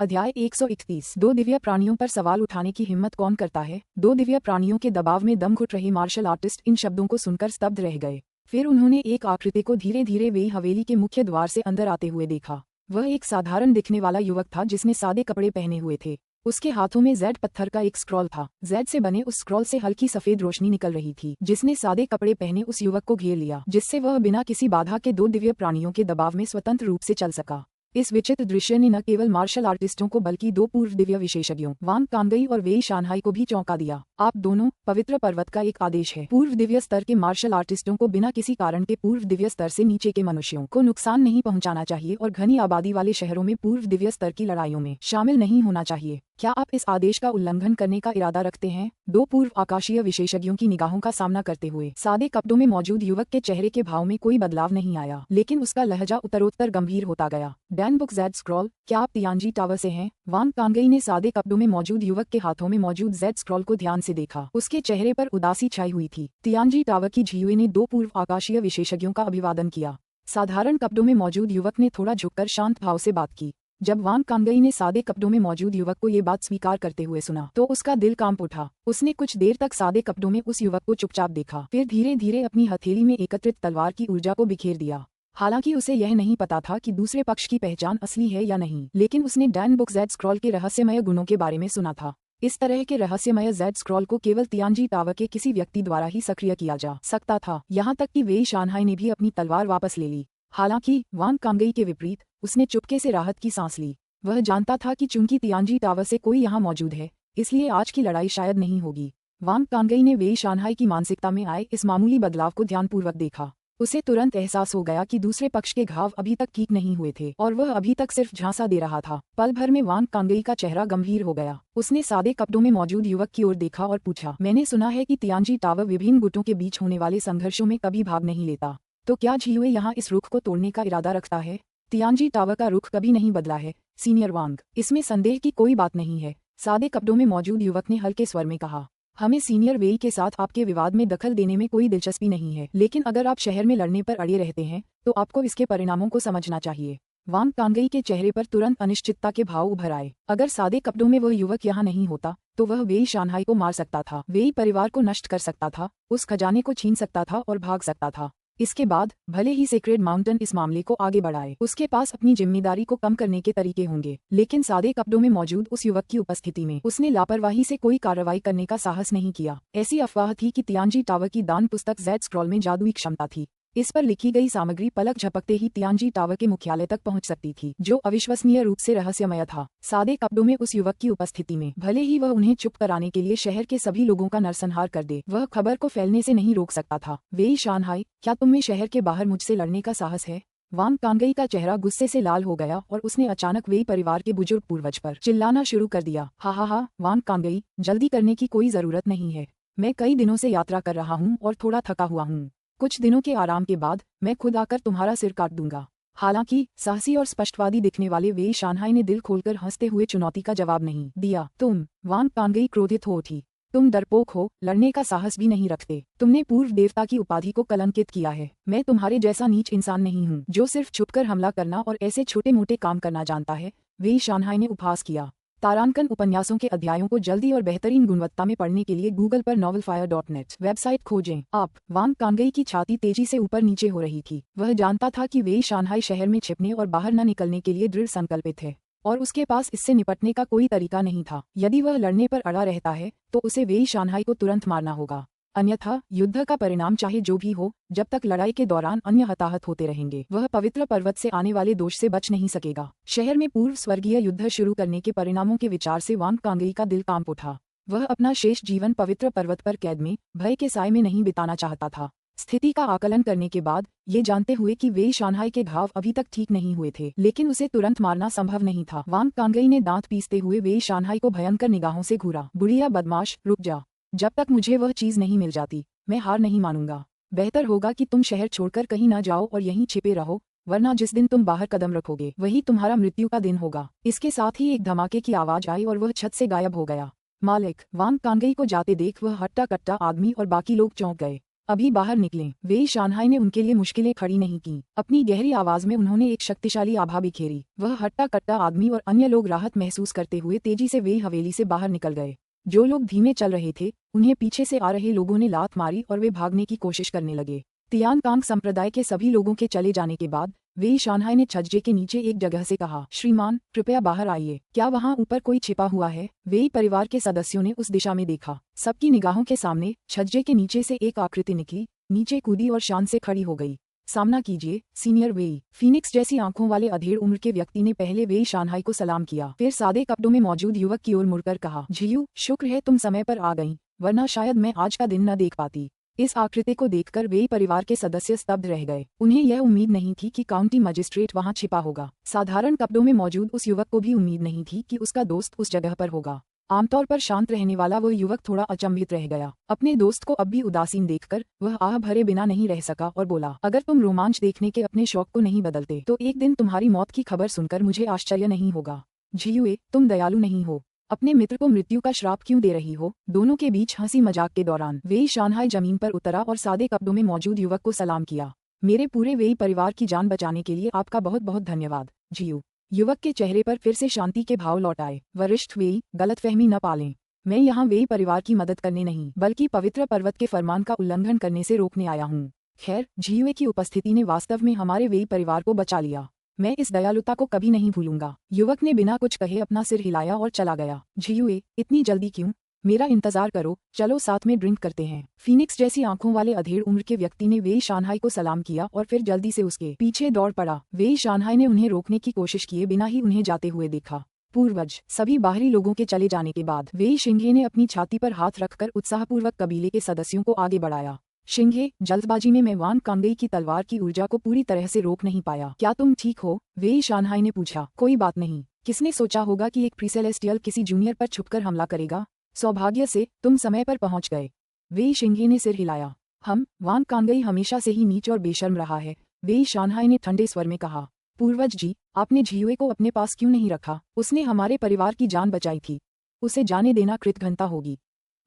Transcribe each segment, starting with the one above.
अध्याय 131। दो दिव्य प्राणियों पर सवाल उठाने की हिम्मत कौन करता है। दो दिव्य प्राणियों के दबाव में दम घुट रहे मार्शल आर्टिस्ट इन शब्दों को सुनकर स्तब्ध रह गए। फिर उन्होंने एक आकृति को धीरे धीरे वे हवेली के मुख्य द्वार से अंदर आते हुए देखा। वह एक साधारण दिखने वाला युवक था जिसने सादे कपड़े पहने हुए थे। उसके हाथों में जेड पत्थर का एक स्क्रॉल था। जेड से बने उस स्क्रॉल से हल्की सफेद रोशनी निकल रही थी जिसने सादे कपड़े पहने उस युवक को घेर लिया, जिससे वह बिना किसी बाधा के दो दिव्य प्राणियों के दबाव में स्वतंत्र रूप से चल सका। इस विचित्र दृश्य ने न केवल मार्शल आर्टिस्टों को बल्कि दो पूर्व दिव्य विशेषज्ञों वांग कांगई और वेई शानहाई को भी चौंका दिया। आप दोनों, पवित्र पर्वत का एक आदेश है। पूर्व दिव्य स्तर के मार्शल आर्टिस्टों को बिना किसी कारण के पूर्व दिव्य स्तर से नीचे के मनुष्यों को नुकसान नहीं पहुंचाना चाहिए और घनी आबादी वाले शहरों में पूर्व दिव्य स्तर की लड़ाइयों में शामिल नहीं होना चाहिए। क्या आप इस आदेश का उल्लंघन करने का इरादा रखते हैं? दो पूर्व आकाशीय विशेषज्ञों की निगाहों का सामना करते हुए सादे कपड़ों में मौजूद युवक के चेहरे के भाव में कोई बदलाव नहीं आया, लेकिन उसका लहजा उत्तरोत्तर गंभीर होता गया। डैन बुक जेड स्क्रॉल, क्या आप तियांजी टावर से हैं? वांग कांगई ने सादे कपड़ों में मौजूद युवक के हाथों में मौजूद जेड स्क्रॉल को ध्यान से देखा। उसके चेहरे पर उदासी छाई हुई थी। तियांजी टावर की झियुए ने दो पूर्व आकाशीय विशेषज्ञों का अभिवादन किया। साधारण कपड़ों में मौजूद युवक ने थोड़ा झुककर शांत भाव से बात की। जब वांग कांगई ने सादे कपड़ों में मौजूद युवक को ये बात स्वीकार करते हुए सुना तो उसका दिल कांप उठा। उसने कुछ देर तक सादे कपड़ों में उस युवक को चुपचाप देखा, फिर धीरे धीरे अपनी हथेली में एकत्रित तलवार की ऊर्जा को बिखेर दिया। हालांकि उसे यह नहीं पता था कि दूसरे पक्ष की पहचान असली है या नहीं, लेकिन उसने डैन बुक जेड स्क्रॉल के रहस्यमय गुणों के बारे में सुना था। इस तरह के रहस्यमय जेड स्क्रॉल को केवल तियांजी टावर के किसी व्यक्ति द्वारा ही सक्रिय किया जा सकता था। यहाँ तक कि वेई शानहाई ने भी अपनी तलवार वापस ले ली। हालांकि वांग कांगई के विपरीत उसने चुपके से राहत की सांस ली। वह जानता था कि चूंकि तियांजी टावर से कोई यहाँ मौजूद है, इसलिए आज की लड़ाई शायद नहीं होगी। वांग कांगई ने वेई शानहाई की मानसिकता में आए इस मामूली बदलाव को ध्यानपूर्वक देखा। उसे तुरंत एहसास हो गया कि दूसरे पक्ष के घाव अभी तक ठीक नहीं हुए थे और वह अभी तक सिर्फ झांसा दे रहा था। पल भर में वांग कांगई का चेहरा गंभीर हो गया। उसने सादे कपड़ों में मौजूद युवक की ओर देखा और पूछा, मैंने सुना है कि तियांजी टावर विभिन्न गुटों के बीच होने वाले संघर्षों में कभी भाग नहीं लेता, तो क्या झियुए यहाँ इस रुख को तोड़ने का इरादा रखता है? तियांजी टावर का रुख कभी नहीं बदला है सीनियर वांग, इसमें संदेह की कोई बात नहीं है, सादे कपड़ों में मौजूद युवक ने हल्के स्वर में कहा। हमें सीनियर वेई के साथ आपके विवाद में दखल देने में कोई दिलचस्पी नहीं है, लेकिन अगर आप शहर में लड़ने पर अड़े रहते हैं तो आपको इसके परिणामों को समझना चाहिए। वांग कांगई के चेहरे पर तुरंत अनिश्चितता के भाव उभर आए। अगर सादे कपड़ों में वह युवक यहाँ नहीं होता तो वह वेई शानहाई को मार सकता था, वेई परिवार को नष्ट कर सकता था, उस खजाने को छीन सकता था और भाग सकता था। इसके बाद भले ही सेक्रेड माउंटेन इस मामले को आगे बढ़ाए, उसके पास अपनी जिम्मेदारी को कम करने के तरीके होंगे, लेकिन सादे कपड़ों में मौजूद उस युवक की उपस्थिति में उसने लापरवाही से कोई कार्रवाई करने का साहस नहीं किया। ऐसी अफवाह थी कि तियांजी टावर की दान पुस्तक जेड स्क्रॉल में जादुई क्षमता थी। इस पर लिखी गई सामग्री पलक झपकते ही तियांजी टावर के मुख्यालय तक पहुंच सकती थी, जो अविश्वसनीय रूप से रहस्यमय था। सादे कपड़ों में उस युवक की उपस्थिति में भले ही वह उन्हें चुप कराने के लिए शहर के सभी लोगों का नरसंहार कर दे, वह खबर को फैलने से नहीं रोक सकता था। वेई शानहाई, क्या तुम में शहर के बाहर मुझसे लड़ने का साहस है? वांग कांगई का चेहरा गुस्से से लाल हो गया और उसने अचानक वेई परिवार के बुजुर्ग पूर्वज पर चिल्लाना शुरू कर दिया। हा, वांग कांगई, जल्दी करने की कोई जरूरत नहीं है। मैं कई दिनों से यात्रा कर रहा हूँ और थोड़ा थका हुआ हूँ। कुछ दिनों के आराम के बाद मैं खुद आकर तुम्हारा सिर काट दूंगा। हालांकि साहसी और स्पष्टवादी दिखने वाले वेई शानहाई ने दिल खोलकर हंसते हुए चुनौती का जवाब नहीं दिया। तुम, वांग कांगई क्रोधित हो उठी, तुम डरपोक हो, लड़ने का साहस भी नहीं रखते। तुमने पूर्व देवता की उपाधि को कलंकित किया है। मैं तुम्हारे जैसा नीच इंसान नहीं हूँ जो सिर्फ छुपकर हमला करना और ऐसे छोटे मोटे काम करना जानता है, वेई शानहाई ने उपहास किया। तारांकन उपन्यासों के अध्यायों को जल्दी और बेहतरीन गुणवत्ता में पढ़ने के लिए गूगल पर novelfire.net वेबसाइट खोजें। आप, वांग कांगई की छाती तेजी से ऊपर नीचे हो रही थी। वह जानता था कि वेई शानहाई शहर में छिपने और बाहर न निकलने के लिए दृढ़ संकल्पित है और उसके पास इससे निपटने का कोई तरीका नहीं था। यदि वह लड़ने पर अड़ा रहता है तो उसे वेई शानहाई को तुरंत मारना होगा, अन्यथा युद्ध का परिणाम चाहे जो भी हो, जब तक लड़ाई के दौरान अन्य हताहत होते रहेंगे, वह पवित्र पर्वत से आने वाले दोष से बच नहीं सकेगा। शहर में पूर्व स्वर्गीय युद्ध शुरू करने के परिणामों के विचार से वांग कांगई का दिल कांप उठा। वह अपना शेष जीवन पवित्र पर्वत पर कैद में भय के साए में नहीं बिताना चाहता था। स्थिति का आकलन करने के बाद, ये जानते हुए कि वेई शानहाई के घाव अभी तक ठीक नहीं हुए थे, लेकिन उसे तुरंत मारना संभव नहीं था, वांग कांगई ने दांत पीसते हुए वेई शानहाई को भयंकर निगाहों से घूरा। बुढ़िया बदमाश, रुक जा। जब तक मुझे वह चीज नहीं मिल जाती, मैं हार नहीं मानूंगा। बेहतर होगा कि तुम शहर छोड़कर कहीं न जाओ और यहीं छिपे रहो, वरना जिस दिन तुम बाहर कदम रखोगे वही तुम्हारा मृत्यु का दिन होगा। इसके साथ ही एक धमाके की आवाज आई और वह छत से गायब हो गया। मालिक, वांग कांगई को जाते देख वह हट्टा कट्टा आदमी और बाकी लोग चौंक गए। अभी बाहर निकलें। वेई शानहाई ने उनके लिए मुश्किलें खड़ी नहीं की। अपनी गहरी आवाज में उन्होंने एक शक्तिशाली आभा बिखेरी। वह हट्टा कट्टा आदमी और अन्य लोग राहत महसूस करते हुए तेजी से वेई हवेली से बाहर निकल गए। जो लोग धीमे चल रहे थे उन्हें पीछे से आ रहे लोगों ने लात मारी और वे भागने की कोशिश करने लगे। तियान कांग संप्रदाय के सभी लोगों के चले जाने के बाद वेई शानहाई ने छज्जे के नीचे एक जगह से कहा, श्रीमान कृपया बाहर आइए। क्या वहाँ ऊपर कोई छिपा हुआ है? वेई परिवार के सदस्यों ने उस दिशा में देखा। सबकी निगाहों के सामने छज्जे के नीचे से एक आकृति निकली, नीचे कूदी और शान से खड़ी हो गई। सामना कीजिए सीनियर वेई। फीनिक्स जैसी आंखों वाले अधेड़ उम्र के व्यक्ति ने पहले वेई शानहाई को सलाम किया, फिर सादे कपड़ों में मौजूद युवक की ओर मुड़कर कहा, झियू शुक्र है तुम समय पर आ गईं, वरना शायद मैं आज का दिन न देख पाती। इस आकृति को देखकर वेई परिवार के सदस्य स्तब्ध रह गए। उन्हें यह उम्मीद नहीं थी कि काउंटी मजिस्ट्रेट वहां छिपा होगा। साधारण कपड़ों में मौजूद उस युवक को भी उम्मीद नहीं थी कि उसका दोस्त उस जगह पर होगा। आमतौर पर शांत रहने वाला वह युवक थोड़ा अचंभित रह गया। अपने दोस्त को अब भी उदासीन देखकर वह आह भरे बिना नहीं रह सका और बोला, अगर तुम रोमांच देखने के अपने शौक को नहीं बदलते तो एक दिन तुम्हारी मौत की खबर सुनकर मुझे आश्चर्य नहीं होगा। झियुए, तुम दयालु नहीं हो। अपने मित्र को मृत्यु का श्राप क्यों दे रही हो? दोनों के बीच हंसी मजाक के दौरान वेई शानहाई जमीन पर उतरा और सादे कपड़ों में मौजूद युवक को सलाम किया। मेरे पूरे वेई परिवार की जान बचाने के लिए आपका बहुत बहुत धन्यवाद, झियू। युवक के चेहरे पर फिर से शांति के भाव लौट आए। वरिष्ठ वेई, गलतफहमी न पालें। मैं यहाँ वेई परिवार की मदद करने नहीं बल्कि पवित्र पर्वत के फरमान का उल्लंघन करने से रोकने आया हूँ। खैर, झियुए की उपस्थिति ने वास्तव में हमारे वेई परिवार को बचा लिया। मैं इस दयालुता को कभी नहीं भूलूंगा। युवक ने बिना कुछ कहे अपना सिर हिलाया और चला गया। झियुए, इतनी जल्दी क्यों? मेरा इंतजार करो, चलो साथ में ड्रिंक करते हैं। फीनिक्स जैसी आंखों वाले अधेड़ उम्र के व्यक्ति ने वेई शानहाई को सलाम किया और फिर जल्दी से उसके पीछे दौड़ पड़ा। वेई शानहाई ने उन्हें रोकने की कोशिश किए बिना ही उन्हें जाते हुए देखा। पूर्वज। सभी बाहरी लोगों के चले जाने के बाद वेई शिंगे ने अपनी छाती पर हाथ रखकर उत्साहपूर्वक कबीले के सदस्यों को आगे बढ़ाया। शिंगे, जल्दबाजी में मैं वान कांगई की तलवार की ऊर्जा को पूरी तरह से रोक नहीं पाया। क्या तुम ठीक हो? वेई शानहाई ने पूछा। कोई बात नहीं। किसने सोचा होगा कि एक प्रीसेलेस्टियल किसी जूनियर पर छुपकर हमला करेगा? सौभाग्य से तुम समय पर पहुंच गए। वेई शिंगे ने सिर हिलाया। वान कांगई हमेशा से ही नीच और बेशर्म रहा है, वेई शानहाई ने ठंडे स्वर में कहा। पूर्वज जी, आपने झियुए को अपने पास क्यों नहीं रखा? उसने हमारे परिवार की जान बचाई थी। उसे जाने देना कृतघ्नता होगी,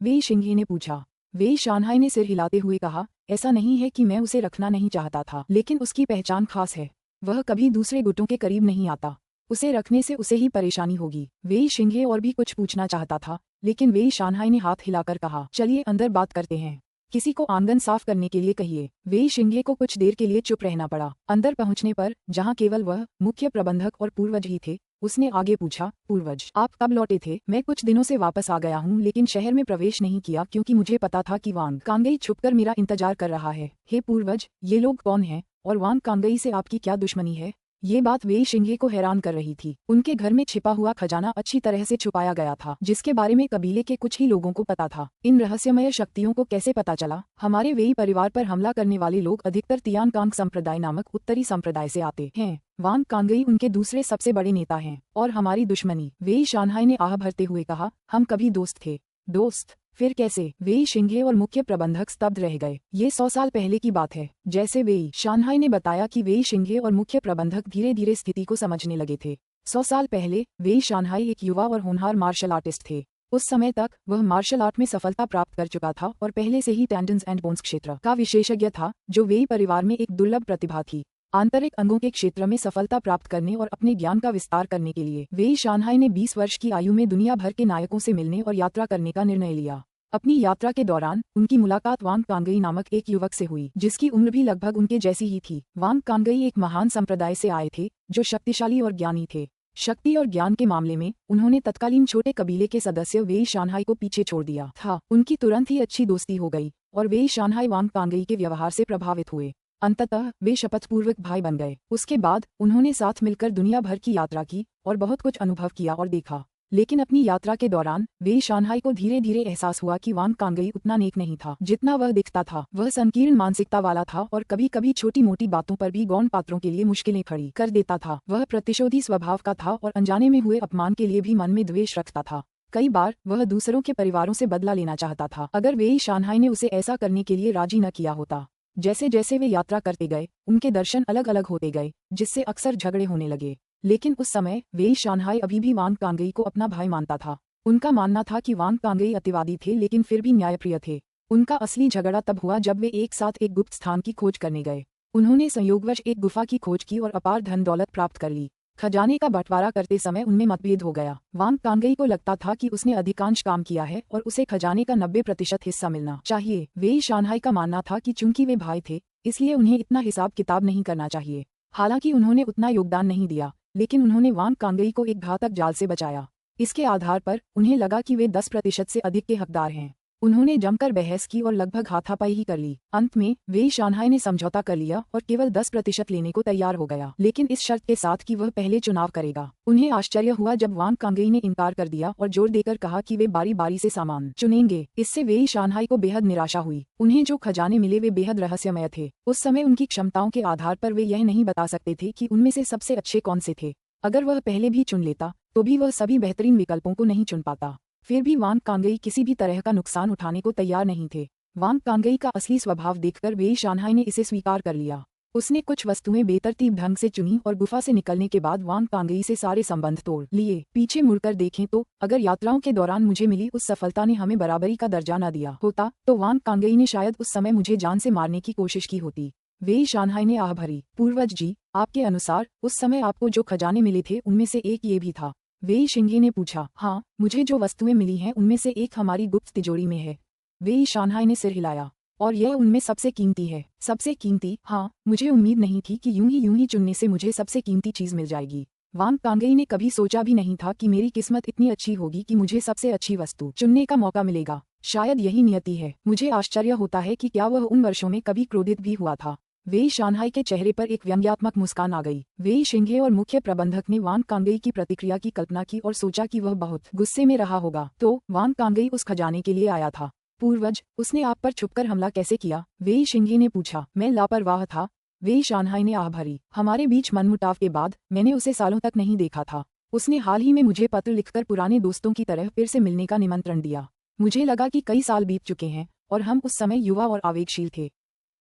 वेई शिंगे ने पूछा। वेई शानहाई ने सिर हिलाते हुए कहा, ऐसा नहीं है कि मैं उसे रखना नहीं चाहता था, लेकिन उसकी पहचान खास है। वह कभी दूसरे गुटों के करीब नहीं आता। उसे रखने से उसे ही परेशानी होगी। वेई शिंगे और भी कुछ पूछना चाहता था, लेकिन वेई शानहाई ने हाथ हिलाकर कहा, चलिए अंदर बात करते हैं। किसी को आंगन साफ करने के लिए कहिए। वेई शिंगे को कुछ देर के लिए चुप रहना पड़ा। अंदर पहुंचने पर, जहां केवल वह, मुख्य प्रबंधक और पूर्वज ही थे, उसने आगे पूछा, पूर्वज आप कब लौटे थे? मैं कुछ दिनों से वापस आ गया हूँ, लेकिन शहर में प्रवेश नहीं किया क्योंकि मुझे पता था कि वान कांगई छुपकर मेरा इंतजार कर रहा है। हे पूर्वज, ये लोग कौन हैं और वान कांगई से आपकी क्या दुश्मनी है? ये बात वेई शिंगे को हैरान कर रही थी। उनके घर में छिपा हुआ खजाना अच्छी तरह से छुपाया गया था, जिसके बारे में कबीले के कुछ ही लोगों को पता था। इन रहस्यमय शक्तियों को कैसे पता चला? हमारे वेई परिवार पर हमला करने वाले लोग अधिकतर तियान कांग संप्रदाय नामक उत्तरी संप्रदाय से आते हैं। वान कांगई उनके दूसरे सबसे बड़े नेता हैं। और हमारी दुश्मनी, वेई शानहाई ने आह भरते हुए कहा, हम कभी दोस्त थे। दोस्त? फिर कैसे? वेई शिंगे और मुख्य प्रबंधक स्तब्ध रह गए। ये 100 साल पहले की बात है। जैसे वेई शानहाई ने बताया कि वेई शिंगे और मुख्य प्रबंधक धीरे धीरे स्थिति को समझने लगे थे। 100 साल पहले वेई शानहाई एक युवा और होनहार मार्शल आर्टिस्ट थे। उस समय तक वह मार्शल आर्ट में सफलता प्राप्त कर चुका था और पहले से ही टेंडन्स एंड बोन्स क्षेत्र का विशेषज्ञ था, जो वेई परिवार में एक दुर्लभ प्रतिभा थी। आंतरिक अंगों के क्षेत्र में सफलता प्राप्त करने और अपने ज्ञान का विस्तार करने के लिए वेई शानहाई ने 20 वर्ष की आयु में दुनिया भर के नायकों से मिलने और यात्रा करने का निर्णय लिया। अपनी यात्रा के दौरान उनकी मुलाकात वान कांगई नामक एक युवक से हुई, जिसकी उम्र भी लगभग उनके जैसी ही थी। वान कांगई एक महान संप्रदाय से आए थे, जो शक्तिशाली और ज्ञानी थे। शक्ति और ज्ञान के मामले में उन्होंने तत्कालीन छोटे कबीले के सदस्य वेई शानहाई को पीछे छोड़ दिया था। उनकी तुरंत ही अच्छी दोस्ती हो गई और वेई शानहाई वान कांगई के व्यवहार से प्रभावित हुए। अंततः वे शपथपूर्वक भाई बन गए। उसके बाद उन्होंने साथ मिलकर दुनिया भर की यात्रा की और बहुत कुछ अनुभव किया और देखा। लेकिन अपनी यात्रा के दौरान वेई शानहाई को धीरे धीरे एहसास हुआ कि वान कांगई उतना नेक नहीं था जितना वह दिखता था। वह संकीर्ण मानसिकता वाला था और कभी कभी छोटी मोटी बातों पर भी गौण पात्रों के लिए मुश्किलें खड़ी कर देता था। वह प्रतिशोधी स्वभाव का था और अनजाने में हुए अपमान के लिए भी मन में द्वेष रखता था। कई बार वह दूसरों के परिवारों से बदला लेना चाहता था, अगर वेई शानहाई ने उसे ऐसा करने के लिए राजी न किया होता। जैसे जैसे वे यात्रा करते गए, उनके दर्शन अलग अलग होते गए, जिससे अक्सर झगड़े होने लगे। लेकिन उस समय वेई शानहाई अभी भी वान कांगई को अपना भाई मानता था। उनका मानना था कि वान कांगई अतिवादी थे, लेकिन फिर भी न्यायप्रिय थे। उनका असली झगड़ा तब हुआ जब वे एक साथ एक गुप्त स्थान की खोज करने गए। उन्होंने संयोगवश एक गुफा की खोज की और अपार धन दौलत प्राप्त कर ली। खजाने का बंटवारा करते समय उनमें मतभेद हो गया। वांग कांगई को लगता था कि उसने अधिकांश काम किया है और उसे खजाने का 90% हिस्सा मिलना चाहिए। वेई शानहाई का मानना था कि चूंकि वे भाई थे, इसलिए उन्हें इतना हिसाब किताब नहीं करना चाहिए। हालांकि उन्होंने उतना योगदान नहीं दिया, लेकिन उन्होंने वांग कांगई को एक घातक जाल से बचाया। इसके आधार पर उन्हें लगा कि वे 10% से अधिक के हकदार हैं। उन्होंने जमकर बहस की और लगभग हाथापाई ही कर ली। अंत में वेई शानहाई ने समझौता कर लिया और केवल 10% लेने को तैयार हो गया, लेकिन इस शर्त के साथ कि वह पहले चुनाव करेगा। उन्हें आश्चर्य हुआ जब वांग कांगई ने इनकार कर दिया और जोर देकर कहा कि वे बारी बारी से सामान चुनेंगे। इससे वेई शानहाई को बेहद निराशा हुई। उन्हें जो खजाने मिले वे बेहद रहस्यमय थे। उस समय उनकी क्षमताओं के आधार पर वे यह नहीं बता सकते थे कि उनमें से सबसे अच्छे कौन से थे। अगर वह पहले भी चुन लेता तो भी वह सभी बेहतरीन विकल्पों को नहीं चुन पाता। फिर भी वांग कांगई किसी भी तरह का नुकसान उठाने को तैयार नहीं थे। वांग कांगई का असली स्वभाव देखकर वेई शानहाई ने इसे स्वीकार कर लिया। उसने कुछ वस्तुएं बेतरतीब ढंग से चुनी और गुफा से निकलने के बाद वांग कांगई से सारे संबंध तोड़ लिए। पीछे मुड़कर देखें तो अगर यात्राओं के दौरान मुझे मिली उस सफलता ने हमें बराबरी का दर्जा न दिया होता तो वांग कांगई ने शायद उस समय मुझे जान से मारने की कोशिश की होती। वेई शानहाई ने आह भरी। पूर्वज जी, आपके अनुसार उस समय आपको जो खजाने मिले थे उनमें से एक ये भी था? वेई शिंगे ने पूछा। हाँ, मुझे जो वस्तुएं मिली हैं उनमें से एक हमारी गुप्त तिजोरी में है। वेई शानहाई ने सिर हिलाया। और यह उनमें सबसे कीमती है? सबसे कीमती? हाँ, मुझे उम्मीद नहीं थी कि यूं ही चुनने से मुझे सबसे कीमती चीज मिल जाएगी। वांग कांगई ने कभी सोचा भी नहीं था कि मेरी किस्मत इतनी अच्छी होगी कि मुझे सबसे अच्छी वस्तु चुनने का मौका मिलेगा। शायद यही नियति है। मुझे आश्चर्य होता है कि क्या वह उन वर्षों में कभी क्रोधित भी हुआ था। वेई शानहाई के चेहरे पर एक व्यंग्यात्मक मुस्कान आ गई। वेई शिंगे और मुख्य प्रबंधक ने वांग कांगई की प्रतिक्रिया की कल्पना की और सोचा कि वह बहुत गुस्से में रहा होगा। तो वांग कांगई उस खजाने के लिए आया था। पूर्वज, उसने आप पर छुपकर हमला कैसे किया? वेई शिंगे ने पूछा। मैं लापरवाह था। वेई शानहाई ने आह भरी। हमारे बीच मनमुटाव के बाद मैंने उसे सालों तक नहीं देखा था। उसने हाल ही में मुझे पत्र लिखकर पुराने दोस्तों की तरह फिर से मिलने का निमंत्रण दिया। मुझे लगा कि कई साल बीत चुके हैं और हम उस समय युवा और आवेगशील थे,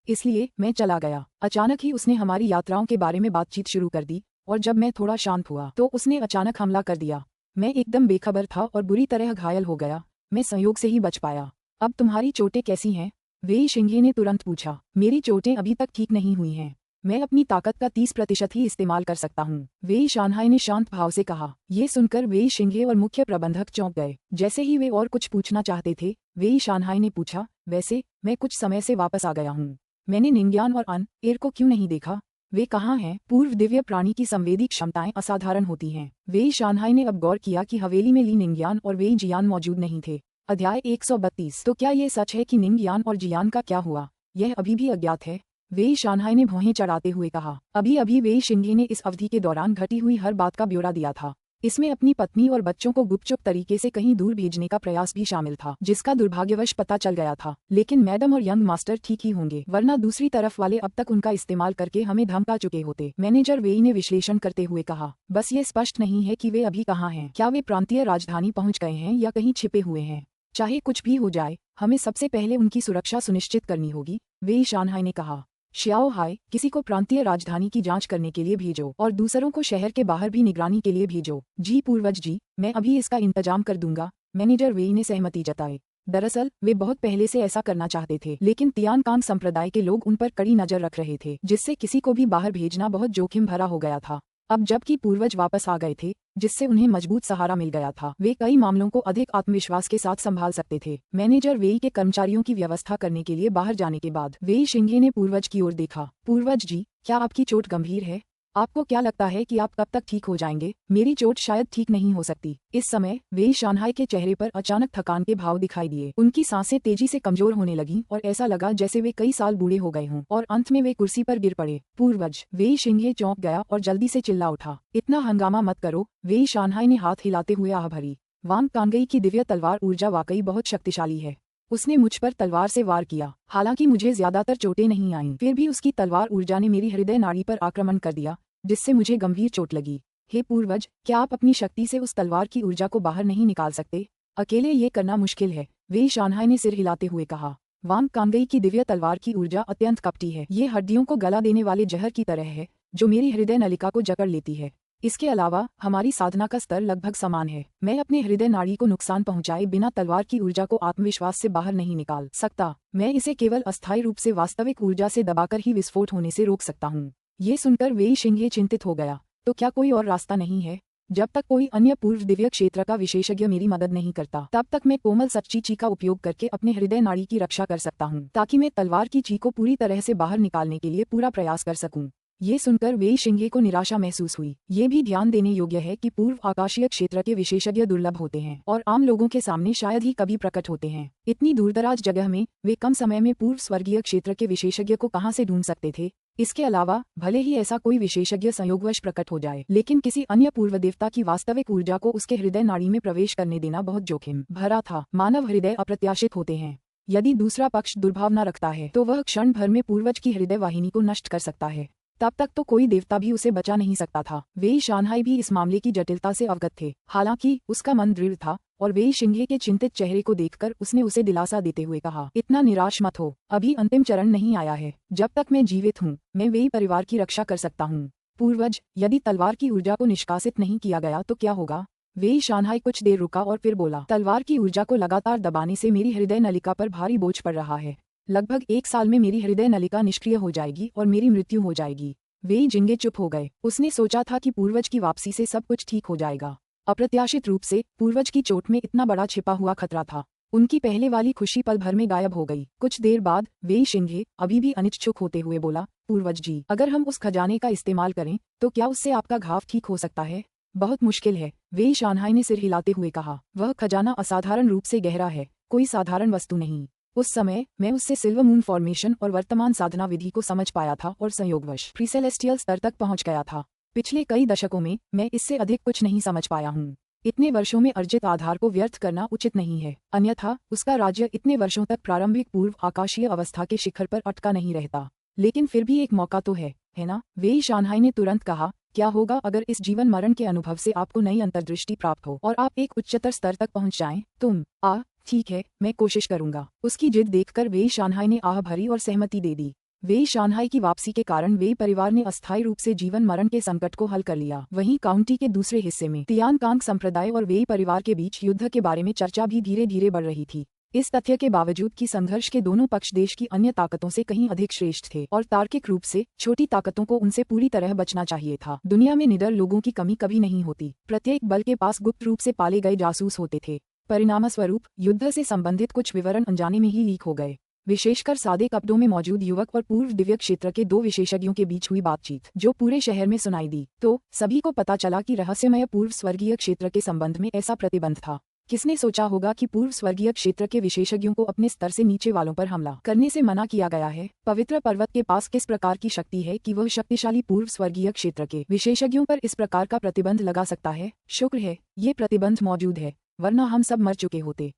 इसलिए मैं चला गया। अचानक ही उसने हमारी यात्राओं के बारे में बातचीत शुरू कर दी और जब मैं थोड़ा शांत हुआ तो उसने अचानक हमला कर दिया। मैं एकदम बेखबर था और बुरी तरह घायल हो गया। मैं संयोग से ही बच पाया। अब तुम्हारी चोटें कैसी हैं? वेई शिंगे ने तुरंत पूछा। मेरी चोटें अभी तक ठीक नहीं हुई हैं। मैं अपनी ताकत का 30% ही इस्तेमाल कर सकता हूँ। वेई शानहाई ने शांत भाव से कहा। ये सुनकर वेई शिंगे और मुख्य प्रबंधक चौंक गए। जैसे ही वे और कुछ पूछना चाहते थे, वेई शानहाई ने पूछा, वैसे मैं कुछ समय से वापस आ गया हूँ। मैंने निंग्यान और अन एर को क्यों नहीं देखा? वे कहाँ हैं? पूर्व दिव्य प्राणी की संवेदी क्षमताएं असाधारण होती हैं। वेई शानहाई ने अब गौर किया कि हवेली में ली निंग्यान और वेई जियान मौजूद नहीं थे। अध्याय 132। तो क्या ये सच है कि निंग्यान और जियान का क्या हुआ? यह अभी भी अज्ञात है। वेई शानहाई ने भौहें चढ़ाते हुए कहा। अभी अभी वेई शिंगे ने इस अवधि के दौरान घटी हुई हर बात का ब्यौरा दिया था। इसमें अपनी पत्नी और बच्चों को गुपचुप तरीके से कहीं दूर भेजने का प्रयास भी शामिल था, जिसका दुर्भाग्यवश पता चल गया था। लेकिन मैडम और यंग मास्टर ठीक ही होंगे, वरना दूसरी तरफ वाले अब तक उनका इस्तेमाल करके हमें धमका चुके होते। मैनेजर वेई ने विश्लेषण करते हुए कहा। बस ये स्पष्ट नहीं है कि वे अभी कहाँ हैं। क्या वे प्रांतीय राजधानी पहुँच गए हैं या कहीं छिपे हुए हैं? चाहे कुछ भी हो जाए, हमें सबसे पहले उनकी सुरक्षा सुनिश्चित करनी होगी, वेई शानहाई ने कहा। श्याओ हाय, किसी को प्रांतीय राजधानी की जांच करने के लिए भेजो और दूसरों को शहर के बाहर भी निगरानी के लिए भेजो। जी पूर्वज जी, मैं अभी इसका इंतजाम कर दूंगा। मैनेजर वेई ने सहमति जताई। दरअसल वे बहुत पहले से ऐसा करना चाहते थे, लेकिन तियानकांग संप्रदाय के लोग उन पर कड़ी नजर रख रहे थे, जिससे किसी को भी बाहर भेजना बहुत जोखिम भरा हो गया था। अब जबकि पूर्वज वापस आ गए थे, जिससे उन्हें मजबूत सहारा मिल गया था, वे कई मामलों को अधिक आत्मविश्वास के साथ संभाल सकते थे। मैनेजर वेई के कर्मचारियों की व्यवस्था करने के लिए बाहर जाने के बाद वेई शिंगे ने पूर्वज की ओर देखा। पूर्वज जी, क्या आपकी चोट गंभीर है? आपको क्या लगता है कि आप कब तक ठीक हो जाएंगे? मेरी चोट शायद ठीक नहीं हो सकती। इस समय वेई शानहाई के चेहरे पर अचानक थकान के भाव दिखाई दिए। उनकी सांसें तेजी से कमजोर होने लगीं और ऐसा लगा जैसे वे कई साल बूढ़े हो गए हों और अंत में वे कुर्सी पर गिर पड़े। पूर्वज, वेई शिंगे चौंक गया और जल्दी से चिल्ला उठा। इतना हंगामा मत करो, वेई शानहाई ने हाथ हिलाते हुए आह भरी। वांग कांगई की दिव्य तलवार ऊर्जा वाकई बहुत शक्तिशाली है। उसने मुझ पर तलवार से वार किया। हालांकि मुझे ज्यादातर चोटें नहीं आईं, फिर भी उसकी तलवार ऊर्जा ने मेरी हृदय नाड़ी पर आक्रमण कर दिया, जिससे मुझे गंभीर चोट लगी। हे पूर्वज, क्या आप अपनी शक्ति से उस तलवार की ऊर्जा को बाहर नहीं निकाल सकते? अकेले ये करना मुश्किल है, वेई शानहाई ने सिर हिलाते हुए कहा। वांग कांगई की दिव्य तलवार की ऊर्जा अत्यंत कपटी है। ये हड्डियों को गला देने वाले जहर की तरह है, जो मेरी हृदय नलिका को जकड़ लेती है। इसके अलावा हमारी साधना का स्तर लगभग समान है। मैं अपने हृदय नाड़ी को नुकसान पहुंचाए बिना तलवार की ऊर्जा को आत्मविश्वास से बाहर नहीं निकाल सकता। मैं इसे केवल अस्थायी रूप से वास्तविक ऊर्जा से दबाकर ही विस्फोट होने से रोक सकता हूँ। ये सुनकर वेई शिंगे चिंतित हो गया। तो क्या कोई और रास्ता नहीं है? जब तक कोई अन्य पूर्व दिव्य क्षेत्र का विशेषज्ञ मेरी मदद नहीं करता, तब तक मैं कोमल सच्ची ची का उपयोग करके अपने हृदय नाड़ी की रक्षा कर सकता हूँ, ताकि मैं तलवार की ची को पूरी तरह से बाहर निकालने के लिए पूरा प्रयास कर सकूं। ये सुनकर वेई शिंगे को निराशा महसूस हुई। ये भी ध्यान देने योग्य है कि पूर्व आकाशीय क्षेत्र के विशेषज्ञ दुर्लभ होते हैं और आम लोगों के सामने शायद ही कभी प्रकट होते हैं। इतनी दूरदराज जगह में वे कम समय में पूर्व स्वर्गीय क्षेत्र के विशेषज्ञ को कहां से ढूंढ सकते थे? इसके अलावा भले ही ऐसा कोई विशेषज्ञ संयोगवश प्रकट हो जाए, लेकिन किसी अन्य पूर्व देवता की वास्तविक ऊर्जा को उसके हृदय नाड़ी में प्रवेश करने देना बहुत जोखिम भरा था। मानव हृदय अप्रत्याशित होते हैं। यदि दूसरा पक्ष दुर्भावना रखता है तो वह क्षण भर में पूर्वज की हृदय वाहिनी को नष्ट कर सकता है। तब तक तो कोई देवता भी उसे बचा नहीं सकता था। वेई शानहाई भी इस मामले की जटिलता से अवगत थे। हालांकि उसका मन दृढ़ था और वेई शिंगे के चिंतित चेहरे को देखकर उसने उसे दिलासा देते हुए कहा, इतना निराश मत हो, अभी अंतिम चरण नहीं आया है। जब तक मैं जीवित हूँ, मैं वेई परिवार की रक्षा कर सकता हूँ। पूर्वज, यदि तलवार की ऊर्जा को निष्कासित नहीं किया गया तो क्या होगा? वेई शानहाई कुछ देर रुका और फिर बोला, तलवार की ऊर्जा को लगातार दबाने से मेरी हृदय नलिका पर भारी बोझ पड़ रहा है। लगभग 1 साल में मेरी हृदय नलिका निष्क्रिय हो जाएगी और मेरी मृत्यु हो जाएगी। वेई जिंगे चुप हो गए। उसने सोचा था कि पूर्वज की वापसी से सब कुछ ठीक हो जाएगा। अप्रत्याशित रूप से पूर्वज की चोट में इतना बड़ा छिपा हुआ खतरा था। उनकी पहले वाली खुशी पल भर में गायब हो गई। कुछ देर बाद वेई शिंगे अभी भी अनिच्छुक होते हुए बोला, पूर्वज जी, अगर हम उस खजाने का इस्तेमाल करें तो क्या उससे आपका घाव ठीक हो सकता है? बहुत मुश्किल है, वेई शानहाई ने सिर हिलाते हुए कहा। वह खजाना असाधारण रूप से गहरा है, कोई साधारण वस्तु नहीं। उस समय मैं उससे सिल्वर मून फॉर्मेशन और वर्तमान साधना विधि को समझ पाया था और संयोगवश प्रीसेलेस्टियल स्तर तक पहुंच गया था। पिछले कई दशकों में मैं इससे अधिक कुछ नहीं समझ पाया हूँ। इतने वर्षों में अर्जित आधार को व्यर्थ करना उचित नहीं है, अन्यथा उसका राज्य इतने वर्षों तक प्रारंभिक पूर्व आकाशीय अवस्था के शिखर पर अटका नहीं रहता। लेकिन फिर भी एक मौका तो है ना? वेई शानहाई ने तुरंत कहा, क्या होगा अगर इस जीवन मरण के अनुभव से आपको नई अंतर्दृष्टि प्राप्त हो और आप एक उच्चतर स्तर तक पहुंच जाएं? ठीक है, मैं कोशिश करूंगा। उसकी जिद देखकर वेई शानहाई ने आह भरी और सहमति दे दी। वेई शानहाई की वापसी के कारण वेई परिवार ने अस्थायी रूप से जीवन मरण के संकट को हल कर लिया। वहीं काउंटी के दूसरे हिस्से में तियान कांग संप्रदाय और वेई परिवार के बीच युद्ध के बारे में चर्चा भी धीरे धीरे बढ़ रही थी। इस तथ्य के बावजूद कि संघर्ष के दोनों पक्ष देश की अन्य ताकतों से कहीं अधिक श्रेष्ठ थे और तार्किक रूप से छोटी ताकतों को उनसे पूरी तरह बचना चाहिए था। दुनिया में निडर लोगों की कमी कभी नहीं होती। प्रत्येक बल के पास गुप्त रूप से पाले गए जासूस होते थे। परिणामस्वरूप युद्ध से संबंधित कुछ विवरण अनजाने में ही लीक हो गए। विशेषकर सादे कपड़ों में मौजूद युवक और पूर्व दिव्य क्षेत्र के 2 विशेषज्ञों के बीच हुई बातचीत जो पूरे शहर में सुनाई दी, तो सभी को पता चला कि रहस्यमय पूर्व स्वर्गीय क्षेत्र के संबंध में ऐसा प्रतिबंध था। किसने सोचा होगा कि पूर्व स्वर्गीय क्षेत्र के विशेषज्ञों को अपने स्तर से नीचे वालों पर हमला करने से मना किया गया है? पवित्र पर्वत के पास किस प्रकार की शक्ति है कि वह शक्तिशाली पूर्व स्वर्गीय क्षेत्र के विशेषज्ञों पर इस प्रकार का प्रतिबंध लगा सकता है? शुक्र है ये प्रतिबंध मौजूद है, वरना हम सब मर चुके होते।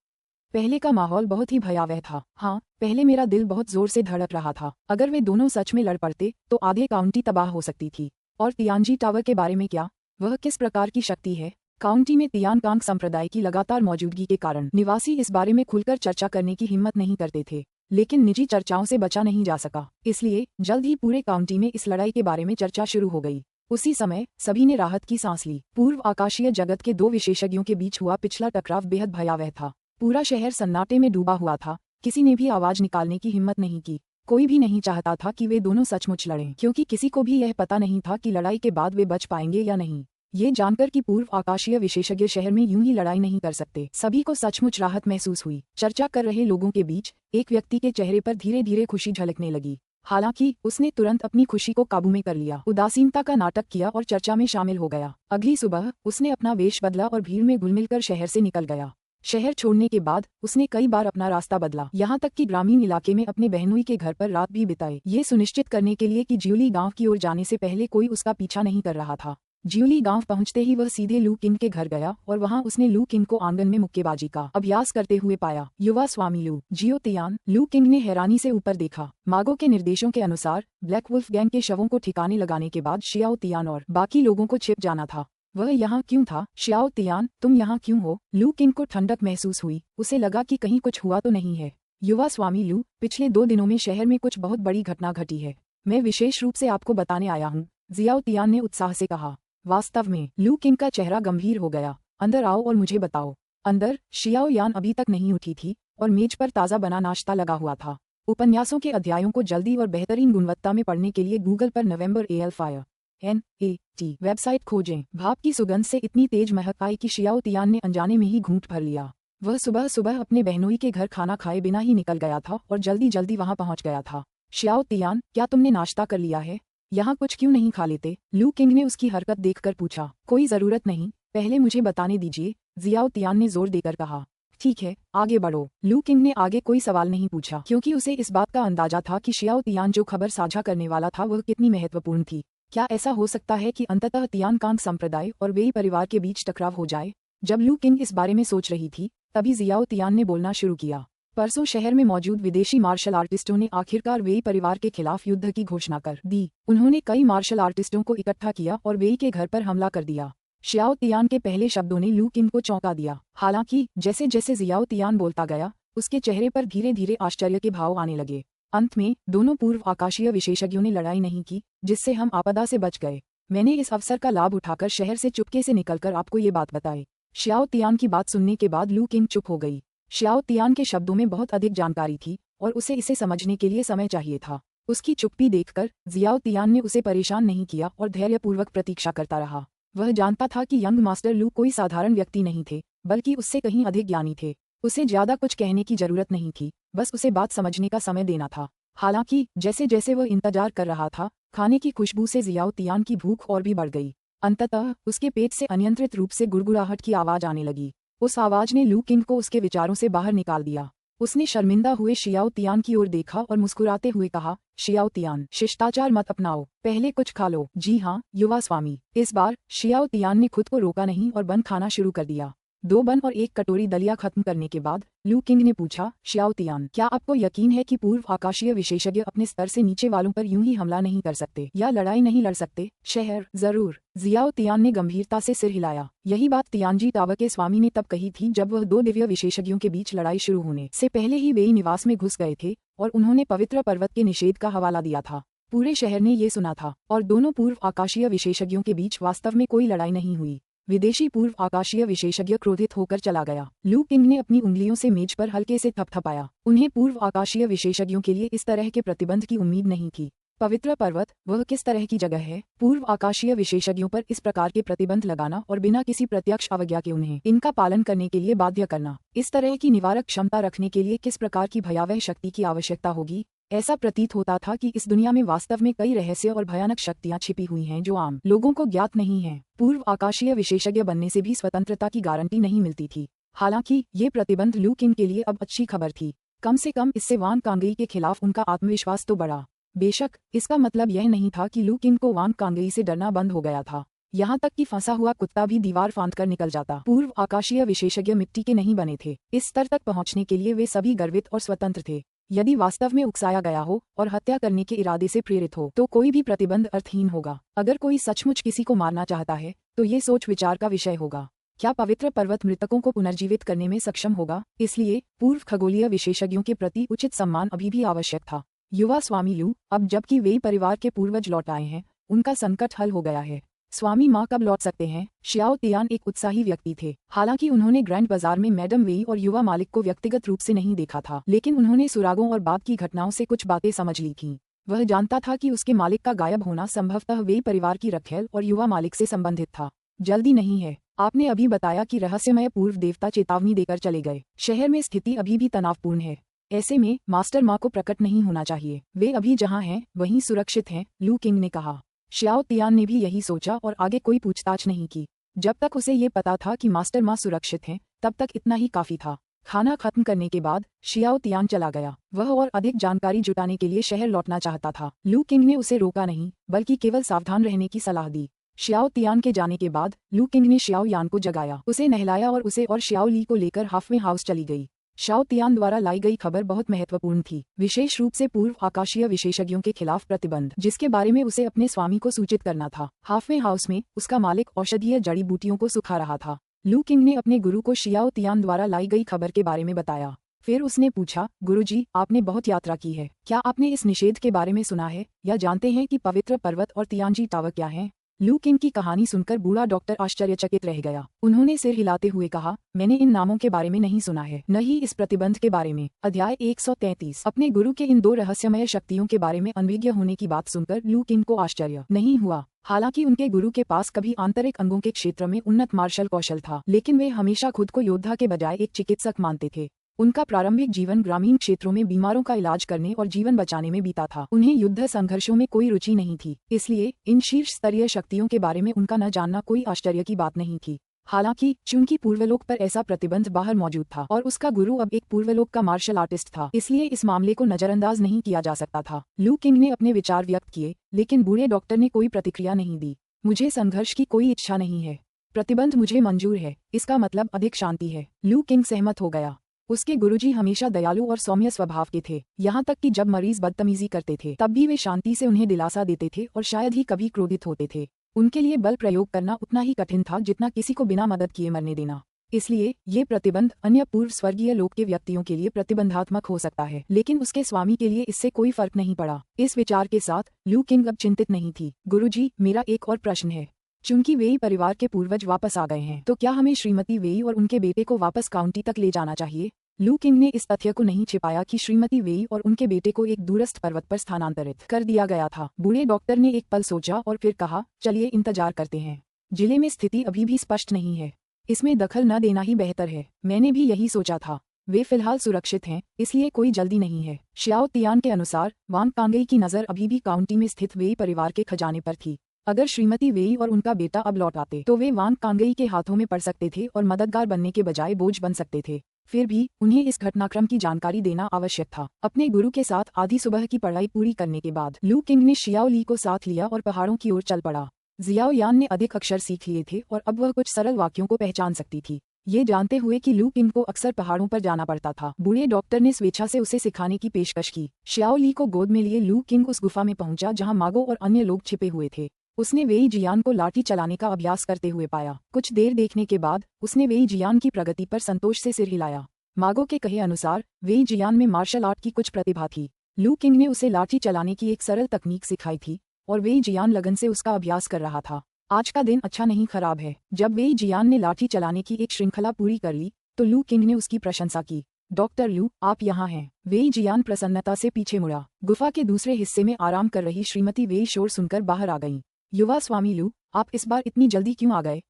पहले का माहौल बहुत ही भयावह था। हाँ, पहले मेरा दिल बहुत जोर से धड़क रहा था। अगर वे दोनों सच में लड़ पड़ते तो आधे काउंटी तबाह हो सकती थी। और तियानजी टावर के बारे में क्या? वह किस प्रकार की शक्ति है? काउंटी में तियान कांग संप्रदाय की लगातार मौजूदगी के कारण निवासी इस बारे में खुलकर चर्चा करने की हिम्मत नहीं करते थे, लेकिन निजी चर्चाओं से बचा नहीं जा सका। इसलिए जल्द ही पूरे काउंटी में इस लड़ाई के बारे में चर्चा शुरू हो गई। उसी समय सभी ने राहत की सांस ली। पूर्व आकाशीय जगत के 2 विशेषज्ञों के बीच हुआ पिछला टकराव बेहद भयावह था। पूरा शहर सन्नाटे में डूबा हुआ था। किसी ने भी आवाज निकालने की हिम्मत नहीं की। कोई भी नहीं चाहता था कि वे दोनों सचमुच लड़ें, क्योंकि किसी को भी यह पता नहीं था कि लड़ाई के बाद वे बच पाएंगे या नहीं। ये जानकर कि पूर्व आकाशीय विशेषज्ञ शहर में यूं ही लड़ाई नहीं कर सकते, सभी को सचमुच राहत महसूस हुई। चर्चा कर रहे लोगों के बीच एक व्यक्ति के चेहरे पर धीरे धीरे खुशी झलकने लगी। हालांकि उसने तुरंत अपनी खुशी को काबू में कर लिया, उदासीनता का नाटक किया और चर्चा में शामिल हो गया। अगली सुबह उसने अपना वेश बदला और भीड़ में घुलमिलकर शहर से निकल गया। शहर छोड़ने के बाद उसने कई बार अपना रास्ता बदला, यहाँ तक कि ग्रामीण इलाके में अपने बहनोई के घर पर रात भी बिताई, ये सुनिश्चित करने के लिए कि ज्यूली गांव की ओर जाने से पहले कोई उसका पीछा नहीं कर रहा था। ज्यूली गांव पहुंचते ही वह सीधे लू किंग के घर गया और वहां उसने लू किंग को आंगन में मुक्केबाजी का अभ्यास करते हुए पाया। युवा स्वामी लू जियो तियान। लू किंग ने हैरानी से ऊपर देखा। मागो के निर्देशों के अनुसार ब्लैक वुल्फ गैंग के शवों को ठिकाने लगाने के बाद शियाओ तियान और बाकी लोगों को छिप जाना था। वह यहाँ क्यों था? शियाओ तियान, तुम यहाँ क्यों हो? लू किंग को ठंडक महसूस हुई। उसे लगा कि कहीं कुछ हुआ तो नहीं है। युवा स्वामी लू, पिछले 2 दिनों में शहर में कुछ बहुत बड़ी घटना घटी है। मैं विशेष रूप से आपको बताने आया हूँ, जियाओ तियान ने उत्साह से कहा। वास्तव में लू किंग का चेहरा गंभीर हो गया। अंदर आओ और मुझे बताओ। अंदर शियाओ यान अभी तक नहीं उठी थी और मेज पर ताज़ा बना नाश्ता लगा हुआ था। उपन्यासों के अध्यायों को जल्दी और बेहतरीन गुणवत्ता में पढ़ने के लिए गूगल पर नवंबर ALFIRE NAT वेबसाइट खोजें। भाप की सुगंध से इतनी तेज महक आई कि शियाओ तियान ने अनजाने में ही घूंट भर लिया। वह सुबह सुबह अपने बहनोई के घर खाना खाए बिना ही निकल गया था और जल्दी जल्दी वहां पहुंच गया था। शियाओ तियान, क्या तुमने नाश्ता कर लिया है? यहाँ कुछ क्यों नहीं खा लेते? लू किंग ने उसकी हरकत देखकर पूछा। कोई जरूरत नहीं, पहले मुझे बताने दीजिए, जियाओ तियान ने जोर देकर कहा। ठीक है, आगे बढ़ो। लू किंग ने आगे कोई सवाल नहीं पूछा क्योंकि उसे इस बात का अंदाजा था कि शियाओ तियान जो खबर साझा करने वाला था वह कितनी महत्वपूर्ण थी। क्या ऐसा हो सकता है कि अंततः तियान कांग संप्रदाय और वेई परिवार के बीच टकराव हो जाए? जब लू किंग इस बारे में सोच रही थी तभी जियाओ तियान ने बोलना शुरू किया। परसों शहर में मौजूद विदेशी मार्शल आर्टिस्टों ने आखिरकार वेई परिवार के खिलाफ युद्ध की घोषणा कर दी। उन्होंने कई मार्शल आर्टिस्टों को इकट्ठा किया और वेई के घर पर हमला कर दिया। शियाओ तियान के पहले शब्दों ने लू किंग को चौंका दिया। हालांकि जैसे जैसे जियाओ तियान बोलता गया उसके चेहरे पर धीरे धीरे आश्चर्य के भाव आने लगे। अंत में दोनों पूर्व आकाशीय विशेषज्ञों ने लड़ाई नहीं की, जिससे हम आपदा से बच गए। मैंने इस अवसर का लाभ उठाकर शहर से चुपके से निकलकर आपको ये बात बताई। शियाओ तियान की बात सुनने के बाद लू किंग चुप हो गई। शियाओ तियान के शब्दों में बहुत अधिक जानकारी थी और उसे इसे समझने के लिए समय चाहिए था। उसकी चुप्पी देखकर जियाओ तियान ने उसे परेशान नहीं किया और धैर्यपूर्वक प्रतीक्षा करता रहा। वह जानता था कि यंग मास्टर लू कोई साधारण व्यक्ति नहीं थे, बल्कि उससे कहीं अधिक ज्ञानी थे। उसे ज्यादा कुछ कहने की जरूरत नहीं थी, बस उसे बात समझने का समय देना था। हालांकि जैसे जैसे वह इंतजार कर रहा था, खाने की खुशबू से जियाओ तियान की भूख और भी बढ़ गई। अंततः उसके पेट से अनियंत्रित रूप से गुड़गुड़ाहट की आवाज आने लगी। उस आवाज ने लू किंग को उसके विचारों से बाहर निकाल दिया। उसने शर्मिंदा हुए शियाओ तियान की ओर देखा और मुस्कुराते हुए कहा, शियाओ तियान, शिष्टाचार मत अपनाओ, पहले कुछ खा लो। जी हाँ, युवा स्वामी। इस बार शियाओ तियान ने खुद को रोका नहीं और बन खाना शुरू कर दिया। 2 बन और 1 कटोरी दलिया खत्म करने के बाद लू किंग ने पूछा, शियाओ तियान, क्या आपको यकीन है कि पूर्व आकाशीय विशेषज्ञ अपने स्तर से नीचे वालों पर यूं ही हमला नहीं कर सकते या लड़ाई नहीं लड़ सकते? शहर, जरूर। जियाओ तियान ने गंभीरता से सिर हिलाया। यही बात तियानजी टावर के स्वामी ने तब कही थी जब वह 2 दिव्य विशेषज्ञों के बीच लड़ाई शुरू होने से पहले ही वेई निवास में घुस गए थे और उन्होंने पवित्र पर्वत के निषेध का हवाला दिया था। पूरे शहर ने ये सुना था और दोनों पूर्व आकाशीय विशेषज्ञों के बीच वास्तव में कोई लड़ाई नहीं हुई। विदेशी पूर्व आकाशीय विशेषज्ञ क्रोधित होकर चला गया। लू किंग ने अपनी उंगलियों से मेज पर हल्के से थपथपाया। उन्हें पूर्व आकाशीय विशेषज्ञों के लिए इस तरह के प्रतिबंध की उम्मीद नहीं थी। पवित्र पर्वत, वह किस तरह की जगह है? पूर्व आकाशीय विशेषज्ञों पर इस प्रकार के प्रतिबंध लगाना और बिना किसी प्रत्यक्ष अवज्ञा के उन्हें इनका पालन करने के लिए बाध्य करना, इस तरह की निवारक क्षमता रखने के लिए किस प्रकार की भयावह शक्ति की आवश्यकता होगी? ऐसा प्रतीत होता था कि इस दुनिया में वास्तव में कई रहस्य और भयानक शक्तियां छिपी हुई हैं जो आम लोगों को ज्ञात नहीं हैं। पूर्व आकाशीय विशेषज्ञ बनने से भी स्वतंत्रता की गारंटी नहीं मिलती थी। हालांकि ये प्रतिबंध लू किंग के लिए अब अच्छी खबर थी। कम से कम इससे वांग कांगई के खिलाफ उनका आत्मविश्वास तो बढ़ा। बेशक इसका मतलब यह नहीं था कि लू किंग को वांग कांगई से डरना बंद हो गया था। यहाँ तक कि फंसा हुआ कुत्ता भी दीवार फांद कर निकल जाता। पूर्व आकाशीय विशेषज्ञ मिट्टी के नहीं बने थे। इस स्तर तक पहुँचने के लिए वे सभी गर्वित और स्वतंत्र थे। यदि वास्तव में उकसाया गया हो और हत्या करने के इरादे से प्रेरित हो तो कोई भी प्रतिबंध अर्थहीन होगा। अगर कोई सचमुच किसी को मारना चाहता है तो ये सोच विचार का विषय होगा। क्या पवित्र पर्वत मृतकों को पुनर्जीवित करने में सक्षम होगा? इसलिए पूर्व खगोलीय विशेषज्ञों के प्रति उचित सम्मान अभी भी आवश्यक था। युवा स्वामी लू, अब जबकि वेई परिवार के पूर्वज लौट आए हैं, उनका संकट हल हो गया है। स्वामी माँ कब लौट सकते हैं? शियाओ तियान एक उत्साही व्यक्ति थे। हालांकि उन्होंने ग्रैंड बाजार में मैडम वेई और युवा मालिक को व्यक्तिगत रूप से नहीं देखा था, लेकिन उन्होंने सुरागों और बाद की घटनाओं से कुछ बातें समझ ली थीं। वह जानता था कि उसके मालिक का गायब होना संभवतः वेई परिवार की रखेल और युवा मालिक से संबंधित था। जल्दी नहीं है। आपने अभी बताया कि रहस्यमय पूर्व देवता चेतावनी देकर चले गए। शहर में स्थिति अभी भी तनावपूर्ण है। ऐसे में मास्टर माँ को प्रकट नहीं होना चाहिए। वे अभी जहाँ हैं वहीं सुरक्षित हैं, लू किंग ने कहा। शियाओ तियान ने भी यही सोचा और आगे कोई पूछताछ नहीं की। जब तक उसे ये पता था कि मास्टर माँ सुरक्षित हैं, तब तक इतना ही काफी था। खाना खत्म करने के बाद शियाओ तियान चला गया। वह और अधिक जानकारी जुटाने के लिए शहर लौटना चाहता था। लू किंग ने उसे रोका नहीं, बल्कि केवल सावधान रहने की सलाह दी। शियाओ तियान के जाने के बाद लू किंग ने शियाओ यान को जगाया, उसे नहलाया और उसे और शियाओ ली को लेकर हाफवे हाउस चली गई। शियाओ तियान द्वारा लाई गई खबर बहुत महत्वपूर्ण थी, विशेष रूप से पूर्व आकाशीय विशेषज्ञों के खिलाफ प्रतिबंध, जिसके बारे में उसे अपने स्वामी को सूचित करना था। हाफवे हाउस में उसका मालिक औषधीय जड़ी बूटियों को सुखा रहा था। लू किंग ने अपने गुरु को शियाओ तियान द्वारा लाई गई खबर के बारे में बताया। फिर उसने पूछा, गुरुजी, आपने बहुत यात्रा की है, क्या आपने इस निषेध के बारे में सुना है या जानते हैं कि पवित्र पर्वत और तियानजी टावर क्या हैं? लू किंग की कहानी सुनकर बूढ़ा डॉक्टर आश्चर्यचकित रह गया। उन्होंने सिर हिलाते हुए कहा, मैंने इन नामों के बारे में नहीं सुना है, न ही इस प्रतिबंध के बारे में। अध्याय 133। अपने गुरु के इन 2 रहस्यमय शक्तियों के बारे में अनभिज्ञ होने की बात सुनकर लू किंग को आश्चर्य नहीं हुआ। हालांकि उनके गुरु के पास कभी आंतरिक अंगों के क्षेत्र में उन्नत मार्शल कौशल था, लेकिन वे हमेशा खुद को योद्धा के बजाय एक चिकित्सक मानते थे। उनका प्रारंभिक जीवन ग्रामीण क्षेत्रों में बीमारों का इलाज करने और जीवन बचाने में बीता था। उन्हें युद्ध संघर्षों में कोई रुचि नहीं थी, इसलिए इन शीर्ष स्तरीय शक्तियों के बारे में उनका न जानना कोई आश्चर्य की बात नहीं थी। हालांकि चूंकि पूर्वलोक पर ऐसा प्रतिबंध बाहर मौजूद था और उसका गुरु अब एक पूर्वलोक का मार्शल आर्टिस्ट था, इसलिए इस मामले को नजरअंदाज नहीं किया जा सकता था। लू किंग ने अपने विचार व्यक्त किए, लेकिन बूढ़े डॉक्टर ने कोई प्रतिक्रिया नहीं दी। मुझे संघर्ष की कोई इच्छा नहीं है, प्रतिबंध मुझे मंजूर है, इसका मतलब अधिक शांति है। लू किंग सहमत हो गया। उसके गुरुजी हमेशा दयालु और सौम्य स्वभाव के थे, यहाँ तक कि जब मरीज बदतमीजी करते थे तब भी वे शांति से उन्हें दिलासा देते थे और शायद ही कभी क्रोधित होते थे। उनके लिए बल प्रयोग करना उतना ही कठिन था जितना किसी को बिना मदद किए मरने देना। इसलिए ये प्रतिबंध अन्य पूर्व स्वर्गीय लोक के व्यक्तियों के लिए प्रतिबंधात्मक हो सकता है, लेकिन उसके स्वामी के लिए इससे कोई फर्क नहीं पड़ा। इस विचार के साथ लू किंग अब चिंतित नहीं थी। गुरुजी, मेरा एक और प्रश्न है। चूंकि वेई परिवार के पूर्वज वापस आ गए हैं, तो क्या हमें श्रीमती वेई और उनके बेटे को वापस काउंटी तक ले जाना चाहिए? लू किंग ने इस तथ्य को नहीं छिपाया कि श्रीमती वेई और उनके बेटे को एक दूरस्थ पर्वत पर स्थानांतरित कर दिया गया था। बूढ़े डॉक्टर ने एक पल सोचा और फिर कहा, चलिए इंतजार करते हैं। जिले में स्थिति अभी भी स्पष्ट नहीं है, इसमें दखल न देना ही बेहतर है। मैंने भी यही सोचा था। वे फिलहाल सुरक्षित हैं, इसलिए कोई जल्दी नहीं है। श्याओ तियान के अनुसार वांग कांगई की नजर अभी भी काउंटी में स्थित वेई परिवार के खजाने पर थी। अगर श्रीमती वेई और उनका बेटा अब लौट आते तो वे वांग कांगई के हाथों में पड़ सकते थे और मददगार बनने के बजाय बोझ बन सकते थे। फिर भी उन्हें इस घटनाक्रम की जानकारी देना आवश्यक था। अपने गुरु के साथ आधी सुबह की पढ़ाई पूरी करने के बाद लू किंग ने शियाओ ली को साथ लिया और पहाड़ों की ओर चल पड़ा। जियाओ यान ने अधिक अक्षर सीख लिए थे और अब वह कुछ सरल वाक्यों को पहचान सकती थी। ये जानते हुए कि लू किंग को अक्सर पहाड़ों पर जाना पड़ता था, बूढ़े डॉक्टर ने स्वेच्छा से उसे सिखाने की पेशकश की। शियाओ ली को गोद में लिए लू किंग उस गुफा में पहुंचा जहां मागो और अन्य लोग छिपे हुए थे। उसने वेई जियान को लाठी चलाने का अभ्यास करते हुए पाया। कुछ देर देखने के बाद उसने वेई जियान की प्रगति पर संतोष से सिर हिलाया। मागो के कहे अनुसार वेई जियान में मार्शल आर्ट की कुछ प्रतिभा थी। लू किंग ने उसे लाठी चलाने की एक सरल तकनीक सिखाई थी और वेई जियान लगन से उसका अभ्यास कर रहा था। आज का दिन अच्छा नहीं खराब है। जब वेई जियान ने लाठी चलाने की एक श्रृंखला पूरी कर ली तो लू किंग ने उसकी प्रशंसा की। डॉक्टर लू, आप यहाँ हैं। वेई जियान प्रसन्नता से पीछे मुड़ा। गुफा के दूसरे हिस्से में आराम कर रही श्रीमती वेई शोर सुनकर बाहर आ गईं। युवा स्वामी लू, आप इस बार इतनी जल्दी क्यों आ गए?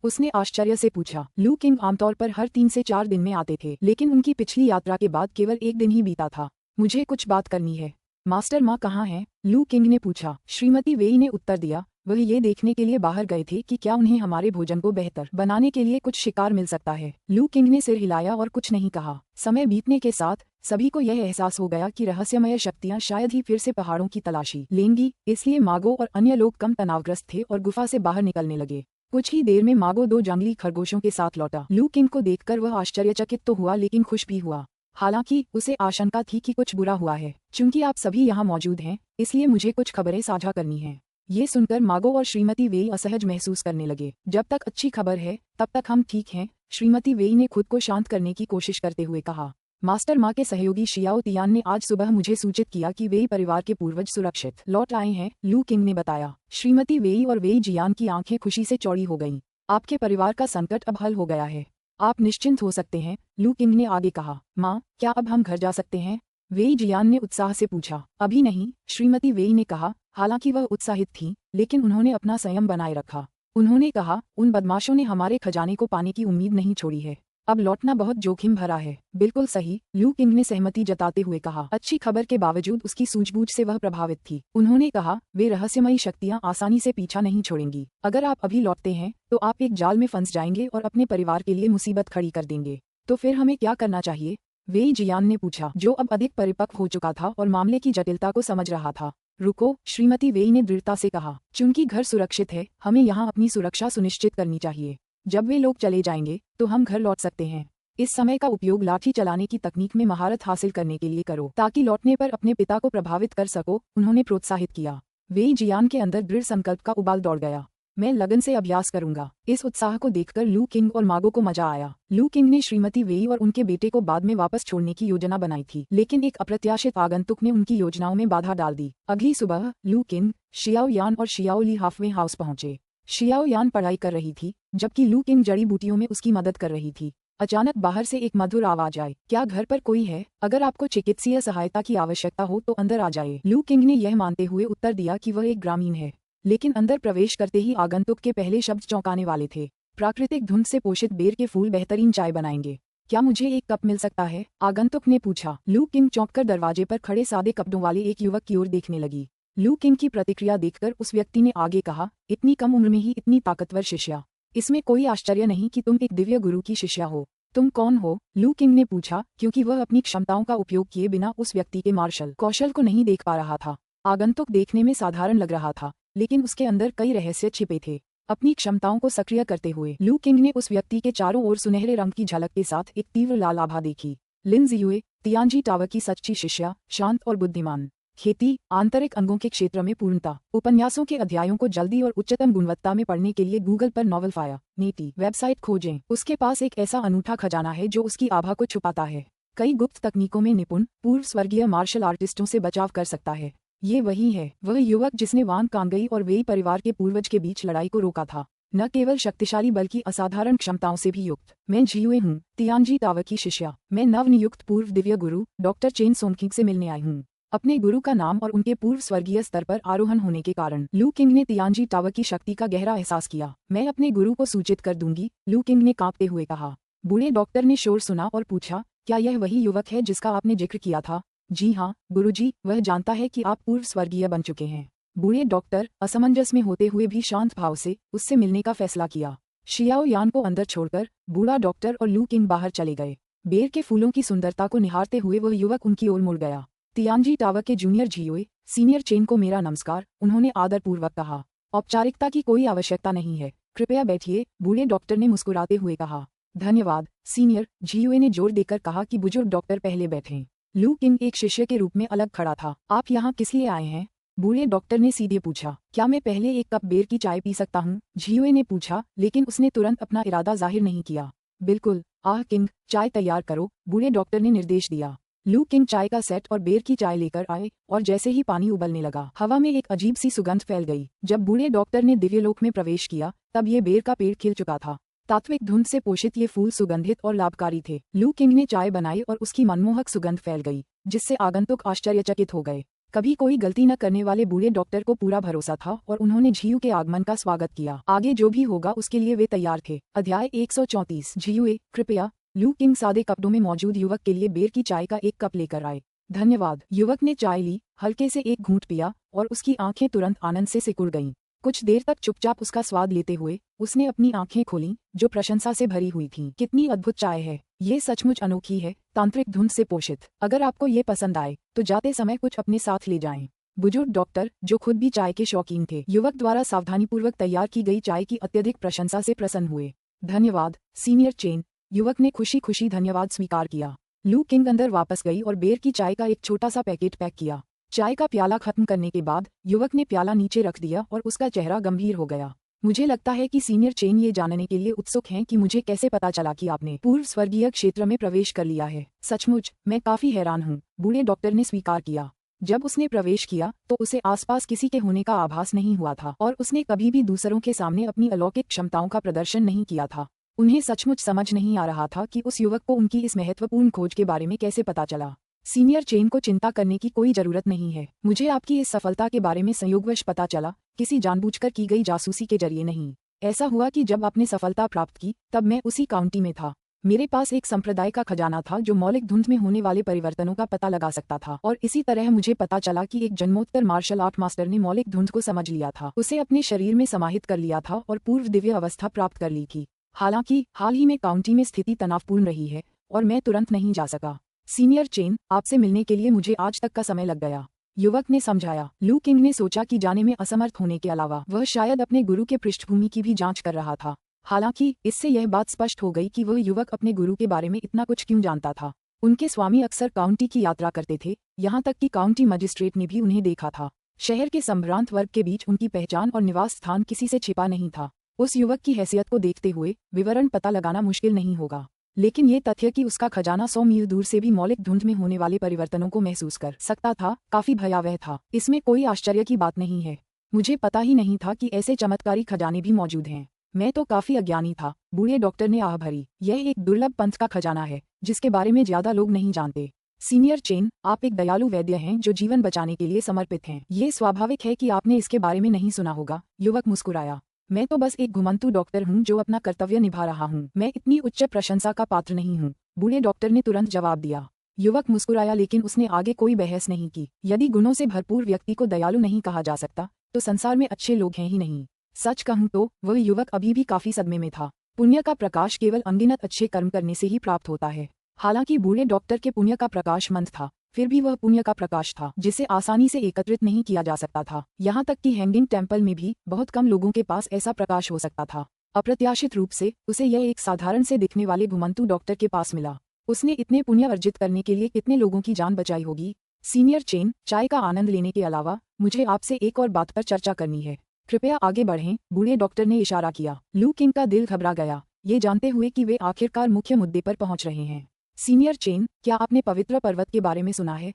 उसने आश्चर्य से पूछा। लू किंग आमतौर पर हर 3 से 4 दिन में आते थे, लेकिन उनकी पिछली यात्रा के बाद केवल 1 दिन ही बीता था। मुझे कुछ बात करनी है। मास्टर माँ कहाँ हैं? लू किंग ने पूछा। श्रीमती वेई ने उत्तर दिया, वह ये देखने के लिए बाहर गए थे कि क्या उन्हें हमारे भोजन को बेहतर बनाने के लिए कुछ शिकार मिल सकता है। लू किंग ने सिर हिलाया और कुछ नहीं कहा। समय बीतने के साथ सभी को यह एहसास हो गया कि रहस्यमय शक्तियां शायद ही फिर से पहाड़ों की तलाशी लेंगी, इसलिए मागो और अन्य लोग कम तनावग्रस्त थे और गुफा से बाहर निकलने लगे। कुछ ही देर में मागो 2 जंगली खरगोशों के साथ लौटा। लू किंग को देखकर वह आश्चर्यचकित तो हुआ, लेकिन खुश भी हुआ। हालांकि उसे आशंका थी कि कुछ बुरा हुआ है। चूंकि आप सभी यहाँ मौजूद हैं, इसलिए मुझे कुछ खबरें साझा करनी हैं। ये सुनकर मागो और श्रीमती वेई असहज महसूस करने लगे। जब तक अच्छी खबर है तब तक हम ठीक हैं, श्रीमती वेई ने खुद को शांत करने की कोशिश करते हुए कहा। मास्टर माँ के सहयोगी शियाओ तियान ने आज सुबह मुझे सूचित किया कि वेई परिवार के पूर्वज सुरक्षित लौट आए हैं, लू किंग ने बताया। श्रीमती वेई और वेई जियान की आंखें खुशी से चौड़ी हो गईं। आपके परिवार का संकट अब हल हो गया है, आप निश्चिंत हो सकते हैं, लू किंग ने आगे कहा। माँ, क्या अब हम घर जा सकते हैं? वेई जियान ने उत्साह से पूछा। अभी नहीं, श्रीमती वेई ने कहा। हालांकि वह उत्साहित थी, लेकिन उन्होंने अपना संयम बनाए रखा। उन्होंने कहा, उन बदमाशों ने हमारे खजाने को पाने की उम्मीद नहीं छोड़ी है। अब लौटना बहुत जोखिम भरा है। बिल्कुल सही, लू किंग ने सहमति जताते हुए कहा। अच्छी खबर के बावजूद उसकी सूझबूझ से वह प्रभावित थी। उन्होंने कहा, वे रहस्यमयी शक्तियां आसानी से पीछा नहीं छोड़ेंगी। अगर आप अभी लौटते हैं तो आप एक जाल में फंस जाएंगे और अपने परिवार के लिए मुसीबत खड़ी कर देंगे। तो फिर हमें क्या करना चाहिए? वेई जियान ने पूछा, जो अब अधिक परिपक्व हो चुका था और मामले की जटिलता को समझ रहा था। रुको, श्रीमती वेई ने दृढ़ता से कहा। चूंकि घर सुरक्षित है, हमें यहाँ अपनी सुरक्षा सुनिश्चित करनी चाहिए। जब वे लोग चले जाएंगे तो हम घर लौट सकते हैं। इस समय का उपयोग लाठी चलाने की तकनीक में महारत हासिल करने के लिए करो, ताकि लौटने पर अपने पिता को प्रभावित कर सको, उन्होंने प्रोत्साहित किया। वेई जियान के अंदर दृढ़ संकल्प का उबाल दौड़ गया। मैं लगन से अभ्यास करूंगा। इस उत्साह को देखकर लू किंग और मागो को मजा आया। लू किंग ने श्रीमती वेई और उनके बेटे को बाद में वापस छोड़ने की योजना बनाई थी, लेकिन एक अप्रत्याशित आगंतुक ने उनकी योजनाओं में बाधा डाल दी। अगली सुबह लू किंग, शियाओ यान और शियाओ ली हाफवे हाउस पहुंचे। शियाओ यान पढ़ाई कर रही थी, जबकि लू किंग जड़ी बूटियों में उसकी मदद कर रही थी। अचानक बाहर से एक मधुर आवाज आई, क्या घर पर कोई है? अगर आपको चिकित्सीय सहायता की आवश्यकता हो तो अंदर आ जाए। लू किंग ने यह मानते हुए उत्तर दिया कि वह एक ग्रामीण है, लेकिन अंदर प्रवेश करते ही आगंतुक के पहले शब्द चौंकाने वाले थे। प्राकृतिक धुंध से पोषित बेर के फूल बेहतरीन चाय बनाएंगे। क्या मुझे एक कप मिल सकता है? आगंतुक ने पूछा। लू किंग चौंककर दरवाजे पर खड़े सादे कपड़ों वाले एक युवक की ओर देखने लगी। लू किंग की प्रतिक्रिया देखकर उस व्यक्ति ने आगे कहा, इतनी कम उम्र में ही इतनी ताकतवर शिष्या, इसमें कोई आश्चर्य नहीं कि तुम एक दिव्य गुरु की शिष्या हो। तुम कौन हो? लू किंग ने पूछा, क्योंकि वह अपनी क्षमताओं का उपयोग किए बिना उस व्यक्ति के मार्शल कौशल को नहीं देख पा रहा था। आगंतुक देखने में साधारण लग रहा था, लेकिन उसके अंदर कई रहस्य छिपे थे। अपनी क्षमताओं को सक्रिय करते हुए लू किंग ने उस व्यक्ति के चारों ओर सुनहरे रंग की झलक के साथ एक तीव्र लाल आभा देखी। लिन जियुए, तियानजी टावर की सच्ची शिष्या, शांत और बुद्धिमान। खेती, आंतरिक अंगों के क्षेत्र में पूर्णता। उपन्यासों के अध्यायों को जल्दी और उच्चतम गुणवत्ता में पढ़ने के लिए गूगल पर नॉवल फाया नेटी वेबसाइट खोजें। उसके पास एक ऐसा अनूठा खजाना है जो उसकी आभा को छुपाता है। कई गुप्त तकनीकों में निपुण पूर्व स्वर्गीय मार्शल आर्टिस्टों से बचाव कर सकता है। ये वही है, वह युवक जिसने वांग कांगई और वेई परिवार के पूर्वज के बीच लड़ाई को रोका था। न केवल शक्तिशाली बल्कि असाधारण क्षमताओं से भी युक्त। मैं जियुए हूँ, तियानजी टावर की शिष्या। मैं नवनियुक्त पूर्व दिव्य गुरु डॉक्टर चेन सोमकिंग से मिलने आई हूँ। अपने गुरु का नाम और उनके पूर्व स्वर्गीय स्तर पर आरोहण होने के कारण लू किंग ने तियानजी टावर की शक्ति का गहरा एहसास किया। मैं अपने गुरु को सूचित कर दूंगी, लू किंग ने कांपते हुए कहा। बूढ़े डॉक्टर ने शोर सुना और पूछा, क्या यह वही युवक है जिसका आपने जिक्र किया था? जी हाँ, गुरुजी, वह जानता है कि आप पूर्व स्वर्गीय बन चुके हैं। बूढ़े डॉक्टर असमंजस में होते हुए भी शांत भाव से उससे मिलने का फैसला किया। शियाओ यान को अंदर छोड़कर बूढ़ा डॉक्टर और लू किंग बाहर चले गए। बेर के फूलों की सुंदरता को निहारते हुए वह युवक उनकी ओर मुड़ गया। तियानजी टावर के जूनियर जियुए, सीनियर चेन को मेरा नमस्कार, उन्होंने आदरपूर्वक कहा। औपचारिकता की कोई आवश्यकता नहीं है, कृपया बैठिए, बूढ़े डॉक्टर ने मुस्कुराते हुए कहा। धन्यवाद, सीनियर, जियुए ने जोर देकर कहा कि बुजुर्ग डॉक्टर पहले बैठें। लू किंग एक शिष्य के रूप में अलग खड़ा था। आप यहाँ किस लिए आए हैं? बूढ़े डॉक्टर ने सीधे पूछा। क्या मैं पहले एक कप बेर की चाय पी सकता हूँ? जियुए ने पूछा, लेकिन उसने तुरंत अपना इरादा जाहिर नहीं किया। बिल्कुल, आह किंग, चाय तैयार करो, बूढ़े डॉक्टर ने निर्देश दिया। लू किंग चाय का सेट और बेर की चाय लेकर आए, और जैसे ही पानी उबलने लगा, हवा में एक अजीब सी सुगंध फैल गई। जब बूढ़े डॉक्टर ने दिव्यलोक में प्रवेश किया, तब ये बेर का पेड़ खिल चुका था। तात्विक धुंध से पोषित ये फूल सुगंधित और लाभकारी थे। लू किंग ने चाय बनाई और उसकी मनमोहक सुगंध फैल गई, जिससे आगंतुक आश्चर्यचकित हो गए। कभी कोई गलती न करने वाले बूढ़े डॉक्टर को पूरा भरोसा था और उन्होंने जियू के आगमन का स्वागत किया। आगे जो भी होगा उसके लिए वे तैयार थे। अध्याय 134। जियुए, कृपया। लू किंग सादे कपड़ों में मौजूद युवक के लिए बेर की चाय का एक कप लेकर आए। धन्यवाद। युवक ने चाय ली, हल्के से एक घूंट पिया, और उसकी आंखें तुरंत आनंद से सिकुड़ गईं। कुछ देर तक चुपचाप उसका स्वाद लेते हुए उसने अपनी आंखें खोलीं, जो प्रशंसा से भरी हुई थीं। कितनी अद्भुत चाय है, ये सचमुच अनोखी है, तांत्रिक धुंध से पोषित। अगर आपको ये पसंद आए तो जाते समय कुछ अपने साथ ले जाएं। बुजुर्ग डॉक्टर, जो खुद भी चाय के शौकीन थे, युवक द्वारा सावधानीपूर्वक तैयार की गई चाय की अत्यधिक प्रशंसा से प्रसन्न हुए। धन्यवाद, सीनियर चेन। युवक ने खुशी खुशी धन्यवाद स्वीकार किया। लू किंग अंदर वापस गई और बेर की चाय का एक छोटा सा पैकेट पैक किया। चाय का प्याला खत्म करने के बाद युवक ने प्याला नीचे रख दिया और उसका चेहरा गंभीर हो गया। मुझे लगता है कि सीनियर चेन ये जानने के लिए उत्सुक हैं कि मुझे कैसे पता चला कि आपने पूर्व स्वर्गीय क्षेत्र में प्रवेश कर लिया है। सचमुच, मैं काफी हैरान हूँ, बूढ़े डॉक्टर ने स्वीकार किया। जब उसने प्रवेश किया तो उसे आसपास किसी के होने का आभास नहीं हुआ था और उसने कभी भी दूसरों के सामने अपनी अलौकिक क्षमताओं का प्रदर्शन नहीं किया था। उन्हें सचमुच समझ नहीं आ रहा था कि उस युवक को उनकी इस महत्वपूर्ण खोज के बारे में कैसे पता चला। सीनियर चेन को चिंता करने की कोई जरूरत नहीं है। मुझे आपकी इस सफलता के बारे में संयोगवश पता चला, किसी जानबूझकर की गई जासूसी के जरिए नहीं। ऐसा हुआ कि जब आपने सफलता प्राप्त की तब मैं उसी काउंटी में था। मेरे पास एक संप्रदाय का खजाना था जो मौलिक धुंध में होने वाले परिवर्तनों का पता लगा सकता था, और इसी तरह मुझे पता चला कि एक जन्मोत्तर मार्शल आर्ट मास्टर ने मौलिक धुंध को समझ लिया था, उसे अपने शरीर में समाहित कर लिया था और पूर्व दिव्य अवस्था प्राप्त कर ली थी। हालांकि हाल ही में काउंटी में स्थिति तनावपूर्ण रही है और मैं तुरंत नहीं जा सका। सीनियर चेन, आपसे मिलने के लिए मुझे आज तक का समय लग गया, युवक ने समझाया। लू किंग ने सोचा कि जाने में असमर्थ होने के अलावा वह शायद अपने गुरु के पृष्ठभूमि की भी जांच कर रहा था। हालांकि इससे यह बात स्पष्ट हो गई कि वह युवक अपने गुरु के बारे में इतना कुछ क्यों जानता था। उनके स्वामी अक्सर काउंटी की यात्रा करते थे, यहाँ तक कि काउंटी मजिस्ट्रेट ने भी उन्हें देखा था। शहर के संभ्रांत वर्ग के बीच उनकी पहचान और निवास स्थान किसी से छिपा नहीं था। उस युवक की हैसियत को देखते हुए विवरण पता लगाना मुश्किल नहीं होगा, लेकिन ये तथ्य कि उसका खजाना 100 मील दूर से भी मौलिक धुंध में होने वाले परिवर्तनों को महसूस कर सकता था, काफी भयावह था। इसमें कोई आश्चर्य की बात नहीं है। मुझे पता ही नहीं था कि ऐसे चमत्कारी खजाने भी मौजूद हैं। मैं तो काफी अज्ञानी था, बूढ़े डॉक्टर ने आह भरी। यह एक दुर्लभ पंथ का खजाना है जिसके बारे में ज्यादा लोग नहीं जानते। सीनियर चेन, आप एक दयालु वैद्य हैं जो जीवन बचाने के लिए समर्पित हैं। ये स्वाभाविक है कि आपने इसके बारे में नहीं सुना होगा। युवक मुस्कुराया। मैं तो बस एक घुमंतू डॉक्टर हूँ जो अपना कर्तव्य निभा रहा हूँ। मैं इतनी उच्च प्रशंसा का पात्र नहीं हूँ, बूढ़े डॉक्टर ने तुरंत जवाब दिया। युवक मुस्कुराया, लेकिन उसने आगे कोई बहस नहीं की। यदि गुणों से भरपूर व्यक्ति को दयालु नहीं कहा जा सकता तो संसार में अच्छे लोग हैं ही नहीं। सच कहूँ तो वह युवक अभी भी काफी सदमे में था। पुण्य का प्रकाश केवल अनगिनत अच्छे कर्म करने से ही प्राप्त होता है। हालांकि बूढ़े डॉक्टर के पुण्य का प्रकाश मंद था, फिर भी वह पुण्य का प्रकाश था जिसे आसानी से एकत्रित नहीं किया जा सकता था। यहाँ तक कि हैंगिंग टेम्पल में भी बहुत कम लोगों के पास ऐसा प्रकाश हो सकता था। अप्रत्याशित रूप से उसे यह एक साधारण से दिखने वाले घुमंतू डॉक्टर के पास मिला। उसने इतने पुण्य अर्जित करने के लिए कितने लोगों की जान बचाई होगी। सीनियर चेन, चाय का आनंद लेने के अलावा मुझे आपसे एक और बात पर चर्चा करनी है। कृपया आगे बढ़ें, बूढ़े डॉक्टर ने इशारा किया। लू किंग का दिल घबरा गया, ये जानते हुए कि वे आखिरकार मुख्य मुद्दे पर पहुंच रहे हैं। सीनियर चेन, क्या आपने पवित्र पर्वत के बारे में सुना है?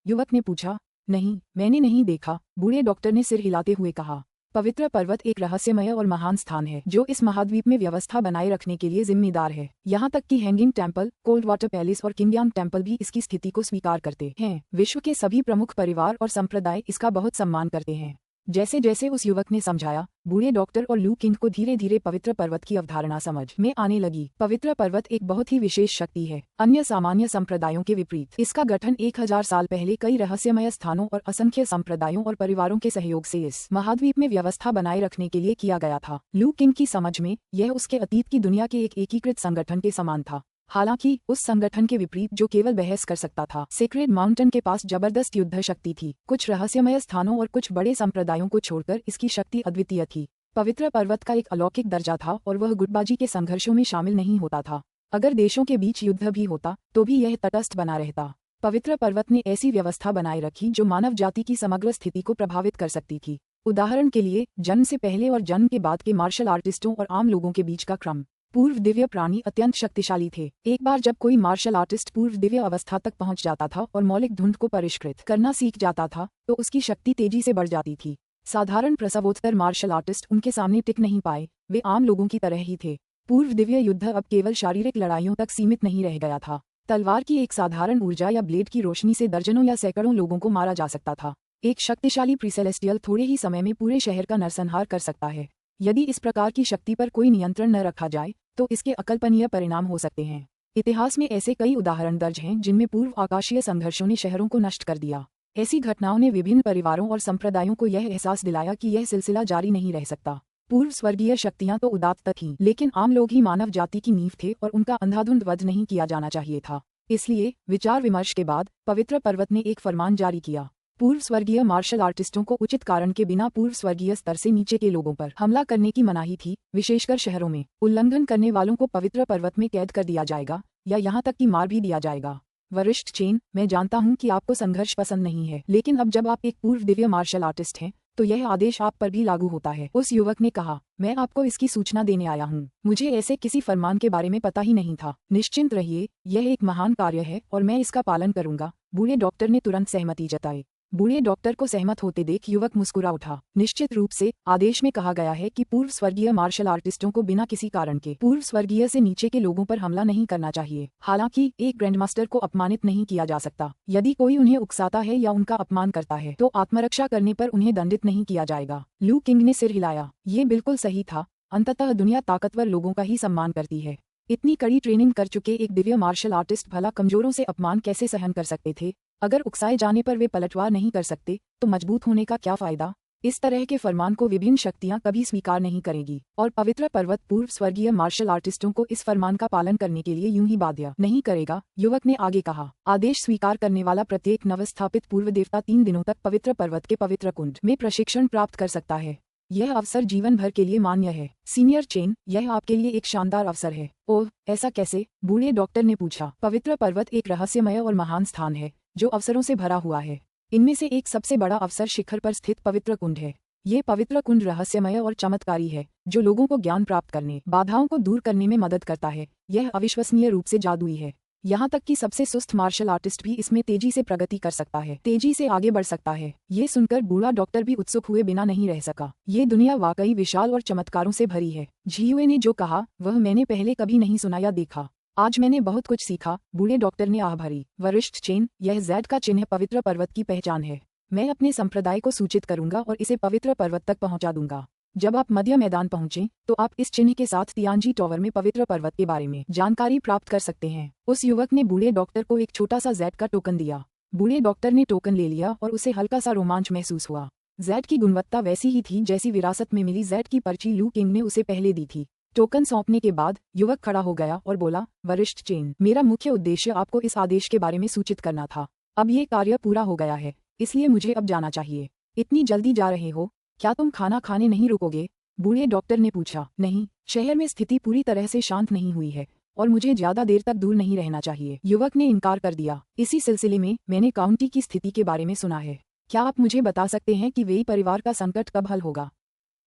युवक ने पूछा। नहीं, मैंने नहीं देखा, बूढ़े डॉक्टर ने सिर हिलाते हुए कहा। पवित्र पर्वत एक रहस्यमय और महान स्थान है जो इस महाद्वीप में व्यवस्था बनाए रखने के लिए जिम्मेदार है। यहाँ तक कि hanging temple, cold water palace और किंगयाम टेम्पल भी इसकी स्थिति को स्वीकार करते हैं। विश्व के सभी प्रमुख परिवार और संप्रदाय इसका बहुत सम्मान करते हैं। जैसे जैसे उस युवक ने समझाया, बूढ़े डॉक्टर और लू किंग को धीरे धीरे पवित्र पर्वत की अवधारणा समझ में आने लगी। पवित्र पर्वत एक बहुत ही विशेष शक्ति है, अन्य सामान्य संप्रदायों के विपरीत। इसका गठन 1000 साल पहले कई रहस्यमय स्थानों और असंख्य संप्रदायों और परिवारों के सहयोग से इस महाद्वीप में व्यवस्था बनाए रखने के लिए किया गया था। लू किंग की समझ में यह उसके अतीत की दुनिया के एक एकीकृत संगठन के समान था। हालांकि उस संगठन के विपरीत जो केवल बहस कर सकता था। सेक्रेड माउंटेन के पास जबरदस्त युद्ध शक्ति थी। कुछ रहस्यमय स्थानों और कुछ बड़े संप्रदायों को छोड़कर इसकी शक्ति अद्वितीय थी। पवित्र पर्वत का एक अलौकिक दर्जा था और वह गुटबाजी के संघर्षों में शामिल नहीं होता था। अगर देशों के बीच युद्ध भी होता तो भी यह तटस्थ बना रहता। पवित्र पर्वत ने ऐसी व्यवस्था बनाए रखी जो मानव जाति की समग्र स्थिति को प्रभावित कर सकती थी। उदाहरण के लिए, जन्म से पहले और जन्म के बाद के मार्शल आर्टिस्टों और आम लोगों के बीच का क्रम। पूर्व दिव्य प्राणी अत्यंत शक्तिशाली थे। एक बार जब कोई मार्शल आर्टिस्ट पूर्व दिव्य अवस्था तक पहुंच जाता था और मौलिक धुंध को परिष्कृत करना सीख जाता था तो उसकी शक्ति तेजी से बढ़ जाती थी। साधारण प्रसवोत्तर मार्शल आर्टिस्ट उनके सामने टिक नहीं पाए, वे आम लोगों की तरह ही थे। पूर्व दिव्य युद्ध अब केवल शारीरिक लड़ाइयों तक सीमित नहीं रह गया था। तलवार की एक साधारण ऊर्जा या ब्लेड की रोशनी से दर्जनों या सैकड़ों लोगों को मारा जा सकता था। एक शक्तिशाली प्रीसेलेस्टियल थोड़े ही समय में पूरे शहर का नरसंहार कर सकता है। यदि इस प्रकार की शक्ति पर कोई नियंत्रण न रखा जाए तो इसके अकल्पनीय परिणाम हो सकते हैं। इतिहास में ऐसे कई उदाहरण दर्ज हैं जिनमें पूर्व आकाशीय संघर्षों ने शहरों को नष्ट कर दिया। ऐसी घटनाओं ने विभिन्न परिवारों और संप्रदायों को यह एहसास दिलाया कि यह सिलसिला जारी नहीं रह सकता। पूर्व स्वर्गीय शक्तियां तो उदात्त थीं, लेकिन आम लोग ही मानव जाति की नींव थे और उनका अंधाधुंध वध नहीं किया जाना चाहिए था। इसलिए विचार विमर्श के बाद पवित्र पर्वत ने एक फरमान जारी किया। पूर्व स्वर्गीय मार्शल आर्टिस्टों को उचित कारण के बिना पूर्व स्वर्गीय स्तर से नीचे के लोगों पर हमला करने की मनाही थी, विशेषकर शहरों में। उल्लंघन करने वालों को पवित्र पर्वत में कैद कर दिया जाएगा या यहाँ तक कि मार भी दिया जाएगा। वरिष्ठ चेन, मैं जानता हूँ कि आपको संघर्ष पसंद नहीं है, लेकिन अब जब आप एक पूर्व दिव्य मार्शल आर्टिस्ट हैं तो यह आदेश आप पर भी लागू होता है। उस युवक ने कहा, मैं आपको इसकी सूचना देने आया हूँ। मुझे ऐसे किसी फरमान के बारे में पता ही नहीं था। निश्चिंत रहिए, यह एक महान कार्य है और मैं इसका पालन करूंगा। बूढ़े डॉक्टर ने तुरंत सहमति जताई। बूढ़े डॉक्टर को सहमत होते देख युवक मुस्कुरा उठा। निश्चित रूप से आदेश में कहा गया है कि पूर्व स्वर्गीय मार्शल आर्टिस्टों को बिना किसी कारण के पूर्व स्वर्गीय से नीचे के लोगों पर हमला नहीं करना चाहिए। हालांकि एक ग्रैंडमास्टर को अपमानित नहीं किया जा सकता। यदि कोई उन्हें उकसाता है या उनका अपमान करता है तो आत्मरक्षा करने पर उन्हें दंडित नहीं किया जाएगा। लू किंग ने सिर हिलाया। ये बिल्कुल सही था। अंततः दुनिया ताकतवर लोगों का ही सम्मान करती है। इतनी कड़ी ट्रेनिंग कर चुके एक दिव्य मार्शल आर्टिस्ट भला कमजोरों से अपमान कैसे सहन कर सकते थे? अगर उकसाए जाने पर वे पलटवार नहीं कर सकते तो मजबूत होने का क्या फायदा? इस तरह के फरमान को विभिन्न शक्तियां कभी स्वीकार नहीं करेगी और पवित्र पर्वत पूर्व स्वर्गीय मार्शल आर्टिस्टों को इस फरमान का पालन करने के लिए यूं ही बाध्य नहीं करेगा। युवक ने आगे कहा, आदेश स्वीकार करने वाला प्रत्येक नवस्थापित पूर्व देवता 3 दिनों तक पवित्र पर्वत के पवित्र कुंड में प्रशिक्षण प्राप्त कर सकता है। यह अवसर जीवन भर के लिए मान्य है। सीनियर चेन, यह आपके लिए एक शानदार अवसर है। ओह, ऐसा कैसे? बूढ़े डॉक्टर ने पूछा। पवित्र पर्वत एक रहस्यमय और महान स्थान है जो अवसरों से भरा हुआ है। इनमें से एक सबसे बड़ा अवसर शिखर पर स्थित पवित्र कुंड है। ये पवित्र कुंड रहस्यमय और चमत्कारी है, जो लोगों को ज्ञान प्राप्त करने, बाधाओं को दूर करने में मदद करता है। यह अविश्वसनीय रूप से जादुई है। यहाँ तक कि सबसे सुस्त मार्शल आर्टिस्ट भी इसमें तेजी से प्रगति कर सकता है, तेजी से आगे बढ़ सकता है। ये सुनकर बूढ़ा डॉक्टर भी उत्सुक हुए बिना नहीं रह सका। ये दुनिया वाकई विशाल और चमत्कारों से भरी है। झियुए ने जो कहा वह मैंने पहले कभी नहीं सुना या देखा। आज मैंने बहुत कुछ सीखा। बूढ़े डॉक्टर ने आह भरी। वरिष्ठ चेन, यह जैड का चिन्ह पवित्र पर्वत की पहचान है। मैं अपने संप्रदाय को सूचित करूंगा और इसे पवित्र पर्वत तक पहुंचा दूंगा। जब आप मध्य मैदान पहुंचे तो आप इस चिन्ह के साथ तियानजी टॉवर में पवित्र पर्वत के बारे में जानकारी प्राप्त कर सकते हैं। उस युवक ने बूढ़े डॉक्टर को एक छोटा सा जैड का टोकन दिया। बूढ़े डॉक्टर ने टोकन ले लिया और उसे हल्का सा रोमांच महसूस हुआ। जैड की गुणवत्ता वैसी ही थी जैसी विरासत में मिली जैड की पर्ची लू किंग ने उसे पहले दी थी। टोकन सौंपने के बाद युवक खड़ा हो गया और बोला, वरिष्ठ चेन, मेरा मुख्य उद्देश्य आपको इस आदेश के बारे में सूचित करना था। अब ये कार्य पूरा हो गया है, इसलिए मुझे अब जाना चाहिए। इतनी जल्दी जा रहे हो? क्या तुम खाना खाने नहीं रुकोगे? बूढ़े डॉक्टर ने पूछा। नहीं, शहर में स्थिति पूरी तरह से शांत नहीं हुई है और मुझे ज्यादा देर तक दूर नहीं रहना चाहिए। युवक ने इनकार कर दिया। इसी सिलसिले में मैंने काउंटी की स्थिति के बारे में सुना है। क्या आप मुझे बता सकते हैं कि वेई परिवार का संकट कब हल होगा?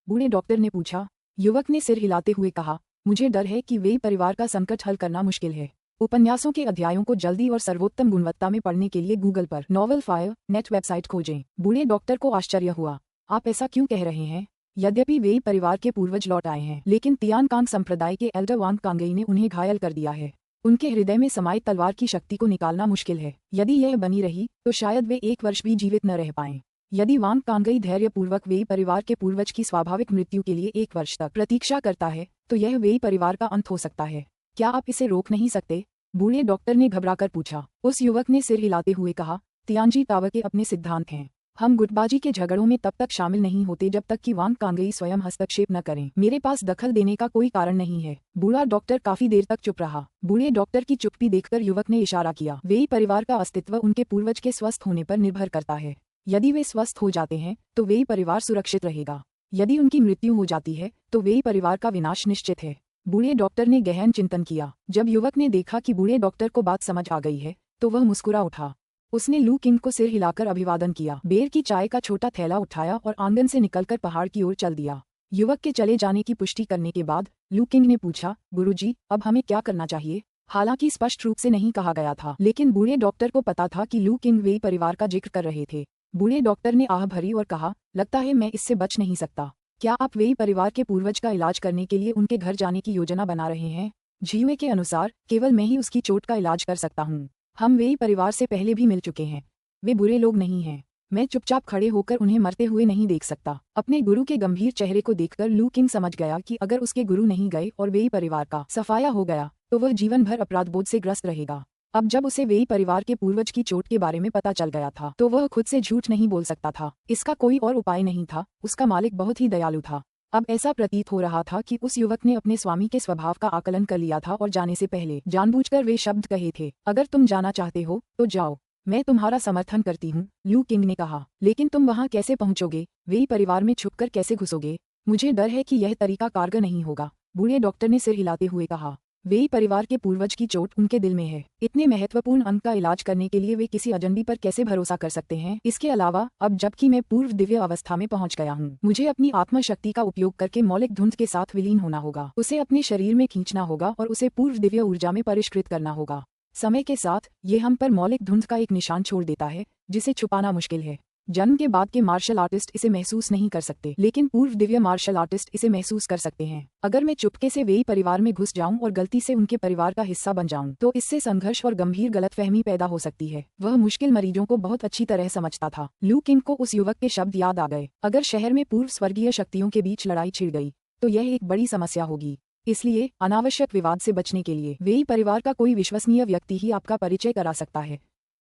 बूढ़े डॉक्टर ने पूछा। युवक ने सिर हिलाते हुए कहा, मुझे डर है कि वेई परिवार का संकट हल करना मुश्किल है। उपन्यासों के अध्यायों को जल्दी और सर्वोत्तम गुणवत्ता में पढ़ने के लिए गूगल पर नॉवल फायर नेट वेबसाइट खोजें। बूढ़े डॉक्टर को आश्चर्य हुआ। आप ऐसा क्यों कह रहे हैं? यद्यपि वेई परिवार के पूर्वज लौट आए हैं, लेकिन तियान कांग संप्रदाय के एल्डर वांग कांगई ने उन्हें घायल कर दिया है। उनके हृदय में समाई तलवार की शक्ति को निकालना मुश्किल है। यदि यह बनी रही तो शायद वे 1 वर्ष भी जीवित न रह पाएं। यदि वांग कांगई धैर्यपूर्वक वेई परिवार के पूर्वज की स्वाभाविक मृत्यु के लिए 1 वर्ष तक प्रतीक्षा करता है तो यह वेई परिवार का अंत हो सकता है। क्या आप इसे रोक नहीं सकते? बूढ़े डॉक्टर ने घबराकर पूछा। उस युवक ने सिर हिलाते हुए कहा, तियानजी टावर के अपने सिद्धांत हैं। हम गुटबाजी के झगड़ों में तब तक शामिल नहीं होते जब तक कि वांग कांगई स्वयं हस्तक्षेप न करें। मेरे पास दखल देने का कोई कारण नहीं है। बूढ़ा डॉक्टर काफी देर तक चुप रहा। बूढ़े डॉक्टर की चुप्पी देखकर युवक ने इशारा किया। वेई परिवार का अस्तित्व उनके पूर्वज के स्वस्थ होने पर निर्भर करता है। यदि वे स्वस्थ हो जाते हैं तो वेई परिवार सुरक्षित रहेगा। यदि उनकी मृत्यु हो जाती है तो वेई परिवार का विनाश निश्चित है। बूढ़े डॉक्टर ने गहन चिंतन किया। जब युवक ने देखा कि बूढ़े डॉक्टर को बात समझ आ गई है तो वह मुस्कुरा उठा। उसने लू किंग को सिर हिलाकर अभिवादन किया, बेर की चाय का छोटा थैला उठाया और आंगन से निकलकर पहाड़ की ओर चल दिया। युवक के चले जाने की पुष्टि करने के बाद लू किंग ने पूछा, गुरुजी, अब हमें क्या करना चाहिए? हालांकि स्पष्ट रूप से नहीं कहा गया था, लेकिन बूढ़े डॉक्टर को पता था कि लू किंग वेई परिवार का जिक्र कर रहे थे। बूढ़े डॉक्टर ने आह भरी और कहा, लगता है मैं इससे बच नहीं सकता। क्या आप वेई परिवार के पूर्वज का इलाज करने के लिए उनके घर जाने की योजना बना रहे हैं? झियुए के अनुसार केवल मैं ही उसकी चोट का इलाज कर सकता हूँ। हम वेई परिवार से पहले भी मिल चुके हैं। वे बुरे लोग नहीं हैं। मैं चुपचाप खड़े होकर उन्हें मरते हुए नहीं देख सकता। अपने गुरु के गंभीर चेहरे को देखकर लू किंग समझ गया कि अगर उसके गुरु नहीं गए और वेई परिवार का सफाया हो गया तो वह जीवन भर अपराधबोध से ग्रस्त रहेगा। अब जब उसे वेई परिवार के पूर्वज की चोट के बारे में पता चल गया था तो वह खुद से झूठ नहीं बोल सकता था। इसका कोई और उपाय नहीं था। उसका मालिक बहुत ही दयालु था। अब ऐसा प्रतीत हो रहा था कि उस युवक ने अपने स्वामी के स्वभाव का आकलन कर लिया था और जाने से पहले जानबूझकर वे शब्द कहे थे, अगर तुम जाना चाहते हो तो जाओ, मैं तुम्हारा समर्थन करती हूँ। लू किंग ने कहा, लेकिन तुम वहाँ कैसे पहुँचोगे? वेई परिवार में छुपकर कैसे घुसोगे? मुझे डर है कि यह तरीका कारगर नहीं होगा। बूढ़े डॉक्टर ने सिर हिलाते हुए कहा, वेई परिवार के पूर्वज की चोट उनके दिल में है। इतने महत्वपूर्ण अंग का इलाज करने के लिए वे किसी अजनबी पर कैसे भरोसा कर सकते हैं? इसके अलावा अब जबकि मैं पूर्व दिव्य अवस्था में पहुंच गया हूं, मुझे अपनी आत्मशक्ति का उपयोग करके मौलिक धुंध के साथ विलीन होना होगा। उसे अपने शरीर में खींचना होगा और उसे पूर्व दिव्य ऊर्जा में परिष्कृत करना होगा। समय के साथ ये हम पर मौलिक धुंध का एक निशान छोड़ देता है जिसे छुपाना मुश्किल है। जन्म के बाद के मार्शल आर्टिस्ट इसे महसूस नहीं कर सकते, लेकिन पूर्व दिव्य मार्शल आर्टिस्ट इसे महसूस कर सकते हैं। अगर मैं चुपके से वेई परिवार में घुस जाऊं और गलती से उनके परिवार का हिस्सा बन जाऊं तो इससे संघर्ष और गंभीर गलतफहमी पैदा हो सकती है। वह मुश्किल मरीजों को बहुत अच्छी तरह समझता था। लू किंग को उस युवक के शब्द याद आ गए, अगर शहर में पूर्व स्वर्गीय शक्तियों के बीच लड़ाई छिड़ गई तो यह एक बड़ी समस्या होगी। इसलिए अनावश्यक विवाद से बचने के लिए वेई परिवार का कोई विश्वसनीय व्यक्ति ही आपका परिचय करा सकता है।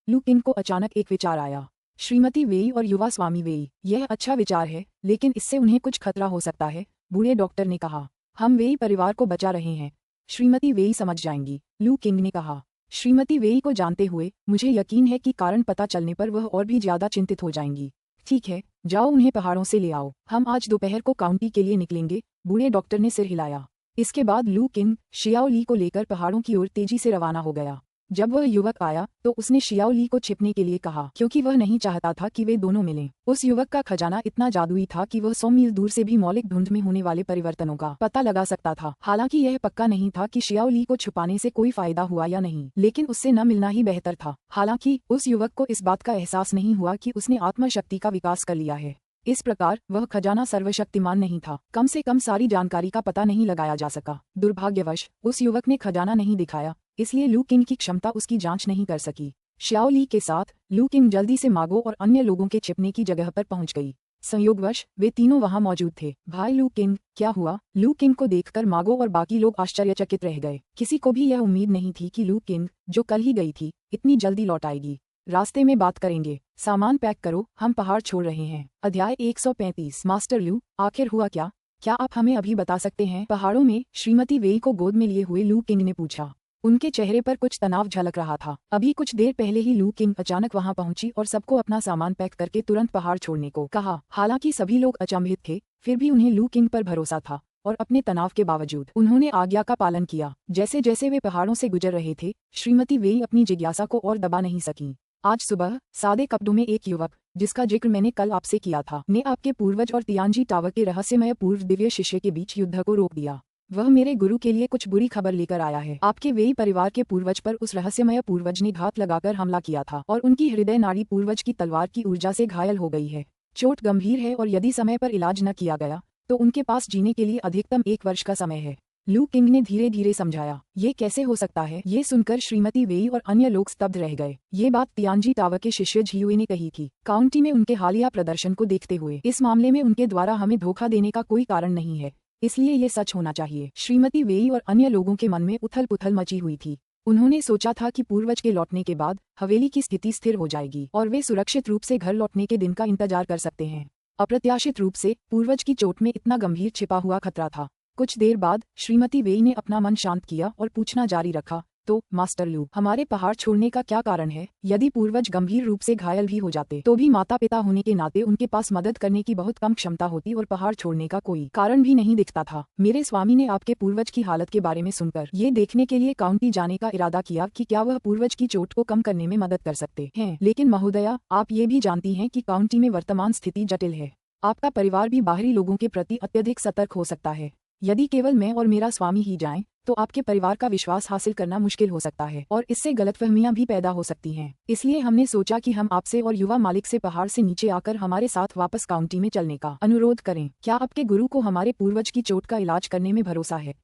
लू किंग को अचानक एक विचार आया, श्रीमती वेई और युवा स्वामी वेई, यह अच्छा विचार है, लेकिन इससे उन्हें कुछ खतरा हो सकता है। बूढ़े डॉक्टर ने कहा, हम वेई परिवार को बचा रहे हैं, श्रीमती वेई समझ जाएंगी। लू किंग ने कहा, श्रीमती वेई को जानते हुए मुझे यकीन है कि कारण पता चलने पर वह और भी ज्यादा चिंतित हो जाएंगी। ठीक है, जाओ उन्हें पहाड़ों से ले आओ। हम आज दोपहर को काउंटी के लिए निकलेंगे। बूढ़े डॉक्टर ने सिर हिलाया। इसके बाद लू किंग शियाओ ली को लेकर पहाड़ों की ओर तेजी से रवाना हो गया। जब वह युवक आया तो उसने शियाओ ली को छिपने के लिए कहा, क्योंकि वह नहीं चाहता था कि वे दोनों मिलें। उस युवक का खजाना इतना जादुई था कि वह 100 मील दूर से भी मौलिक धुंध में होने वाले परिवर्तनों का पता लगा सकता था। हालांकि यह पक्का नहीं था कि शियाओ ली को छुपाने से कोई फायदा हुआ या नहीं, लेकिन उससे न मिलना ही बेहतर था। हालांकि उस युवक को इस बात का एहसास नहीं हुआ कि उसने आत्मशक्ति का विकास कर लिया है। इस प्रकार वह खजाना सर्वशक्तिमान नहीं था, कम से कम सारी जानकारी का पता नहीं लगाया जा सका। दुर्भाग्यवश उस युवक ने खजाना नहीं दिखाया, इसलिए लू किंग की क्षमता उसकी जांच नहीं कर सकी। शियाओ ली के साथ लू किंग जल्दी से मागो और अन्य लोगों के छिपने की जगह पर पहुंच गई। संयोगवश वे तीनों वहां मौजूद थे। भाई लू किंग, क्या हुआ? लू किंग को देखकर मागो और बाकी लोग आश्चर्यचकित रह गए। किसी को भी यह उम्मीद नहीं थी कि लू किंग, जो कल ही गई थी, इतनी जल्दी लौट आएगी। रास्ते में बात करेंगे, सामान पैक करो, हम पहाड़ छोड़ रहे हैं। अध्याय 135। मास्टर लू, आखिर हुआ क्या? क्या आप हमें अभी बता सकते हैं? पहाड़ों में श्रीमती वेई को गोद में लिए हुए लू किंग ने पूछा। उनके चेहरे पर कुछ तनाव झलक रहा था। अभी कुछ देर पहले ही लू किंग अचानक वहां पहुंची और सबको अपना सामान पैक करके तुरंत पहाड़ छोड़ने को कहा। हालांकि सभी लोग अचंभित थे, फिर भी उन्हें लू किंग पर भरोसा था और अपने तनाव के बावजूद उन्होंने आज्ञा का पालन किया। जैसे जैसे वे पहाड़ों से गुजर रहे थे, श्रीमती वेई अपनी जिज्ञासा को और दबा नहीं सकी। आज सुबह सादे कपड़ों में एक युवक, जिसका जिक्र मैंने कल आपसे किया था, ने आपके पूर्वज और तियानजी टावर के रहस्यमय पूर्व दिव्य शिष्य के बीच युद्ध को रोक दिया। वह मेरे गुरु के लिए कुछ बुरी खबर लेकर आया है। आपके वेई परिवार के पूर्वज पर उस रहस्यमय पूर्वज ने घात लगाकर हमला किया था और उनकी हृदय नाड़ी पूर्वज की तलवार की ऊर्जा से घायल हो गई है। चोट गंभीर है और यदि समय पर इलाज न किया गया तो उनके पास जीने के लिए अधिकतम 1 वर्ष का समय है। लू किंग ने धीरे धीरे समझाया। ये कैसे हो सकता है? ये सुनकर श्रीमती वेई और अन्य लोग स्तब्ध रह गए। ये बात तियानजी टावर के शिष्य झियुए ने कही थी। काउंटी में उनके हालिया प्रदर्शन को देखते हुए इस मामले में उनके द्वारा हमें धोखा देने का कोई कारण नहीं है, इसलिए ये सच होना चाहिए। श्रीमती वेई और अन्य लोगों के मन में उथल पुथल मची हुई थी। उन्होंने सोचा था कि पूर्वज के लौटने के बाद हवेली की स्थिति स्थिर हो जाएगी और वे सुरक्षित रूप से घर लौटने के दिन का इंतजार कर सकते हैं। अप्रत्याशित रूप से पूर्वज की चोट में इतना गंभीर छिपा हुआ खतरा था। कुछ देर बाद श्रीमती वेई ने अपना मन शांत किया और पूछना जारी रखा, तो मास्टर लू, हमारे पहाड़ छोड़ने का क्या कारण है? यदि पूर्वज गंभीर रूप से घायल भी हो जाते तो भी माता पिता होने के नाते उनके पास मदद करने की बहुत कम क्षमता होती और पहाड़ छोड़ने का कोई कारण भी नहीं दिखता था। मेरे स्वामी ने आपके पूर्वज की हालत के बारे में सुनकर ये देखने के लिए काउंटी जाने का इरादा किया कि क्या वह पूर्वज की चोट को कम करने में मदद कर सकते हैं। लेकिन महोदया, आप ये भी जानती हैं कि काउंटी में वर्तमान स्थिति जटिल है। आपका परिवार भी बाहरी लोगों के प्रति अत्यधिक सतर्क हो सकता है। यदि केवल मैं और मेरा स्वामी ही जाएं, तो आपके परिवार का विश्वास हासिल करना मुश्किल हो सकता है और इससे गलतफहमियां भी पैदा हो सकती हैं। इसलिए हमने सोचा कि हम आपसे और युवा मालिक से पहाड़ से नीचे आकर हमारे साथ वापस काउंटी में चलने का अनुरोध करें। क्या आपके गुरु को हमारे पूर्वज की चोट का इलाज करने में भरोसा है?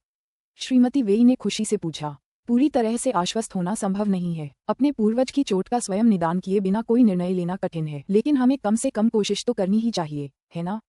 श्रीमती वेई ने खुशी से पूछा। पूरी तरह से आश्वस्त होना संभव नहीं है। अपने पूर्वज की चोट का स्वयं निदान किए बिना कोई निर्णय लेना कठिन है, लेकिन हमें कम से कम कोशिश तो करनी ही चाहिए, है ना?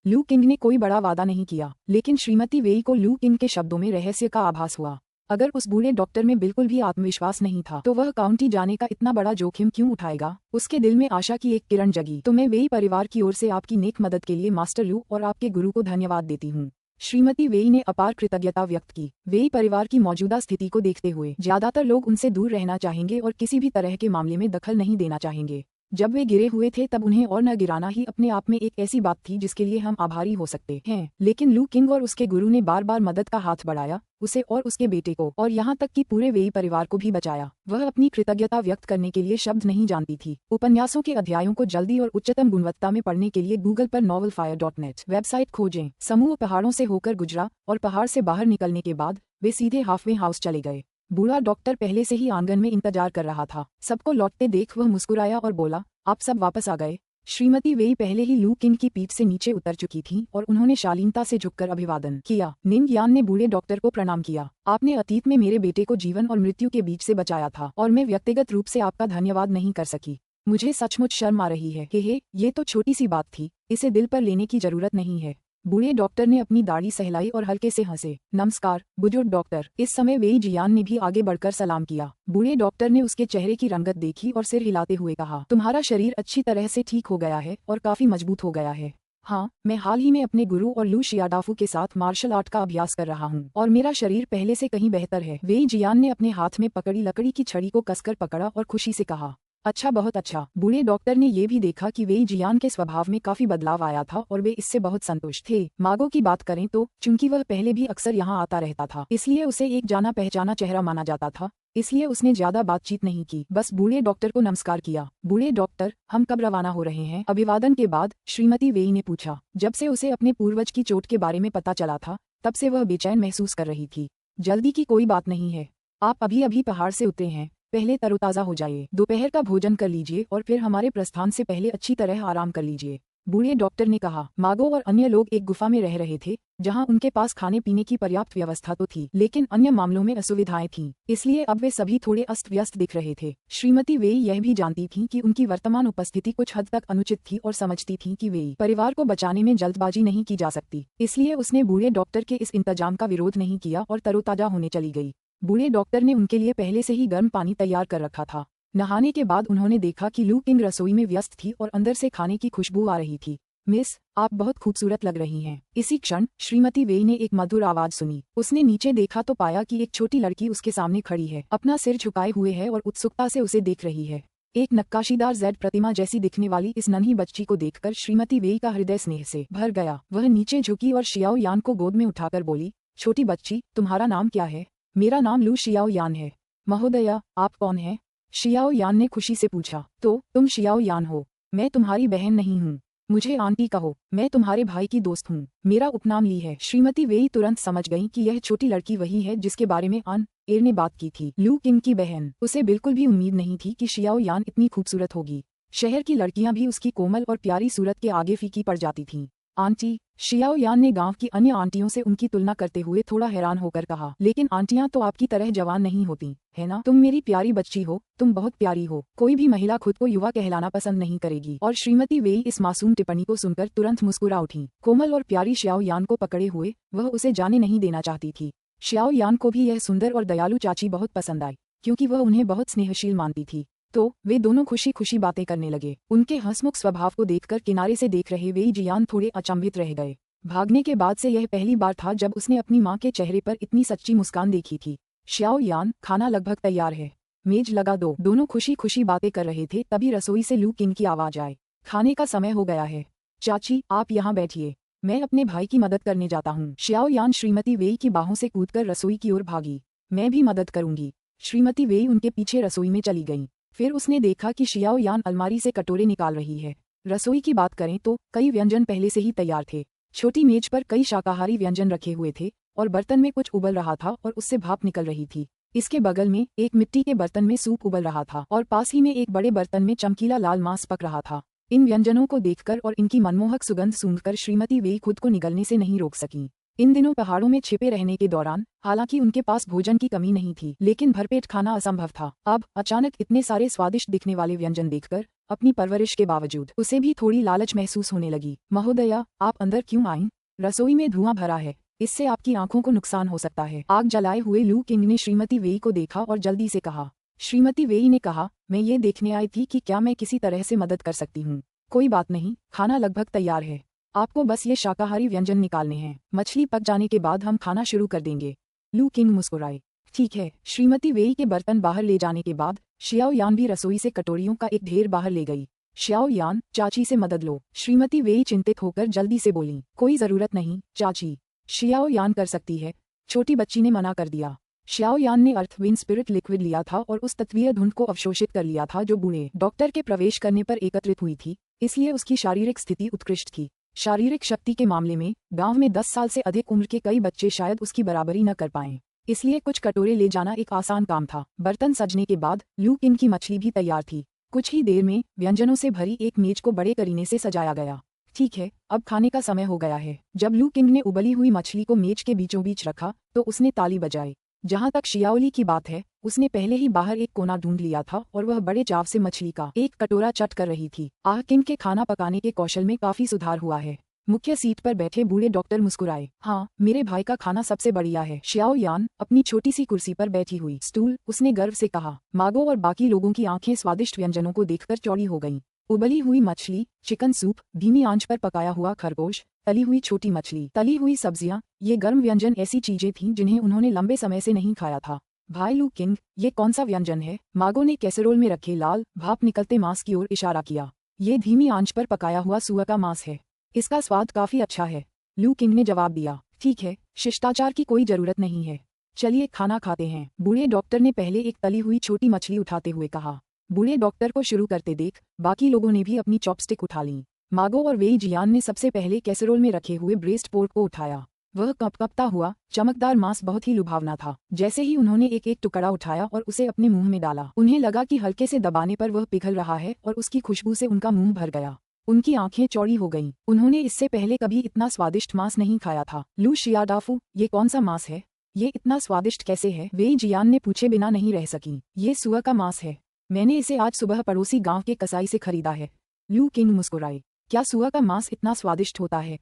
लू किंग ने कोई बड़ा वादा नहीं किया, लेकिन श्रीमती वेई को लू किंग के शब्दों में रहस्य का आभास हुआ। अगर उस बूढ़े डॉक्टर में बिल्कुल भी आत्मविश्वास नहीं था तो वह काउंटी जाने का इतना बड़ा जोखिम क्यों उठाएगा? उसके दिल में आशा की एक किरण जगी। तो मैं वेई परिवार की ओर से आपकी नेक मदद के लिए मास्टर लू और आपके गुरु को धन्यवाद देती हूँ। श्रीमती वेई ने अपार कृतज्ञता व्यक्त की। वेई परिवार की मौजूदा स्थिति को देखते हुए ज्यादातर लोग उनसे दूर रहना चाहेंगे और किसी भी तरह के मामले में दखल नहीं देना चाहेंगे। जब वे गिरे हुए थे तब उन्हें और न गिराना ही अपने आप में एक ऐसी बात थी जिसके लिए हम आभारी हो सकते हैं। लेकिन लू किंग और उसके गुरु ने बार बार मदद का हाथ बढ़ाया, उसे और उसके बेटे को और यहाँ तक कि पूरे वेई परिवार को भी बचाया। वह अपनी कृतज्ञता व्यक्त करने के लिए शब्द नहीं जानती थी। उपन्यासों के अध्यायों को जल्दी और उच्चतम गुणवत्ता में पढ़ने के लिए गूगल पर novelfire.net वेबसाइट खोजें। समूह पहाड़ों से होकर गुजरा और पहाड़ से बाहर निकलने के बाद वे सीधे हाफवे हाउस चले गए। बूढ़ा डॉक्टर पहले से ही आंगन में इंतजार कर रहा था। सबको लौटते देख वह मुस्कुराया और बोला, आप सब वापस आ गए। श्रीमती वेई पहले ही लू किंग की पीठ से नीचे उतर चुकी थी और उन्होंने शालीनता से झुककर अभिवादन किया। निंग यान ने बूढ़े डॉक्टर को प्रणाम किया। आपने अतीत में मेरे बेटे को जीवन और मृत्यु के बीच से बचाया था और मैं व्यक्तिगत रूप से आपका धन्यवाद नहीं कर सकी। मुझे सचमुच शर्म आ रही है। हे, ये तो छोटी सी बात थी, इसे दिल पर लेने की जरूरत नहीं है। बूढ़े डॉक्टर ने अपनी दाढ़ी सहलाई और हल्के से हंसे। नमस्कार बुजुर्ग डॉक्टर। इस समय वेई जियान ने भी आगे बढ़कर सलाम किया। बूढ़े डॉक्टर ने उसके चेहरे की रंगत देखी और सिर हिलाते हुए कहा, तुम्हारा शरीर अच्छी तरह से ठीक हो गया है और काफी मजबूत हो गया है। हाँ, मैं हाल ही में अपने गुरु और लू शियाडाफू के साथ मार्शल आर्ट का अभ्यास कर रहा हूँ और मेरा शरीर पहले से कहीं बेहतर है। वेई जियान ने अपने हाथ में पकड़ी लकड़ी की छड़ी को कसकर पकड़ा और खुशी से कहा, अच्छा, बहुत अच्छा। बूढ़े डॉक्टर ने ये भी देखा कि वेई जियान के स्वभाव में काफी बदलाव आया था और वे इससे बहुत संतुष्ट थे। मागो की बात करें तो चूंकि वह पहले भी अक्सर यहाँ आता रहता था, इसलिए उसे एक जाना पहचाना चेहरा माना जाता था। इसलिए उसने ज्यादा बातचीत नहीं की, बस बूढ़े डॉक्टर को नमस्कार किया। बूढ़े डॉक्टर, हम कब रवाना हो रहे हैं? अभिवादन के बाद श्रीमती वेई ने पूछा। जब से उसे अपने पूर्वज की चोट के बारे में पता चला था, तब से वह बेचैन महसूस कर रही थी। जल्दी की कोई बात नहीं है, आप अभी अभी पहाड़ से उतरे हैं, पहले तरोताजा हो जाइए, दोपहर का भोजन कर लीजिए और फिर हमारे प्रस्थान से पहले अच्छी तरह आराम कर लीजिए। बूढ़े डॉक्टर ने कहा। मागो और अन्य लोग एक गुफा में रह रहे थे, जहां उनके पास खाने पीने की पर्याप्त व्यवस्था तो थी, लेकिन अन्य मामलों में असुविधाएं थीं, इसलिए अब वे सभी थोड़े अस्त व्यस्त दिख रहे थे। श्रीमती वेई यह भी जानती थीं कि उनकी वर्तमान उपस्थिति कुछ हद तक अनुचित थी और समझती थीं कि वेई परिवार को बचाने में जल्दबाजी नहीं की जा सकती। इसलिए उसने बूढ़े डॉक्टर के इस इंतजाम का विरोध नहीं किया और तरोताजा होने चली गई। बूढ़े डॉक्टर ने उनके लिए पहले से ही गर्म पानी तैयार कर रखा था। नहाने के बाद उन्होंने देखा कि लू किंग रसोई में व्यस्त थी और अंदर से खाने की खुशबू आ रही थी। मिस, आप बहुत खूबसूरत लग रही हैं। इसी क्षण श्रीमती वेई ने एक मधुर आवाज सुनी। उसने नीचे देखा तो पाया कि एक छोटी लड़की उसके सामने खड़ी है, अपना सिर झुकाए हुए है और उत्सुकता से उसे देख रही है। एक नक्काशीदार जेड प्रतिमा जैसी दिखने वाली इस नन्ही बच्ची को देखकर श्रीमती वेई का हृदय स्नेह से भर गया। वह नीचे झुकी और शियाओ यान को गोद में उठाकर बोली, छोटी बच्ची, तुम्हारा नाम क्या है? मेरा नाम लू शियाओ यान है। महोदया, आप कौन हैं? शियाओ यान ने खुशी से पूछा। तो तुम शियाओ यान हो? मैं तुम्हारी बहन नहीं हूँ, मुझे आंटी कहो, मैं तुम्हारे भाई की दोस्त हूँ। मेरा उपनाम ली है। श्रीमती वेई तुरंत समझ गई कि यह छोटी लड़की वही है जिसके बारे में अन एर ने बात की थी, लू किंग की बहन। उसे बिल्कुल भी उम्मीद नहीं थी कि शियाओ यान इतनी खूबसूरत होगी। शहर की लड़कियां भी उसकी कोमल और प्यारी सूरत के आगे फीकी पड़ जाती थीं। आंटी, शियाओ यान ने गांव की अन्य आंटियों से उनकी तुलना करते हुए थोड़ा हैरान होकर कहा। लेकिन आंटियां तो आपकी तरह जवान नहीं होती, है ना? तुम मेरी प्यारी बच्ची हो, तुम बहुत प्यारी हो। कोई भी महिला खुद को युवा कहलाना पसंद नहीं करेगी। और श्रीमती वेई इस मासूम टिप्पणी को सुनकर तुरंत मुस्कुरा उठी। कोमल और प्यारी शियाओ यान को पकड़े हुए वह उसे जाने नहीं देना चाहती थी। शियाओ यान को भी यह सुंदर और दयालु चाची बहुत पसंद आई, क्योंकि वह उन्हें बहुत स्नेहशील मानती थी। तो वे दोनों खुशी खुशी बातें करने लगे। उनके हंसमुख स्वभाव को देखकर किनारे से देख रहे वेई जियान थोड़े अचंभित रह गए। भागने के बाद से यह पहली बार था जब उसने अपनी माँ के चेहरे पर इतनी सच्ची मुस्कान देखी थी। शियाओ यान, खाना लगभग तैयार है, मेज लगा दो। दोनों खुशी खुशी बातें कर रहे थे, तभी रसोई से लू किंग की आवाज आई। खाने का समय हो गया है। चाची, आप यहाँ बैठिए, मैं अपने भाई की मदद करने जाता हूँ। शियाओ यान श्रीमती वेई की बाहों से कूदकर रसोई की ओर भागी। मैं भी मदद करूंगी। श्रीमती वेई उनके पीछे रसोई में चली गईं। फिर उसने देखा कि शियाओ यान अलमारी से कटोरे निकाल रही है। रसोई की बात करें तो कई व्यंजन पहले से ही तैयार थे। छोटी मेज पर कई शाकाहारी व्यंजन रखे हुए थे और बर्तन में कुछ उबल रहा था और उससे भाप निकल रही थी। इसके बगल में एक मिट्टी के बर्तन में सूप उबल रहा था और पास ही में एक बड़े बर्तन में चमकीला लाल मांस पक रहा था। इन व्यंजनों को देखकर और इनकी मनमोहक सुगंध सूंघकर श्रीमती वेई खुद को निगलने से नहीं रोक सकीं। इन दिनों पहाड़ों में छिपे रहने के दौरान हालांकि उनके पास भोजन की कमी नहीं थी, लेकिन भरपेट खाना असंभव था। अब अचानक इतने सारे स्वादिष्ट दिखने वाले व्यंजन देखकर अपनी परवरिश के बावजूद उसे भी थोड़ी लालच महसूस होने लगी। महोदया, आप अंदर क्यों आईं? रसोई में धुआं भरा है, इससे आपकी आंखों को नुकसान हो सकता है। आग जलाए हुए लू किंग ने श्रीमती वेई को देखा और जल्दी से कहा। श्रीमती वेई ने कहा, मैं ये देखने आई थी कि क्या मैं किसी तरह से मदद कर सकती हूँ। कोई बात नहीं, खाना लगभग तैयार है, आपको बस ये शाकाहारी व्यंजन निकालने हैं। मछली पक जाने के बाद हम खाना शुरू कर देंगे। लू किंग मुस्कुराए। ठीक है। श्रीमती वेई के बर्तन बाहर ले जाने के बाद शियाओ यान भी रसोई से कटोरियों का एक ढेर बाहर ले गई। शियाओ यान, चाची से मदद लो। श्रीमती वेई चिंतित होकर जल्दी से बोली। कोई जरूरत नहीं चाची, शियाओ यान कर सकती है, छोटी बच्ची ने मना कर दिया। शियाओ यान ने अर्थविन स्पिरिट लिक्विड लिया था और उस तत्वीय धुंध को अवशोषित कर लिया था जो बूढ़े डॉक्टर के प्रवेश करने पर एकत्रित हुई थी, इसलिए उसकी शारीरिक स्थिति उत्कृष्ट थी। शारीरिक शक्ति के मामले में गांव में 10 साल से अधिक उम्र के कई बच्चे शायद उसकी बराबरी न कर पाएं, इसलिए कुछ कटोरे ले जाना एक आसान काम था। बर्तन सजने के बाद लू किंग की मछली भी तैयार थी। कुछ ही देर में व्यंजनों से भरी एक मेज को बड़े करीने से सजाया गया। ठीक है, अब खाने का समय हो गया है। जब लू किंग ने उबली हुई मछली को मेज के बीचों बीच रखा तो उसने ताली बजाई। जहां तक शियाओली की बात है, उसने पहले ही बाहर एक कोना ढूंढ लिया था और वह बड़े चाव से मछली का एक कटोरा चट कर रही थी। किंग के खाना पकाने के कौशल में काफी सुधार हुआ है। मुख्य सीट पर बैठे बूढ़े डॉक्टर मुस्कुराए। हाँ, मेरे भाई का खाना सबसे बढ़िया है। शियाओ यान अपनी छोटी सी कुर्सी पर बैठी हुई स्टूल, उसने गर्व से कहा। मागो और बाकी लोगों की आंखें स्वादिष्ट व्यंजनों को देखकर चौड़ी हो गईं। उबली हुई मछली, चिकन सूप, धीमी आंच पर पकाया हुआ खरगोश, तली हुई छोटी मछली, तली हुई सब्जियां, ये गर्म व्यंजन ऐसी चीजें थीं जिन्हें उन्होंने लंबे समय से नहीं खाया था। भाई लू किंग, ये कौन सा व्यंजन है? मागो ने कैसरोल में रखे लाल भाप निकलते मांस की ओर इशारा किया। ये धीमी आंच पर पकाया हुआ सुअर का मांस है, इसका स्वाद काफी अच्छा है। लू किंग ने जवाब दिया। ठीक है, शिष्टाचार की कोई जरूरत नहीं है, चलिए खाना खाते हैं, बूढ़े डॉक्टर ने पहले एक तली हुई छोटी मछली उठाते हुए कहा। बूढ़े डॉक्टर को शुरू करते देख बाकी लोगों ने भी अपनी चॉपस्टिक उठा ली। मागो और वेई जियान ने सबसे पहले कैसरोल में रखे हुए ब्रेस्ट पोर्क को उठाया। वह कपकपता हुआ चमकदार मांस बहुत ही लुभावना था। जैसे ही उन्होंने एक एक टुकड़ा उठाया और उसे अपने मुंह में डाला, उन्हें लगा कि हल्के से दबाने पर वह पिघल रहा है और उसकी खुशबू से उनका मुंह भर गया। उनकी आंखें चौड़ी हो गईं। उन्होंने इससे पहले कभी इतना स्वादिष्ट मांस नहीं खाया था। लू शियाडाफू, ये कौन सा मांस है? ये इतना स्वादिष्ट कैसे है? वेई जियान ने पूछे बिना नहीं रह सकी। ये सुअर का मांस है। मैंने इसे आज सुबह पड़ोसी गांव के कसाई से खरीदा है। लू किंग मुस्कुराए। क्या सुअर का मांस इतना स्वादिष्ट होता है?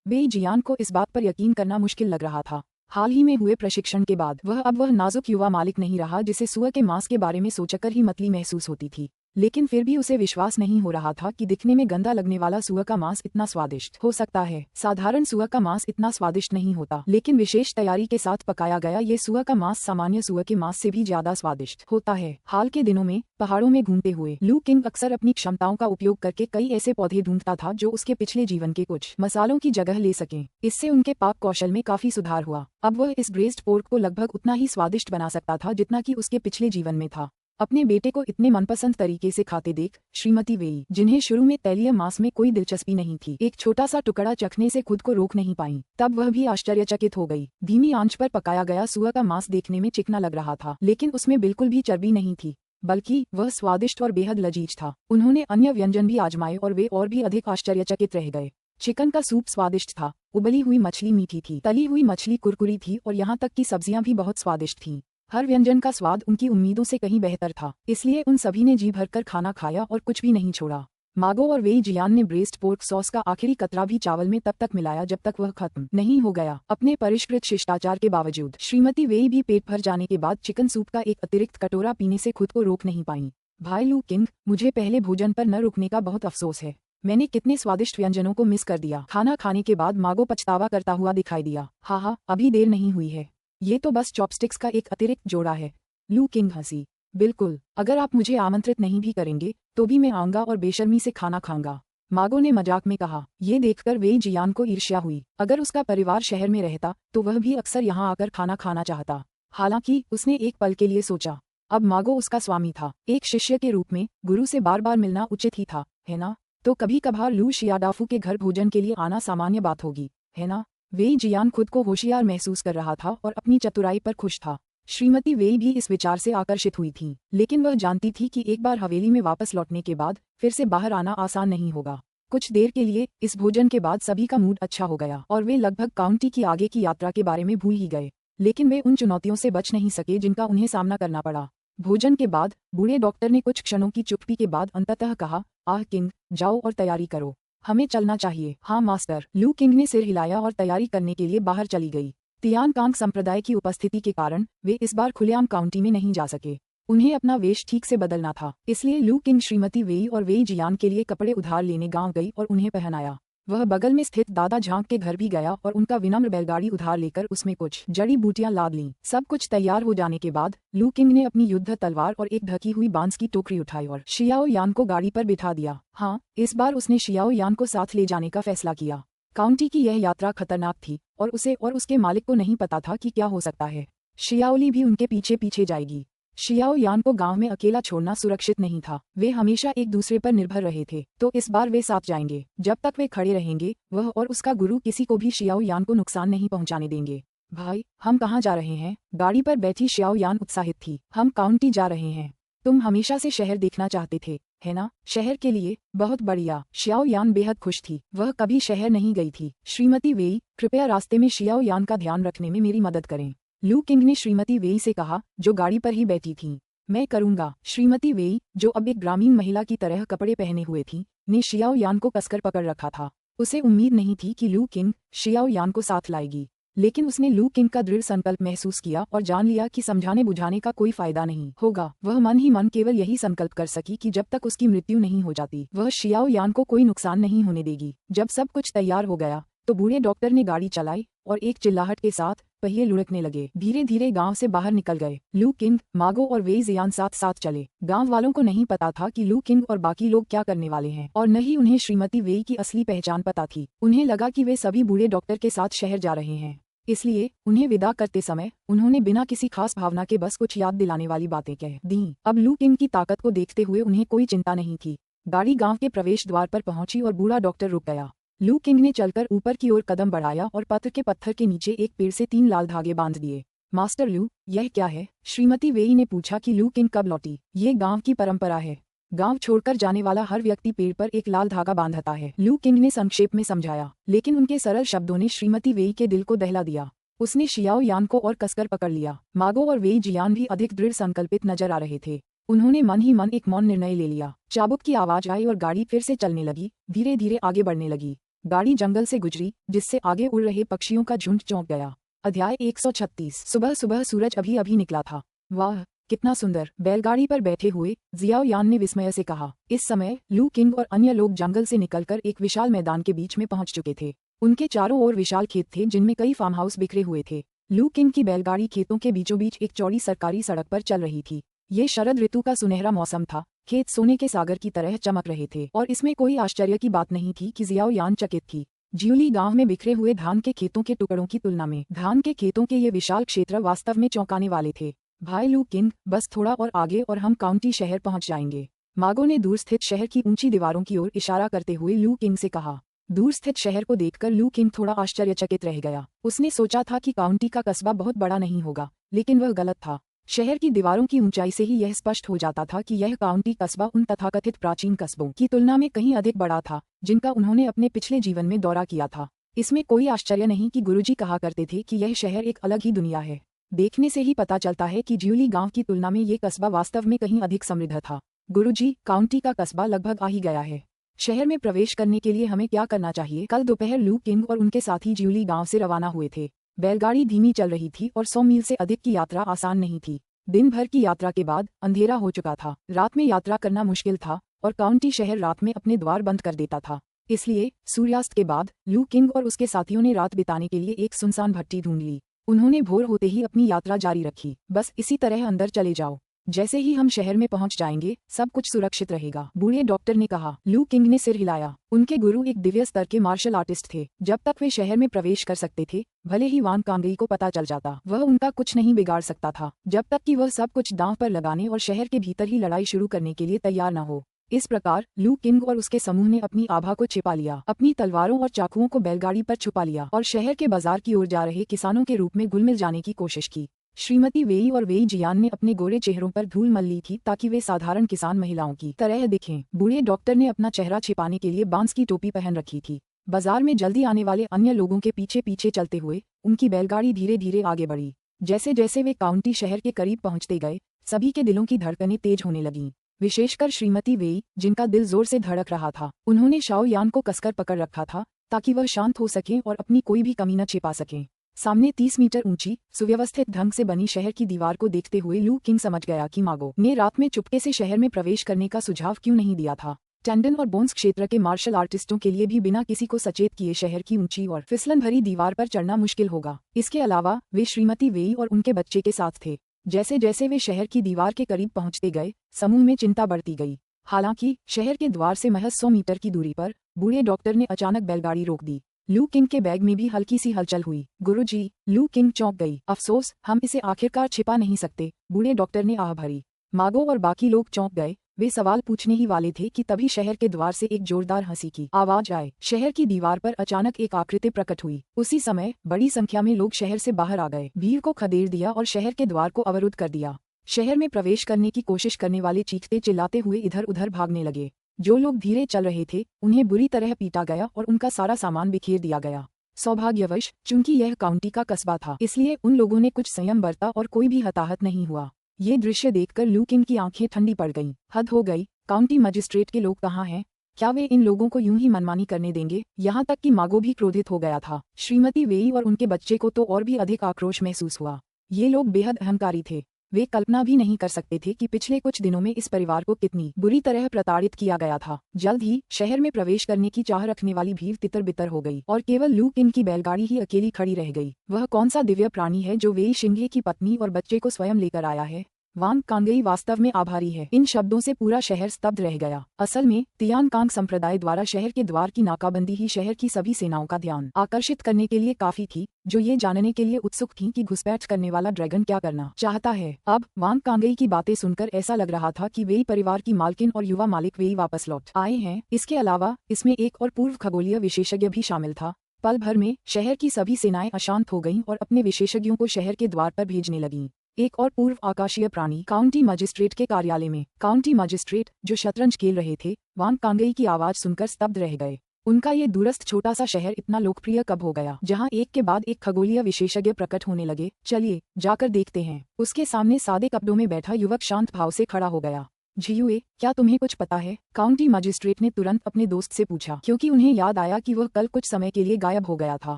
वेई जियान को इस बात पर यकीन करना मुश्किल लग रहा था। हाल ही में हुए प्रशिक्षण के बाद वह नाजुक युवा मालिक नहीं रहा जिसे सुअर के मांस के बारे में सोचकर ही मतली महसूस होती थी। लेकिन फिर भी उसे विश्वास नहीं हो रहा था कि दिखने में गंदा लगने वाला सुअर का मांस इतना स्वादिष्ट हो सकता है। साधारण सुअर का मांस इतना स्वादिष्ट नहीं होता, लेकिन विशेष तैयारी के साथ पकाया गया ये सुअर का मांस सामान्य सुअर के मांस से भी ज्यादा स्वादिष्ट होता है। हाल के दिनों में पहाड़ों में घूमते हुए लू किंग अक्सर अपनी क्षमताओं का उपयोग करके कई ऐसे पौधे ढूंढता था जो उसके पिछले जीवन के कुछ मसालों की जगह ले सकें। इससे उनके पाक कौशल में काफी सुधार हुआ। अब वह इस ब्रेस्ट पोर्क को लगभग उतना ही स्वादिष्ट बना सकता था जितना कि उसके पिछले जीवन में था। अपने बेटे को इतने मनपसंद तरीके से खाते देख श्रीमती वेई, जिन्हें शुरू में तैलीय मांस में कोई दिलचस्पी नहीं थी, एक छोटा सा टुकड़ा चखने से खुद को रोक नहीं पाई। तब वह भी आश्चर्यचकित हो गई। धीमी आंच पर पकाया गया सुअर का मांस देखने में चिकना लग रहा था, लेकिन उसमें बिल्कुल भी चर्बी नहीं थी, बल्कि वह स्वादिष्ट और बेहद लजीज था। उन्होंने अन्य व्यंजन भी आजमाए और वे और भी अधिक आश्चर्यचकित रह गए। चिकन का सूप स्वादिष्ट था, उबली हुई मछली मीठी थी, तली हुई मछली कुरकुरी थी और यहाँ तक कि सब्जियां भी बहुत स्वादिष्ट थीं। हर व्यंजन का स्वाद उनकी उम्मीदों से कहीं बेहतर था, इसलिए उन सभी ने जी भरकर खाना खाया और कुछ भी नहीं छोड़ा। मागो और वेई जियान ने ब्रेस्ट पोर्क सॉस का आखिरी कतरा भी चावल में तब तक मिलाया जब तक वह खत्म नहीं हो गया। अपने परिष्कृत शिष्टाचार के बावजूद श्रीमती वेई भी पेट भर जाने के बाद चिकन सूप का एक अतिरिक्त कटोरा पीने से खुद को रोक नहीं पाई। भाई लू किंग, मुझे पहले भोजन पर न रुकने का बहुत अफसोस है। मैंने कितने स्वादिष्ट व्यंजनों को मिस कर दिया। खाना खाने के बाद मागो पछतावा करता हुआ दिखाई दिया। हाँ, अभी देर नहीं हुई है। ये तो बस चॉपस्टिक्स का एक अतिरिक्त जोड़ा है। लू किंग हंसी। बिल्कुल, अगर आप मुझे आमंत्रित नहीं भी करेंगे तो भी मैं आऊंगा और बेशर्मी से खाना खाऊंगा, मागो ने मजाक में कहा। ये देखकर वेई जियान को ईर्ष्या हुई। अगर उसका परिवार शहर में रहता तो वह भी अक्सर यहाँ आकर खाना खाना चाहता। हालांकि उसने एक पल के लिए सोचा, अब मागो उसका स्वामी था, एक शिष्य के रूप में गुरु से बार बार मिलना उचित ही था, है ना? तो कभी कभार लू शियाडाफू के घर भोजन के लिए आना सामान्य बात होगी, है ना? वेई जियान खुद को होशियार महसूस कर रहा था और अपनी चतुराई पर खुश था। श्रीमती वेई भी इस विचार से आकर्षित हुई थी, लेकिन वह जानती थी कि एक बार हवेली में वापस लौटने के बाद फिर से बाहर आना आसान नहीं होगा। कुछ देर के लिए इस भोजन के बाद सभी का मूड अच्छा हो गया और वे लगभग काउंटी की आगे की यात्रा के बारे में भूल ही गए। लेकिन वे उन चुनौतियों से बच नहीं सके जिनका उन्हें सामना करना पड़ा। भोजन के बाद बूढ़े डॉक्टर ने कुछ क्षणों की चुप्पी के बाद अंततः कहा, आह किंग, जाओ और तैयारी करो, हमें चलना चाहिए। हाँ मास्टर, लू किंग ने सिर हिलाया और तैयारी करने के लिए बाहर चली गई। तियान कांग संप्रदाय की उपस्थिति के कारण वे इस बार खुलेआम काउंटी में नहीं जा सके। उन्हें अपना वेश ठीक से बदलना था, इसलिए लू किंग श्रीमती वेई और वेई जियान के लिए कपड़े उधार लेने गांव गई और उन्हें पहनाया। वह बगल में स्थित दादा झांक के घर भी गया और उनका विनम्र बैलगाड़ी उधार लेकर उसमें कुछ जड़ी बूटियां लाद लीं। सब कुछ तैयार हो जाने के बाद लू किंग ने अपनी युद्ध तलवार और एक ढकी हुई बांस की टोकरी उठाई और शियाओ यान को गाड़ी पर बिठा दिया। हाँ, इस बार उसने शियाओ यान को साथ ले जाने का फैसला किया। काउंटी की यह यात्रा खतरनाक थी और उसे और उसके मालिक को नहीं पता था कि क्या हो सकता है। शियाओली भी उनके पीछे पीछे जाएगी। शियाओ यान को गांव में अकेला छोड़ना सुरक्षित नहीं था। वे हमेशा एक दूसरे पर निर्भर रहे थे, तो इस बार वे साथ जाएंगे। जब तक वे खड़े रहेंगे वह और उसका गुरु किसी को भी शियाओ यान को नुकसान नहीं पहुंचाने देंगे। भाई, हम कहाँ जा रहे हैं? गाड़ी पर बैठी शियाओ यान उत्साहित थी। हम काउंटी जा रहे हैं। तुम हमेशा से शहर देखना चाहते थे, है ना? शहर के लिए? बहुत बढ़िया। शियाओ यान बेहद खुश थी। वह कभी शहर नहीं गई थी। श्रीमती वेई, कृपया रास्ते में शियाओ यान का ध्यान रखने में मेरी मदद करें, लू किंग ने श्रीमती वेई से कहा, जो गाड़ी पर ही बैठी थी। मैं करूंगा। श्रीमती वेई, जो अब एक ग्रामीण महिला की तरह कपड़े पहने हुए थी, ने शियाओ यान को कसकर पकड़ रखा था। उसे उम्मीद नहीं थी कि लू किंग शियाओ यान को साथ लाएगी, लेकिन उसने लू किंग का दृढ़ संकल्प महसूस किया और जान लिया कि समझाने बुझाने का कोई फायदा नहीं होगा। वह मन ही मन केवल यही संकल्प कर सकी कि जब तक उसकी मृत्यु नहीं हो जाती वह शियाओ यान को कोई नुकसान नहीं होने देगी। जब सब कुछ तैयार हो गया तो बूढ़े डॉक्टर ने गाड़ी चलाई और एक चिल्लाहट के साथ पहिए लुढ़कने लगे। धीरे धीरे गांव से बाहर निकल गए। लू किंग, मागो और वेई जियान साथ साथ चले। गांव वालों को नहीं पता था कि लू किंग और बाकी लोग क्या करने वाले हैं और न ही उन्हें श्रीमती वेई की असली पहचान पता थी। उन्हें लगा कि वे सभी बूढ़े डॉक्टर के साथ शहर जा रहे हैं। इसलिए उन्हें विदा करते समय उन्होंने बिना किसी खास भावना के बस कुछ याद दिलाने वाली बातें कह दी। अब लू किंग की ताकत को देखते हुए उन्हें कोई चिंता नहीं थी। गाड़ी गांव के प्रवेश द्वार पर पहुंची और बूढ़ा डॉक्टर रुक गया। लू किंग ने चलकर ऊपर की ओर कदम बढ़ाया और पत्थर के नीचे एक पेड़ से 3 लाल धागे बांध दिए। मास्टर लू, यह क्या है? श्रीमती वेई ने पूछा कि लू किंग कब लौटी। ये गांव की परंपरा है। गांव छोड़कर जाने वाला हर व्यक्ति पेड़ पर एक लाल धागा बांधता है, लू किंग ने संक्षेप में समझाया। लेकिन उनके सरल शब्दों ने श्रीमती वेई के दिल को दहला दिया। उसने शियाओ यान को और कसकर पकड़ लिया। मागो और वेई जियान भी अधिक दृढ़ संकल्पित नजर आ रहे थे। उन्होंने मन ही मन एक मौन निर्णय ले लिया। चाबुक की आवाज आई और गाड़ी फिर से चलने लगी, धीरे धीरे आगे बढ़ने लगी। गाड़ी जंगल से गुजरी, जिससे आगे उड़ रहे पक्षियों का झुंड चौंक गया। अध्याय 136। सुबह सुबह सूरज अभी अभी निकला था। वाह, कितना सुंदर! बैलगाड़ी पर बैठे हुए जियाओ यान ने विस्मय से कहा। इस समय लू किंग और अन्य लोग जंगल से निकलकर एक विशाल मैदान के बीच में पहुंच चुके थे। उनके चारों ओर विशाल खेत थे जिनमें कई फार्म हाउस बिखरे हुए थे। लू किंग की बैलगाड़ी खेतों के बीचों बीच एक चौड़ी सरकारी सड़क पर चल रही थी। ये शरद ऋतु का सुनहरा मौसम था। खेत सोने के सागर की तरह चमक रहे थे और इसमें कोई आश्चर्य की बात नहीं थी कि जियाओ यान चकित थी। ज्यूली गांव में बिखरे हुए धान के खेतों के टुकड़ों की तुलना में धान के खेतों के ये विशाल क्षेत्र वास्तव में चौंकाने वाले थे। भाई लू किंग, बस थोड़ा और आगे और हम काउंटी शहर पहुंच जाएंगे। मागो ने दूर स्थित शहर की ऊंची दीवारों की ओर इशारा करते हुए लू किंग से कहा। दूर स्थित शहर को देखकर लू किंग थोड़ा आश्चर्यचकित रह गया। उसने सोचा था कि काउंटी का कस्बा बहुत बड़ा नहीं होगा, लेकिन वह गलत था। शहर की दीवारों की ऊंचाई से ही यह स्पष्ट हो जाता था कि यह काउंटी कस्बा उन तथाकथित प्राचीन कस्बों की तुलना में कहीं अधिक बड़ा था जिनका उन्होंने अपने पिछले जीवन में दौरा किया था। इसमें कोई आश्चर्य नहीं कि गुरुजी कहा करते थे कि यह शहर एक अलग ही दुनिया है। देखने से ही पता चलता है कि ज्यूली गांव की तुलना में ये कस्बा वास्तव में कहीं अधिक समृद्ध था। गुरुजी, काउंटी का कस्बा लगभग आ ही गया है। शहर में प्रवेश करने के लिए हमें क्या करना चाहिए? कल दोपहर लू किंग और उनके साथी ज्यूली गांव से रवाना हुए थे। बैलगाड़ी धीमी चल रही थी और 100 मील से अधिक की यात्रा आसान नहीं थी। दिन भर की यात्रा के बाद अंधेरा हो चुका था। रात में यात्रा करना मुश्किल था और काउंटी शहर रात में अपने द्वार बंद कर देता था। इसलिए सूर्यास्त के बाद लू किंग और उसके साथियों ने रात बिताने के लिए एक सुनसान भट्टी ढूंढ ली। उन्होंने भोर होते ही अपनी यात्रा जारी रखी। बस इसी तरह अंदर चले जाओ। जैसे ही हम शहर में पहुंच जाएंगे सब कुछ सुरक्षित रहेगा, बूढ़े डॉक्टर ने कहा। लू किंग ने सिर हिलाया। उनके गुरु एक दिव्य स्तर के मार्शल आर्टिस्ट थे। जब तक वे शहर में प्रवेश कर सकते थे, भले ही वान कांगई को पता चल जाता, वह उनका कुछ नहीं बिगाड़ सकता था जब तक कि वह सब कुछ दांव पर लगाने और शहर के भीतर ही लड़ाई शुरू करने के लिए तैयार न हो। इस प्रकार लू किंग और उसके समूह ने अपनी आभा को छिपा लिया, अपनी तलवारों और चाकुओं को बैलगाड़ी पर छुपा लिया और शहर के बाजार की ओर जा रहे किसानों के रूप में घुल-मिल जाने की कोशिश की। श्रीमती वेई और वेई जियान ने अपने गोरे चेहरों पर धूल मल ली थी ताकि वे साधारण किसान महिलाओं की तरह दिखें। बूढ़े डॉक्टर ने अपना चेहरा छिपाने के लिए बांस की टोपी पहन रखी थी। बाजार में जल्दी आने वाले अन्य लोगों के पीछे पीछे चलते हुए उनकी बैलगाड़ी धीरे धीरे आगे बढ़ी। जैसे जैसे वे काउंटी शहर के करीब पहुंचते गए, सभी के दिलों की धड़कनें तेज होने लगीं। विशेषकर श्रीमती वेई, जिनका दिल जोर से धड़क रहा था। उन्होंने शाओ यान को कसकर पकड़ रखा था ताकि वह शांत हो सके और अपनी कोई भी कमी न छिपा सके। सामने 30 मीटर ऊंची सुव्यवस्थित ढंग से बनी शहर की दीवार को देखते हुए लू किंग समझ गया कि मागो ने रात में चुपके से शहर में प्रवेश करने का सुझाव क्यों नहीं दिया था। टेंडन और बोन्स क्षेत्र के मार्शल आर्टिस्टों के लिए भी बिना किसी को सचेत किए शहर की ऊंची और फिसलन भरी दीवार पर चढ़ना मुश्किल होगा। इसके अलावा वे श्रीमती वेई और उनके बच्चे के साथ थे। जैसे जैसे वे शहर की दीवार के करीब पहुंचते गए, समूह में चिंता बढ़ती गई। हालांकि शहर के द्वार से महज 100 मीटर की दूरी पर बूढ़े डॉक्टर ने अचानक बैलगाड़ी रोक दी। लू किंग के बैग में भी हल्की सी हलचल हुई। गुरुजी, लू किंग चौंक गई। अफसोस, हम इसे आखिरकार छिपा नहीं सकते, बूढ़े डॉक्टर ने आह भरी। मागो और बाकी लोग चौंक गए। वे सवाल पूछने ही वाले थे कि तभी शहर के द्वार से एक जोरदार हंसी की आवाज आए। शहर की दीवार पर अचानक एक आकृति प्रकट हुई। उसी समय बड़ी संख्या में लोग शहर से बाहर आ गए, भीड़ को खदेड़ दिया और शहर के द्वार को अवरुद्ध कर दिया। शहर में प्रवेश करने की कोशिश करने वाले चीखते चिल्लाते हुए इधर उधर भागने लगे। जो लोग धीरे चल रहे थे उन्हें बुरी तरह पीटा गया और उनका सारा सामान बिखेर दिया गया। सौभाग्यवश, चूंकि यह काउंटी का कस्बा था, इसलिए उन लोगों ने कुछ संयम बरता और कोई भी हताहत नहीं हुआ। ये दृश्य देखकर लू किंग की आंखें ठंडी पड़ गईं। हद हो गई, काउंटी मजिस्ट्रेट के लोग कहाँ हैं? क्या वे इन लोगों को यूं ही मनमानी करने देंगे? यहाँ तक कि मागो भी क्रोधित हो गया था। श्रीमती वेई और उनके बच्चे को तो और भी अधिक आक्रोश महसूस हुआ। ये लोग बेहद अहंकारी थे। वे कल्पना भी नहीं कर सकते थे कि पिछले कुछ दिनों में इस परिवार को कितनी बुरी तरह प्रताड़ित किया गया था। जल्द ही शहर में प्रवेश करने की चाह रखने वाली भीड़ तितर बितर हो गई और केवल लू किंग की बैलगाड़ी ही अकेली खड़ी रह गई। वह कौन सा दिव्य प्राणी है जो वेई शिंगे की पत्नी और बच्चे को स्वयं लेकर आया है? वांग कांगई वास्तव में आभारी है। इन शब्दों से पूरा शहर स्तब्ध रह गया। असल में तियान कांग संप्रदाय द्वारा शहर के द्वार की नाकाबंदी ही शहर की सभी सेनाओं का ध्यान आकर्षित करने के लिए काफी थी, जो ये जानने के लिए उत्सुक थीं कि घुसपैठ करने वाला ड्रैगन क्या करना चाहता है। अब वांग कांगई की बातें सुनकर ऐसा लग रहा था कि वेई परिवार की मालकिन और युवा मालिक वेई वापस लौट आए हैं। इसके अलावा इसमें एक और पूर्व खगोलीय विशेषज्ञ भी शामिल था। पल भर में शहर की सभी सेनाएं अशांत हो गईं और अपने विशेषज्ञों को शहर के द्वार पर भेजने लगीं। एक और पूर्व आकाशीय प्राणी काउंटी मजिस्ट्रेट के कार्यालय में काउंटी मजिस्ट्रेट, जो शतरंज खेल रहे थे, वांग कांगई की आवाज सुनकर स्तब्ध रह गए। उनका ये दूरस्थ छोटा सा शहर इतना लोकप्रिय कब हो गया, जहां एक के बाद एक खगोलीय विशेषज्ञ प्रकट होने लगे। चलिए जाकर देखते हैं। उसके सामने सादे कपड़ों में बैठा युवक शांत भाव से खड़ा हो गया। झियुए, क्या तुम्हें कुछ पता है? काउंटी मजिस्ट्रेट ने तुरंत अपने दोस्त से पूछा, क्योंकि उन्हें याद आया कि वह कल कुछ समय के लिए गायब हो गया था।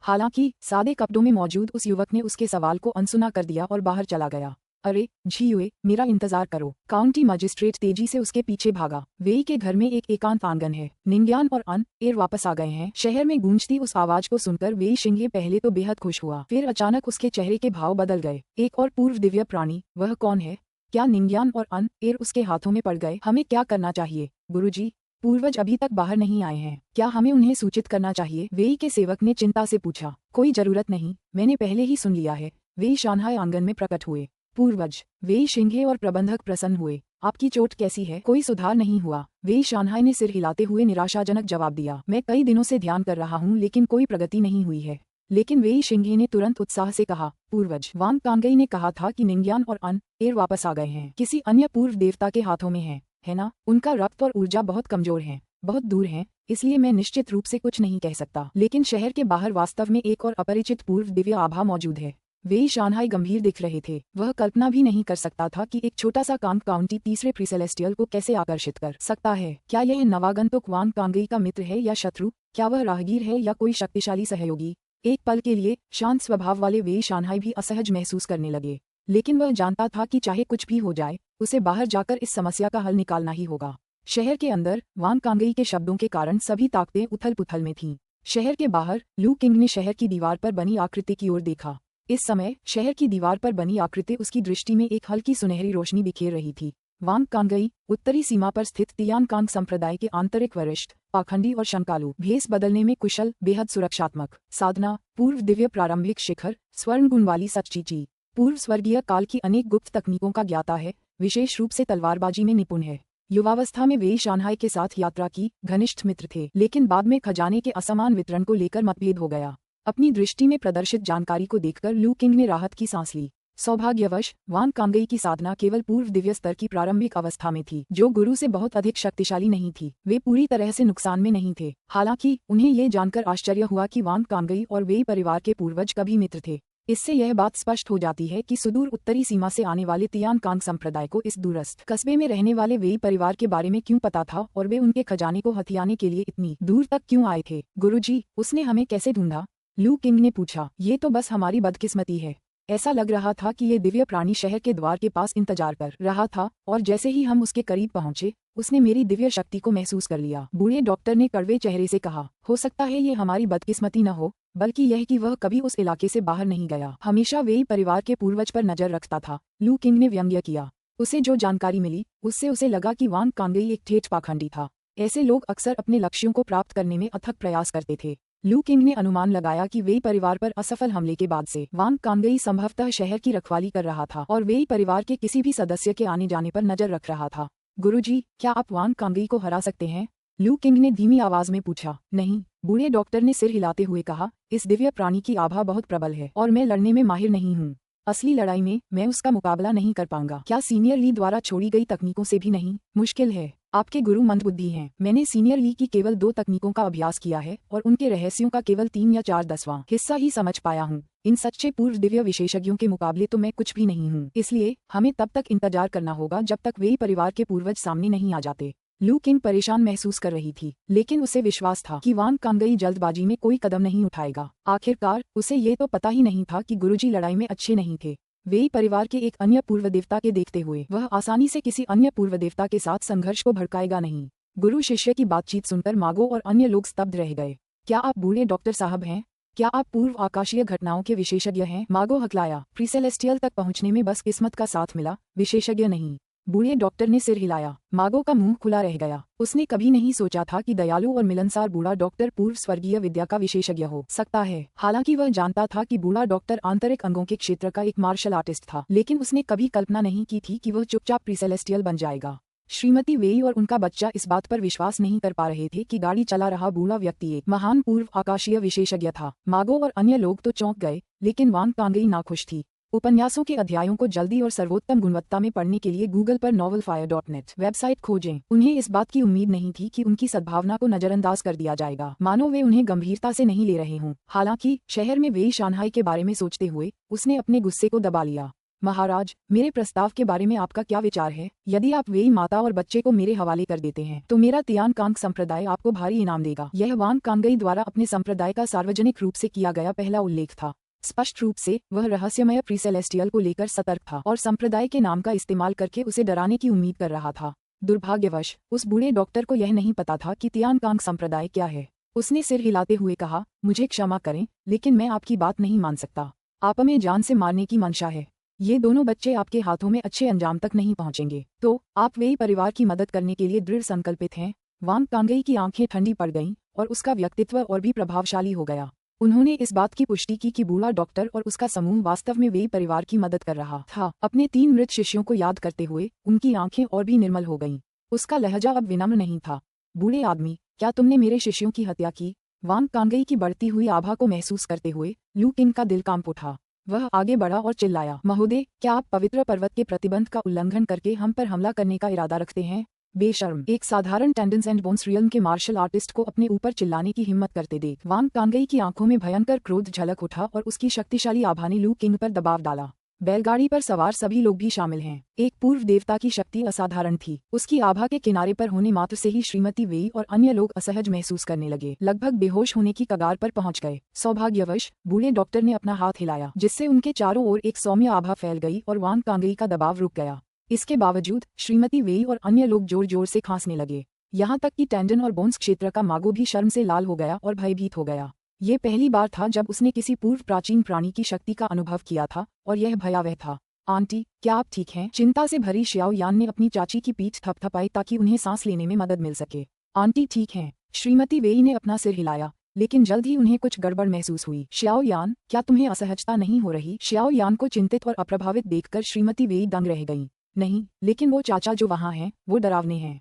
हालांकि सादे कपड़ों में मौजूद उस युवक ने उसके सवाल को अनसुना कर दिया और बाहर चला गया। अरे झियुए, मेरा इंतजार करो। काउंटी मजिस्ट्रेट तेजी से उसके पीछे भागा। वेई के घर में एक एकांत आंगन है। निंग्यान और अन एर वापस आ गए हैं। शहर में गूंजती उस आवाज को सुनकर वेई शिंगे पहले तो बेहद खुश हुआ, फिर अचानक उसके चेहरे के भाव बदल गए। एक और पूर्व दिव्य प्राणी, वह कौन है? क्या निंग्यान और अन एर उसके हाथों में पड़ गए? हमें क्या करना चाहिए गुरुजी? पूर्वज अभी तक बाहर नहीं आए हैं, क्या हमें उन्हें सूचित करना चाहिए? वेई के सेवक ने चिंता से पूछा। कोई जरूरत नहीं, मैंने पहले ही सुन लिया है। वेई शानहाई आंगन में प्रकट हुए। पूर्वज। वेई शिंगे और प्रबंधक प्रसन्न हुए। आपकी चोट कैसी है? कोई सुधार नहीं हुआ। वेई शानहाई ने सिर हिलाते हुए निराशाजनक जवाब दिया। मैं कई दिनों से ध्यान कर रहा हूँ, लेकिन कोई प्रगति नहीं हुई है। लेकिन वेई शिंगे ने तुरंत उत्साह से कहा, पूर्वज, वांग कांगई ने कहा था कि निंग्यान और अन एर वापस आ गए हैं। किसी अन्य पूर्व देवता के हाथों में है ना? उनका रक्त और ऊर्जा बहुत कमजोर है, बहुत दूर है, इसलिए मैं निश्चित रूप से कुछ नहीं कह सकता। लेकिन शहर के बाहर वास्तव में एक और अपरिचित पूर्व दिव्य आभा मौजूद है। वेई शानहाई गंभीर दिख रहे थे। वह कल्पना भी नहीं कर सकता था कि एक छोटा सा कांग काउंटी तीसरे प्रीसेलेस्टियल को कैसे आकर्षित कर सकता है। क्या यह नवागंतुक वांग कांगई का मित्र है या शत्रु? क्या वह राहगीर है या कोई शक्तिशाली सहयोगी? एक पल के लिए शांत स्वभाव वाले वेई शानहाई भी असहज महसूस करने लगे, लेकिन वह जानता था कि चाहे कुछ भी हो जाए, उसे बाहर जाकर इस समस्या का हल निकालना ही होगा। शहर के अंदर वांग कांगई के शब्दों के कारण सभी ताकतें उथल पुथल में थीं। शहर के बाहर लू किंग ने शहर की दीवार पर बनी आकृति की ओर देखा। इस समय शहर की दीवार पर बनी आकृति उसकी दृष्टि में एक हल्की सुनहरी रोशनी बिखेर रही थी। वांग कांगई उत्तरी सीमा पर स्थित तियान कांग संप्रदाय के आंतरिक वरिष्ठ, पाखंडी और शंकालु, भेस बदलने में कुशल, बेहद सुरक्षात्मक, साधना, पूर्व दिव्य प्रारंभिक शिखर, स्वर्ण गुण वाली सच्चीची, पूर्व स्वर्गीय काल की अनेक गुप्त तकनीकों का ज्ञाता है, विशेष रूप से तलवारबाजी में निपुण है। युवावस्था में वेई शानहाई के साथ यात्रा की, घनिष्ठ मित्र थे, लेकिन बाद में खजाने के असमान वितरण को लेकर मतभेद हो गया। अपनी दृष्टि में प्रदर्शित जानकारी को देखकर लू किंग ने राहत की सांस ली। सौभाग्यवश वांग कांगई की साधना केवल पूर्व दिव्य स्तर की प्रारंभिक अवस्था में थी, जो गुरु से बहुत अधिक शक्तिशाली नहीं थी। वे पूरी तरह से नुकसान में नहीं थे। हालांकि उन्हें ये जानकर आश्चर्य हुआ कि वांग कांगई और वेई परिवार के पूर्वज कभी मित्र थे। इससे यह बात स्पष्ट हो जाती है कि सुदूर उत्तरी सीमा से आने वाले तियान कांग संप्रदाय को इस दूरस्थ कस्बे में रहने वाले वेई परिवार के बारे में क्यों पता था और वे उनके खजाने को हथियाने के लिए इतनी दूर तक क्यों आए थे। गुरुजी, उसने हमें कैसे ढूंढा? लू किंग ने पूछा। ये तो बस हमारी बदकिस्मती है। ऐसा लग रहा था कि ये दिव्य प्राणी शहर के द्वार के पास इंतजार कर रहा था, और जैसे ही हम उसके करीब पहुंचे, उसने मेरी दिव्य शक्ति को महसूस कर लिया। बूढ़े डॉक्टर ने कड़वे चेहरे से कहा। हो सकता है ये हमारी बदकिस्मती न हो, बल्कि यह कि वह कभी उस इलाके से बाहर नहीं गया, हमेशा वेई परिवार के पूर्वज पर नजर रखता था। लू किंग ने व्यंग्य किया। उसे जो जानकारी मिली, उससे उसे लगा कि वांग कांगई एक ठेठ पाखंडी था। ऐसे लोग अक्सर अपने लक्ष्यों को प्राप्त करने में अथक प्रयास करते थे। लू किंग ने अनुमान लगाया कि वेई परिवार पर असफल हमले के बाद से वांग कांगई संभवतः शहर की रखवाली कर रहा था और वेई परिवार के किसी भी सदस्य के आने जाने पर नजर रख रहा था। गुरुजी, क्या आप वांग कांगई को हरा सकते हैं? लू किंग ने धीमी आवाज में पूछा। नहीं, बूढ़े डॉक्टर ने सिर हिलाते हुए कहा। इस दिव्य प्राणी की आभा बहुत प्रबल है और मैं लड़ने में माहिर नहीं हूँ। असली लड़ाई में मैं उसका मुकाबला नहीं कर पाऊंगा। क्या सीनियर ली द्वारा छोड़ी गई तकनीकों से भी नहीं? मुश्किल है। आपके गुरु मंदबुद्धि हैं। मैंने सीनियर ली की केवल 2 तकनीकों का अभ्यास किया है और उनके रहस्यों का केवल 3 या 4/10वां हिस्सा ही समझ पाया हूँ। इन सच्चे पूर्व दिव्य विशेषज्ञों के मुकाबले तो मैं कुछ भी नहीं हूँ। इसलिए हमें तब तक इंतजार करना होगा जब तक वेई परिवार के पूर्वज सामने नहीं आ जाते। लू किंग परेशान महसूस कर रही थी, लेकिन उसे विश्वास था कि वांग कांगई जल्दबाजी में कोई कदम नहीं उठाएगा। आखिरकार उसे ये तो पता ही नहीं था कि गुरुजी लड़ाई में अच्छे नहीं थे। वेई परिवार के एक अन्य पूर्व देवता के देखते हुए वह आसानी से किसी अन्य पूर्व देवता के साथ संघर्ष को भड़काएगा नहीं। गुरु शिष्य की बातचीत सुनकर मागो और अन्य लोग स्तब्ध रह गए। क्या आप बूढ़े डॉक्टर साहब हैं? क्या आप पूर्व आकाशीय घटनाओं के विशेषज्ञ हैं? मागो हकलाया। प्रीसेलेस्टियल तक पहुंचने में बस किस्मत का साथ मिला, विशेषज्ञ नहीं। बूढ़े डॉक्टर ने सिर हिलाया। मागो का मुंह खुला रह गया। उसने कभी नहीं सोचा था कि दयालु और मिलनसार बूढ़ा डॉक्टर पूर्व स्वर्गीय विद्या का विशेषज्ञ हो सकता है। हालांकि वह जानता था कि बूढ़ा डॉक्टर आंतरिक अंगों के क्षेत्र का एक मार्शल आर्टिस्ट था, लेकिन उसने कभी कल्पना नहीं की थी कि वह चुपचाप प्रीसेलेस्टियल बन जाएगा। श्रीमती वेई और उनका बच्चा इस बात पर विश्वास नहीं कर पा रहे थे कि गाड़ी चला रहा बूढ़ा व्यक्ति एक महान पूर्व आकाशीय विशेषज्ञ था। मागो और अन्य लोग तो चौंक गए, लेकिन वांग कांगई नाखुश थी। उपन्यासों के अध्यायों को जल्दी और सर्वोत्तम गुणवत्ता में पढ़ने के लिए गूगल पर novelfire.net वेबसाइट खोजें। उन्हें इस बात की उम्मीद नहीं थी कि उनकी सद्भावना को नजरअंदाज कर दिया जाएगा, मानो वे उन्हें गंभीरता से नहीं ले रहे हों। हालांकि शहर में वेई शांघाई के बारे में सोचते हुए उसने अपने गुस्से को दबा लिया। महाराज, मेरे प्रस्ताव के बारे में आपका क्या विचार है? यदि आप वेई माता और बच्चे को मेरे हवाले कर देते हैं तो मेरा तियान कांग संप्रदाय आपको भारी इनाम देगा। यह वांग कांगई द्वारा अपने संप्रदाय का सार्वजनिक रूप से किया गया पहला उल्लेख था। स्पष्ट रूप से वह रहस्यमय प्रीसेलेस्टियल को लेकर सतर्क था और संप्रदाय के नाम का इस्तेमाल करके उसे डराने की उम्मीद कर रहा था। दुर्भाग्यवश उस बूढ़े डॉक्टर को यह नहीं पता था कि तियान कांग संप्रदाय क्या है। उसने सिर हिलाते हुए कहा, मुझे क्षमा करें, लेकिन मैं आपकी बात नहीं मान सकता। आप हमें जान से मारने की मंशा है। ये दोनों बच्चे आपके हाथों में अच्छे अंजाम तक नहीं पहुंचेंगे। तो आप वेई परिवार की मदद करने के लिए दृढ़ संकल्पित हैं? वांग कांगई की आंखें ठंडी पड़ गईं और उसका व्यक्तित्व और भी प्रभावशाली हो गया। उन्होंने इस बात की पुष्टि की कि बूढ़ा डॉक्टर और उसका समूह वास्तव में वेई परिवार की मदद कर रहा था। अपने 3 मृत शिष्यों को याद करते हुए उनकी आंखें और भी निर्मल हो गईं। उसका लहजा अब विनम्र नहीं था। बूढ़े आदमी, क्या तुमने मेरे शिष्यों की हत्या की? वांग कांगई की बढ़ती हुई आभा को महसूस करते हुए लू किंग का दिल कांप उठा। वह आगे बढ़ा और चिल्लाया, महोदय, क्या आप पवित्र पर्वत के प्रतिबंध का उल्लंघन करके हम पर हमला करने का इरादा रखते हैं? बेशर्म! एक साधारण टेंडेंस एंड बोन्स रियल्म के मार्शल आर्टिस्ट को अपने ऊपर चिल्लाने की हिम्मत करते देख वांग कांगई की आंखों में भयंकर क्रोध झलक उठा और उसकी शक्तिशाली आभा ने लू किंग पर दबाव डाला। बैलगाड़ी पर सवार सभी लोग भी शामिल हैं। एक पूर्व देवता की शक्ति असाधारण थी। उसकी आभा के किनारे पर होने मात्र से ही श्रीमती वेई और अन्य लोग असहज महसूस करने लगे, लगभग बेहोश होने की कगार पर पहुंच गए। सौभाग्यवश बूढ़े डॉक्टर ने अपना हाथ हिलाया, जिससे उनके चारों ओर एक सौम्य आभा फैल गई और वांग कांगई का दबाव रुक गया। इसके बावजूद श्रीमती वेई और अन्य लोग जोर जोर से खांसने लगे। यहाँ तक कि टेंडन और बोन्स क्षेत्र का मागो भी शर्म से लाल हो गया और भयभीत हो गया। ये पहली बार था जब उसने किसी पूर्व प्राचीन प्राणी की शक्ति का अनुभव किया था, और यह भयावह था। आंटी, क्या आप ठीक हैं? चिंता से भरी श्याओ यान ने अपनी चाची की पीठ थपथपाई ताकि उन्हें सांस लेने में मदद मिल सके। आंटी ठीक हैं। श्रीमती वेई ने अपना सिर हिलाया, लेकिन जल्द ही उन्हें कुछ गड़बड़ महसूस हुई। श्याओ यान, क्या तुम्हें असहजता नहीं हो रही? श्याओ यान को चिंतित और अप्रभावित देखकर श्रीमती वेई दंग रह गईं। नहीं, लेकिन वो चाचा जो वहाँ हैं, वो डरावने हैं।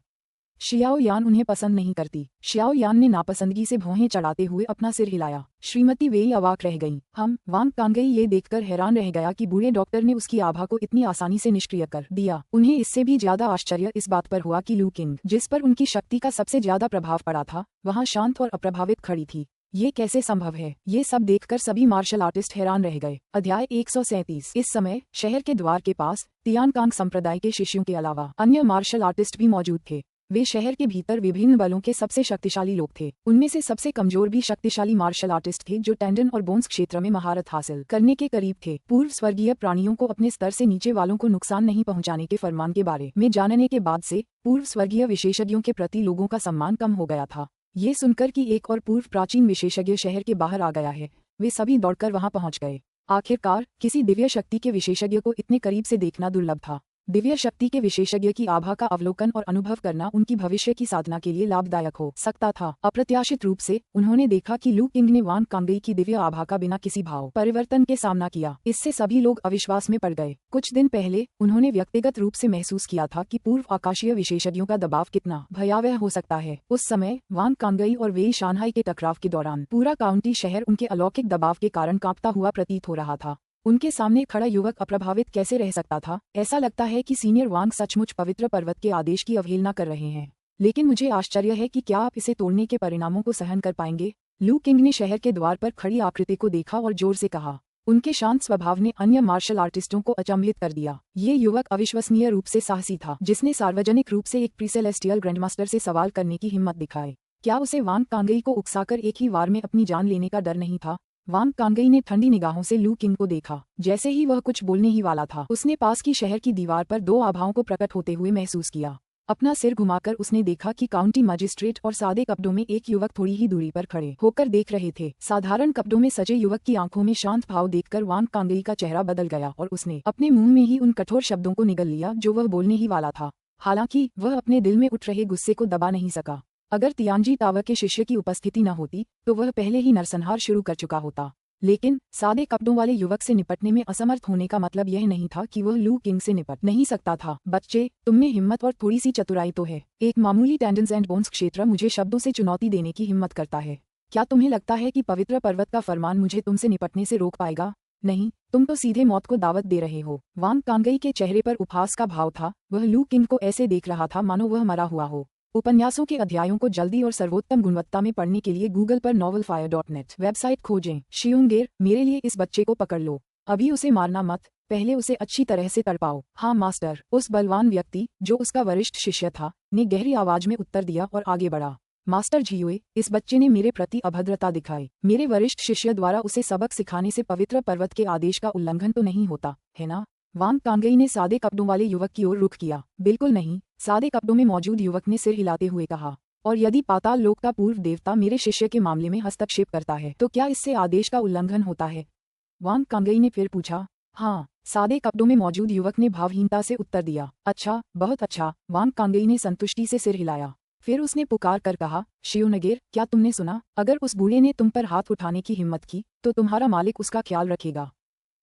शियाओ यान उन्हें पसंद नहीं करती। शियाओ यान ने नापसंदगी से भौहें चढ़ाते हुए अपना सिर हिलाया। श्रीमती वेई अवाक रह गईं। वांग कांगई ये देखकर हैरान रह गया कि बूढ़े डॉक्टर ने उसकी आभा को इतनी आसानी से निष्क्रिय कर दिया। उन्हें इससे भी ज्यादा आश्चर्य इस बात पर हुआ कि लू किंग, जिस पर उनकी शक्ति का सबसे ज्यादा प्रभाव पड़ा था, वहाँ शांत और अप्रभावित खड़ी थी। ये कैसे संभव है? ये सब देखकर सभी मार्शल आर्टिस्ट हैरान रह गए। अध्याय 137। इस समय शहर के द्वार के पास तियान कांग संप्रदाय के शिष्यों के अलावा अन्य मार्शल आर्टिस्ट भी मौजूद थे। वे शहर के भीतर विभिन्न बलों के सबसे शक्तिशाली लोग थे। उनमें से सबसे कमजोर भी शक्तिशाली मार्शल आर्टिस्ट थे जो टेंडन और बोन्स क्षेत्र में महारत हासिल करने के करीब थे। पूर्व स्वर्गीय प्राणियों को अपने स्तर से नीचे वालों को नुकसान नहीं पहुंचाने के फरमान के बारे में जानने के बाद से पूर्व स्वर्गीय विशेषज्ञों के प्रति लोगों का सम्मान कम हो गया था। ये सुनकर कि एक और पूर्व प्राचीन विशेषज्ञ शहर के बाहर आ गया है, वे सभी दौड़कर वहां पहुंच गए। आखिरकार किसी दिव्य शक्ति के विशेषज्ञ को इतने करीब से देखना दुर्लभ था। दिव्य शक्ति के विशेषज्ञ की आभा का अवलोकन और अनुभव करना उनकी भविष्य की साधना के लिए लाभदायक हो सकता था। अप्रत्याशित रूप से उन्होंने देखा कि लू किंग ने वांग कांगई की दिव्य आभा का बिना किसी भाव परिवर्तन के सामना किया। इससे सभी लोग अविश्वास में पड़ गए। कुछ दिन पहले उन्होंने व्यक्तिगत रूप से महसूस किया था कि पूर्व आकाशीय विशेषज्ञों का दबाव कितना भयावह हो सकता है। उस समय वांग कांगई और वेई शांघाई के टकराव के दौरान पूरा काउंटी शहर उनके अलौकिक दबाव के कारण कांपता हुआ प्रतीत हो रहा था। उनके सामने खड़ा युवक अप्रभावित कैसे रह सकता था? ऐसा लगता है कि सीनियर वांग सचमुच पवित्र पर्वत के आदेश की अवहेलना कर रहे हैं। लेकिन मुझे आश्चर्य है कि क्या आप इसे तोड़ने के परिणामों को सहन कर पाएंगे? लू किंग ने शहर के द्वार पर खड़ी आकृति को देखा और जोर से कहा। उनके शांत स्वभाव ने अन्य मार्शल आर्टिस्टों को अचंभित कर दिया। ये युवक अविश्वसनीय रूप से साहसी था, जिसने सार्वजनिक रूप से एक प्रीसेलेस्टियल ग्रैंडमास्टर से सवाल करने की हिम्मत दिखाई। क्या उसे वांग कांगई को उकसाकर एक ही वार में अपनी जान लेने का डर नहीं था? वांग कांगई ने ठंडी निगाहों से लू किंग को देखा। जैसे ही वह कुछ बोलने ही वाला था, उसने पास की शहर की दीवार पर 2 आभाओं को प्रकट होते हुए महसूस किया। अपना सिर घुमाकर उसने देखा कि काउंटी मजिस्ट्रेट और सादे कपड़ों में एक युवक थोड़ी ही दूरी पर खड़े होकर देख रहे थे। साधारण कपड़ों में सजे युवक की आंखों में शांत भाव देखकर वांग कांगई का चेहरा बदल गया और उसने अपने मुंह में ही उन कठोर शब्दों को निगल लिया जो वह बोलने ही वाला था। हालांकि वह अपने दिल में उठ रहे गुस्से को दबा नहीं सका। अगर तियांजी तावर के शिष्य की उपस्थिति न होती तो वह पहले ही नरसंहार शुरू कर चुका होता। लेकिन सादे कपड़ों वाले युवक से निपटने में असमर्थ होने का मतलब यह नहीं था कि वह लू किंग से निपट नहीं सकता था। बच्चे, तुममें हिम्मत और थोड़ी सी चतुराई तो है। एक मामूली टेंडन्स एंड बोन्स क्षेत्र मुझे शब्दों से चुनौती देने की हिम्मत करता है। क्या तुम्हें लगता है कि पवित्र पर्वत का फरमान मुझे तुमसे निपटने से रोक पाएगा? नहीं, तुम तो सीधे मौत को दावत दे रहे हो। वांग कांगई के चेहरे पर उपहास का भाव था। वह लू किंग को ऐसे देख रहा था मानो वह मरा हुआ हो। उपन्यासों के अध्यायों को जल्दी और सर्वोत्तम गुणवत्ता में पढ़ने के लिए गूगल पर novelfire.net वेबसाइट खोजें। शियोंगेर, मेरे लिए इस बच्चे को पकड़ लो। अभी उसे मारना मत, पहले उसे अच्छी तरह से तड़पाओ। हाँ मास्टर, उस बलवान व्यक्ति जो उसका वरिष्ठ शिष्य था ने गहरी आवाज में उत्तर दिया और आगे बढ़ा। मास्टर झियुए, इस बच्चे ने मेरे प्रति अभद्रता दिखाई। मेरे वरिष्ठ शिष्य द्वारा उसे सबक सिखाने से पवित्र पर्वत के आदेश का उल्लंघन तो नहीं होता, है ना? वांग कांगई ने सादे कपड़ों वाले युवक की ओर रुख किया। बिल्कुल नहीं, सादे कपड़ों में मौजूद युवक ने सिर हिलाते हुए कहा। और यदि पाताल लोक का पूर्व देवता मेरे शिष्य के मामले में हस्तक्षेप करता है तो क्या इससे आदेश का उल्लंघन होता है? वांग कांगई ने फिर पूछा। हाँ, सादे कपड़ों में मौजूद युवक ने भावहीनता से उत्तर दिया। अच्छा, बहुत अच्छा। वांग कांगई ने संतुष्टि से सिर हिलाया। फिर उसने पुकार कर कहा, शियोनगेर, क्या तुमने सुना? अगर उस बूढ़े ने तुम पर हाथ उठाने की हिम्मत की तो तुम्हारा मालिक उसका ख्याल रखेगा।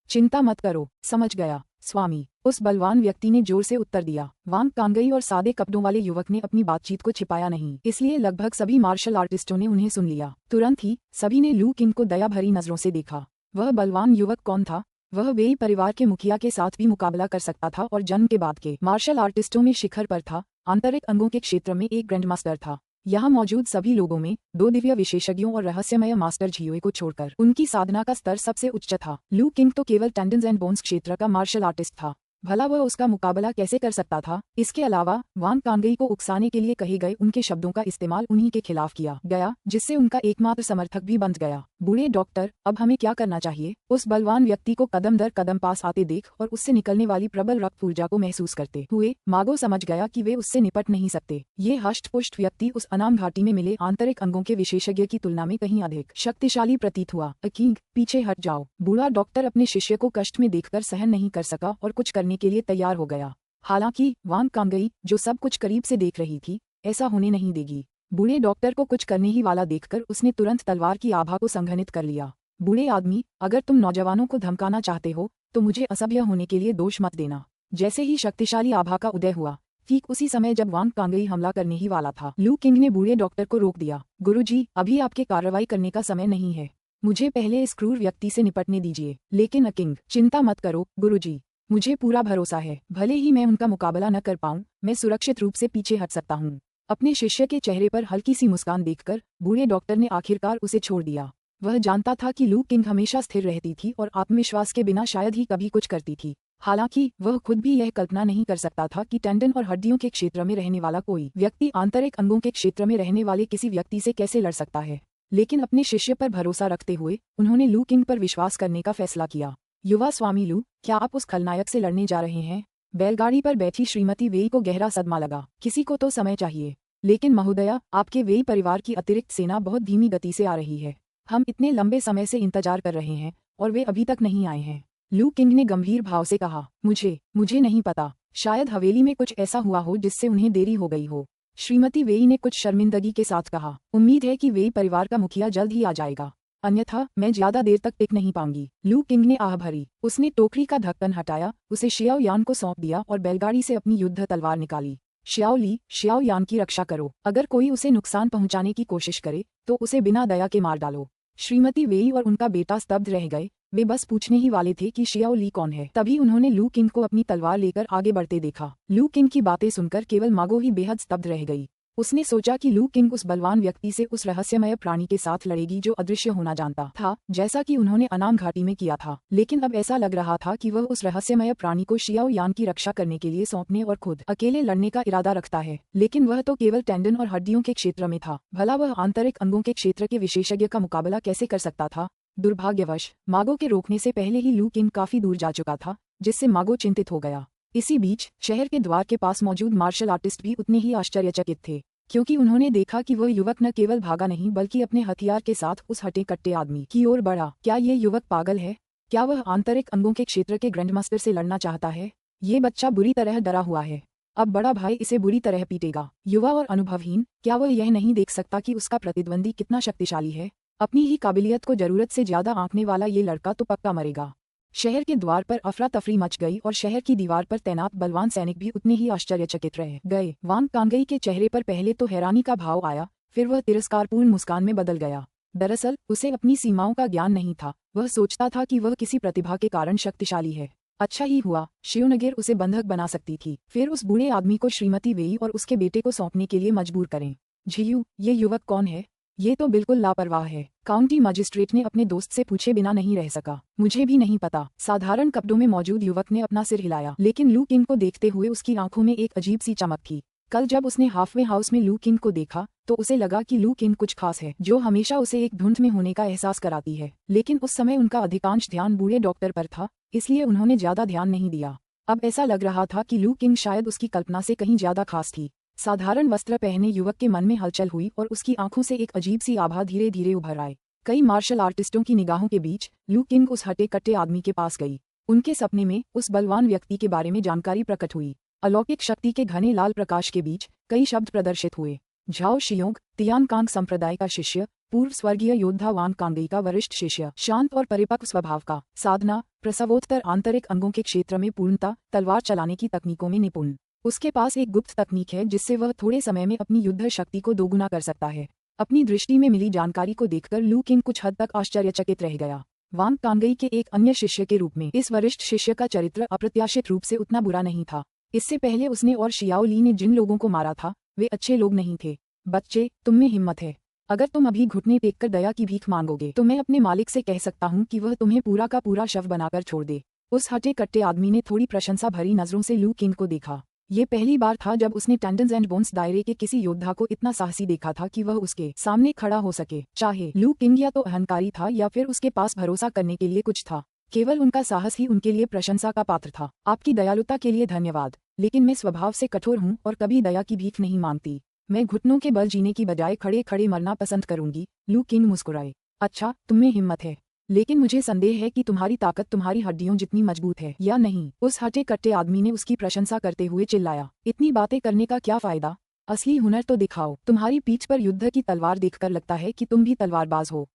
चिंता मत करो, समझ गया स्वामी, उस बलवान व्यक्ति ने जोर से उत्तर दिया। वांग कांगई और सादे कपड़ों वाले युवक ने अपनी बातचीत को छिपाया नहीं, इसलिए लगभग सभी मार्शल आर्टिस्टों ने उन्हें सुन लिया। तुरंत ही सभी ने लू किंग को दया भरी नजरों से देखा। वह बलवान युवक कौन था? वह वेई परिवार के मुखिया के साथ भी मुकाबला कर सकता था और जन्म के बाद के मार्शल आर्टिस्टों में शिखर पर था। आंतरिक अंगों के क्षेत्र में एक ग्रैंडमास्टर था। यहाँ मौजूद सभी लोगों में 2 दिव्य विशेषज्ञों और रहस्यमय मास्टर झियुए को छोड़कर उनकी साधना का स्तर सबसे उच्च था। लू किंग तो केवल टेंडन्स एंड बोन्स क्षेत्र का मार्शल आर्टिस्ट था। भला वह उसका मुकाबला कैसे कर सकता था? इसके अलावा वांग कांगई को उकसाने के लिए कहे गए उनके शब्दों का इस्तेमाल उन्हीं के खिलाफ किया गया, जिससे उनका एकमात्र समर्थक भी बन गया। बूढ़े डॉक्टर, अब हमें क्या करना चाहिए? उस बलवान व्यक्ति को कदम दर कदम पास आते देख और उससे निकलने वाली प्रबल रक्त ऊर्जा को महसूस करते हुए मागो समझ गया कि वे उससे निपट नहीं सकते। ये हष्टपुष्ट व्यक्ति उस अनाम घाटी में मिले आंतरिक अंगों के विशेषज्ञ की तुलना में कहीं अधिक शक्तिशाली प्रतीत हुआ। किंग, पीछे हट जाओ। बूढ़ा डॉक्टर अपने शिष्य को कष्ट में देखकर सहन नहीं कर सका और कुछ करने के लिए तैयार हो गया। हालांकि वांग कांगई, जो सब कुछ करीब से देख रही थी, ऐसा होने नहीं देगी। बूढ़े डॉक्टर को कुछ करने ही वाला देखकर उसने तुरंत तलवार की आभा को संघनित कर लिया। बूढ़े आदमी, अगर तुम नौजवानों को धमकाना चाहते हो तो मुझे असभ्य होने के लिए दोष मत देना। जैसे ही शक्तिशाली आभा का उदय हुआ, ठीक उसी समय जब वांग कांगई हमला करने ही वाला था, लू किंग ने बूढ़े डॉक्टर को रोक दिया। गुरुजी, अभी आपके कार्रवाई करने का समय नहीं है। मुझे पहले इस क्रूर व्यक्ति से निपटने दीजिए। लेकिन किंग, चिंता मत करो गुरुजी, मुझे पूरा भरोसा है। भले ही मैं उनका मुकाबला न कर पाऊं, मैं सुरक्षित रूप से पीछे हट सकता हूं। अपने शिष्य के चेहरे पर हल्की सी मुस्कान देखकर बूढ़े डॉक्टर ने आखिरकार उसे छोड़ दिया। वह जानता था कि लू किंग हमेशा स्थिर रहती थी और आत्मविश्वास के बिना शायद ही कभी कुछ करती थी। हालांकि वह खुद भी यह कल्पना नहीं कर सकता था कि टेंडन और हड्डियों के क्षेत्र में रहने वाला कोई व्यक्ति आंतरिक अंगों के क्षेत्र में रहने वाले किसी व्यक्ति से कैसे लड़ सकता है। लेकिन अपने शिष्य पर भरोसा रखते हुए उन्होंने लू किंग पर विश्वास करने का फैसला किया। युवा स्वामी लू, क्या आप उस खलनायक से लड़ने जा रहे हैं? बैलगाड़ी पर बैठी श्रीमती वेई को गहरा सदमा लगा। किसी को तो समय चाहिए। लेकिन महोदया, आपके वेई परिवार की अतिरिक्त सेना बहुत धीमी गति से आ रही है। हम इतने लंबे समय से इंतजार कर रहे हैं और वे अभी तक नहीं आए हैं। लू किंग ने गंभीर भाव से कहा। मुझे नहीं पता। शायद हवेली में कुछ ऐसा हुआ हो जिससे उन्हें देरी हो गई हो। श्रीमती वेई ने कुछ शर्मिंदगी के साथ कहा। उम्मीद है कि वेई परिवार का मुखिया जल्द ही आ जाएगा, अन्यथा मैं ज्यादा देर तक टिक नहीं पाऊंगी। लू किंग ने आह भरी। उसने टोकरी का ढक्कन हटाया, उसे शियाओ यान को सौंप दिया और बैलगाड़ी से अपनी युद्ध तलवार निकाली। शियाओ यान की रक्षा करो। अगर कोई उसे नुकसान पहुंचाने की कोशिश करे तो उसे बिना दया के मार डालो। श्रीमती वेई और उनका बेटा स्तब्ध रह गए। वे बस पूछने ही वाले थे कि शियाओ ली कौन है। तभी उन्होंने लू किंग को अपनी तलवार लेकर आगे बढ़ते देखा। लू किंग की बातें सुनकर केवल मागो ही बेहद स्तब्ध रह गई। उसने सोचा कि लू किंग उस बलवान व्यक्ति से उस रहस्यमय प्राणी के साथ लड़ेगी जो अदृश्य होना जानता था, जैसा कि उन्होंने अनाम घाटी में किया था। लेकिन अब ऐसा लग रहा था कि वह उस रहस्यमय प्राणी को शियाओ यान की रक्षा करने के लिए सौंपने और खुद अकेले लड़ने का इरादा रखता है। लेकिन वह तो केवल टेंडन और हड्डियों के क्षेत्र में था। भला वह आंतरिक अंगों के क्षेत्र के विशेषज्ञ का मुकाबला कैसे कर सकता था? दुर्भाग्यवश मागो के रोकने से पहले ही लू किंग काफी दूर जा चुका था, जिससे मागो चिंतित हो गया। इसी बीच शहर के द्वार के पास मौजूद मार्शल आर्टिस्ट भी उतने ही आश्चर्यचकित थे, क्योंकि उन्होंने देखा कि वह युवक न केवल भागा नहीं बल्कि अपने हथियार के साथ उस हटे कट्टे आदमी की ओर बढ़ा। क्या ये युवक पागल है? क्या वह आंतरिक अंगों के क्षेत्र के ग्रैंडमास्टर से लड़ना चाहता है? ये बच्चा बुरी तरह डरा हुआ है। अब बड़ा भाई इसे बुरी तरह पीटेगा। युवा और अनुभवहीन, क्या वह यह नहीं देख सकता कि उसका प्रतिद्वंदी कितना शक्तिशाली है? अपनी ही काबिलियत को जरूरत से ज्यादा आंकने वाला ये लड़का तो पक्का मरेगा। शहर के द्वार पर अफरा तफरी मच गई और शहर की दीवार पर तैनात बलवान सैनिक भी उतने ही आश्चर्यचकित रह गए। वांग कांगई के चेहरे पर पहले तो हैरानी का भाव आया, फिर वह तिरस्कारपूर्ण मुस्कान में बदल गया। दरअसल उसे अपनी सीमाओं का ज्ञान नहीं था। वह सोचता था कि वह किसी प्रतिभा के कारण शक्तिशाली है। अच्छा ही हुआ शिवनगर उसे बंधक बना सकती थी, फिर उस बूढ़े आदमी को श्रीमती वेई और उसके बेटे को सौंपने के लिए मजबूर करें। झियू, ये युवक कौन है? ये तो बिल्कुल लापरवाह है। काउंटी मजिस्ट्रेट ने अपने दोस्त से पूछे बिना नहीं रह सका। मुझे भी नहीं पता। साधारण कपड़ों में मौजूद युवक ने अपना सिर हिलाया, लेकिन लू किंग को देखते हुए उसकी आंखों में एक अजीब सी चमक थी। कल जब उसने हाफवे हाउस में लू किंग को देखा तो उसे लगा कि लू किंग कुछ खास है, जो हमेशा उसे एक धुंध में होने का एहसास कराती है। लेकिन उस समय उनका अधिकांश ध्यान बूढ़े डॉक्टर पर था, इसलिए उन्होंने ज्यादा ध्यान नहीं दिया। अब ऐसा लग रहा था कि लू किंग शायद उसकी कल्पना से कहीं ज्यादा खास थी। साधारण वस्त्र पहने युवक के मन में हलचल हुई और उसकी आंखों से एक अजीब सी आभा धीरे धीरे उभर आए। कई मार्शल आर्टिस्टों की निगाहों के बीच लू किंग उस हटे कट्टे आदमी के पास गई। उनके सपने में उस बलवान व्यक्ति के बारे में जानकारी प्रकट हुई। अलौकिक शक्ति के घने लाल प्रकाश के बीच कई शब्द प्रदर्शित हुए। झाओ शियोंग, तियानकांग संप्रदाय का शिष्य, पूर्व स्वर्गीय योद्धा वांग कांगई का वरिष्ठ शिष्य, शांत और परिपक्व स्वभाव का, साधना, प्रसवोत्तर आंतरिक अंगों के क्षेत्र में पूर्णता, तलवार चलाने की तकनीकों में निपुण। उसके पास एक गुप्त तकनीक है जिससे वह थोड़े समय में अपनी युद्ध शक्ति को दोगुना कर सकता है। अपनी दृष्टि में मिली जानकारी को देखकर लू किंग कुछ हद तक आश्चर्यचकित रह गया। वांग कांगई के एक अन्य शिष्य के रूप में इस वरिष्ठ शिष्य का चरित्र अप्रत्याशित रूप से उतना बुरा नहीं था। इससे पहले उसने और शियाओ ली ने जिन लोगों को मारा था वे अच्छे लोग नहीं थे। बच्चे, तुम में हिम्मत है। अगर तुम अभी घुटने टेककर दया की भीख मांगोगे तो मैं अपने मालिक से कह सकता हूँ कि वह तुम्हें पूरा का पूरा शव बनाकर छोड़ दे। उस हटे कट्टे आदमी ने थोड़ी प्रशंसा भरी नजरों से लू किंग को देखा। ये पहली बार था जब उसने टेंडन्स एंड बोन्स दायरे के किसी योद्धा को इतना साहसी देखा था कि वह उसके सामने खड़ा हो सके। चाहे लू किंग या तो अहंकारी था या फिर उसके पास भरोसा करने के लिए कुछ था, केवल उनका साहस ही उनके लिए प्रशंसा का पात्र था। आपकी दयालुता के लिए धन्यवाद, लेकिन मैं स्वभाव से कठोर हूँ और कभी दया की भीख नहीं मांगती। मैं घुटनों के बल जीने की बजाय खड़े खड़े मरना पसंद करूंगी। लू किंग मुस्कुराए। अच्छा, तुम्हें हिम्मत है, लेकिन मुझे संदेह है कि तुम्हारी ताकत तुम्हारी हड्डियों जितनी मजबूत है या नहीं। उस हटे कट्टे आदमी ने उसकी प्रशंसा करते हुए चिल्लाया। इतनी बातें करने का क्या फायदा? असली हुनर तो दिखाओ। तुम्हारी पीठ पर युद्ध की तलवार देखकर लगता है कि तुम भी तलवारबाज हो।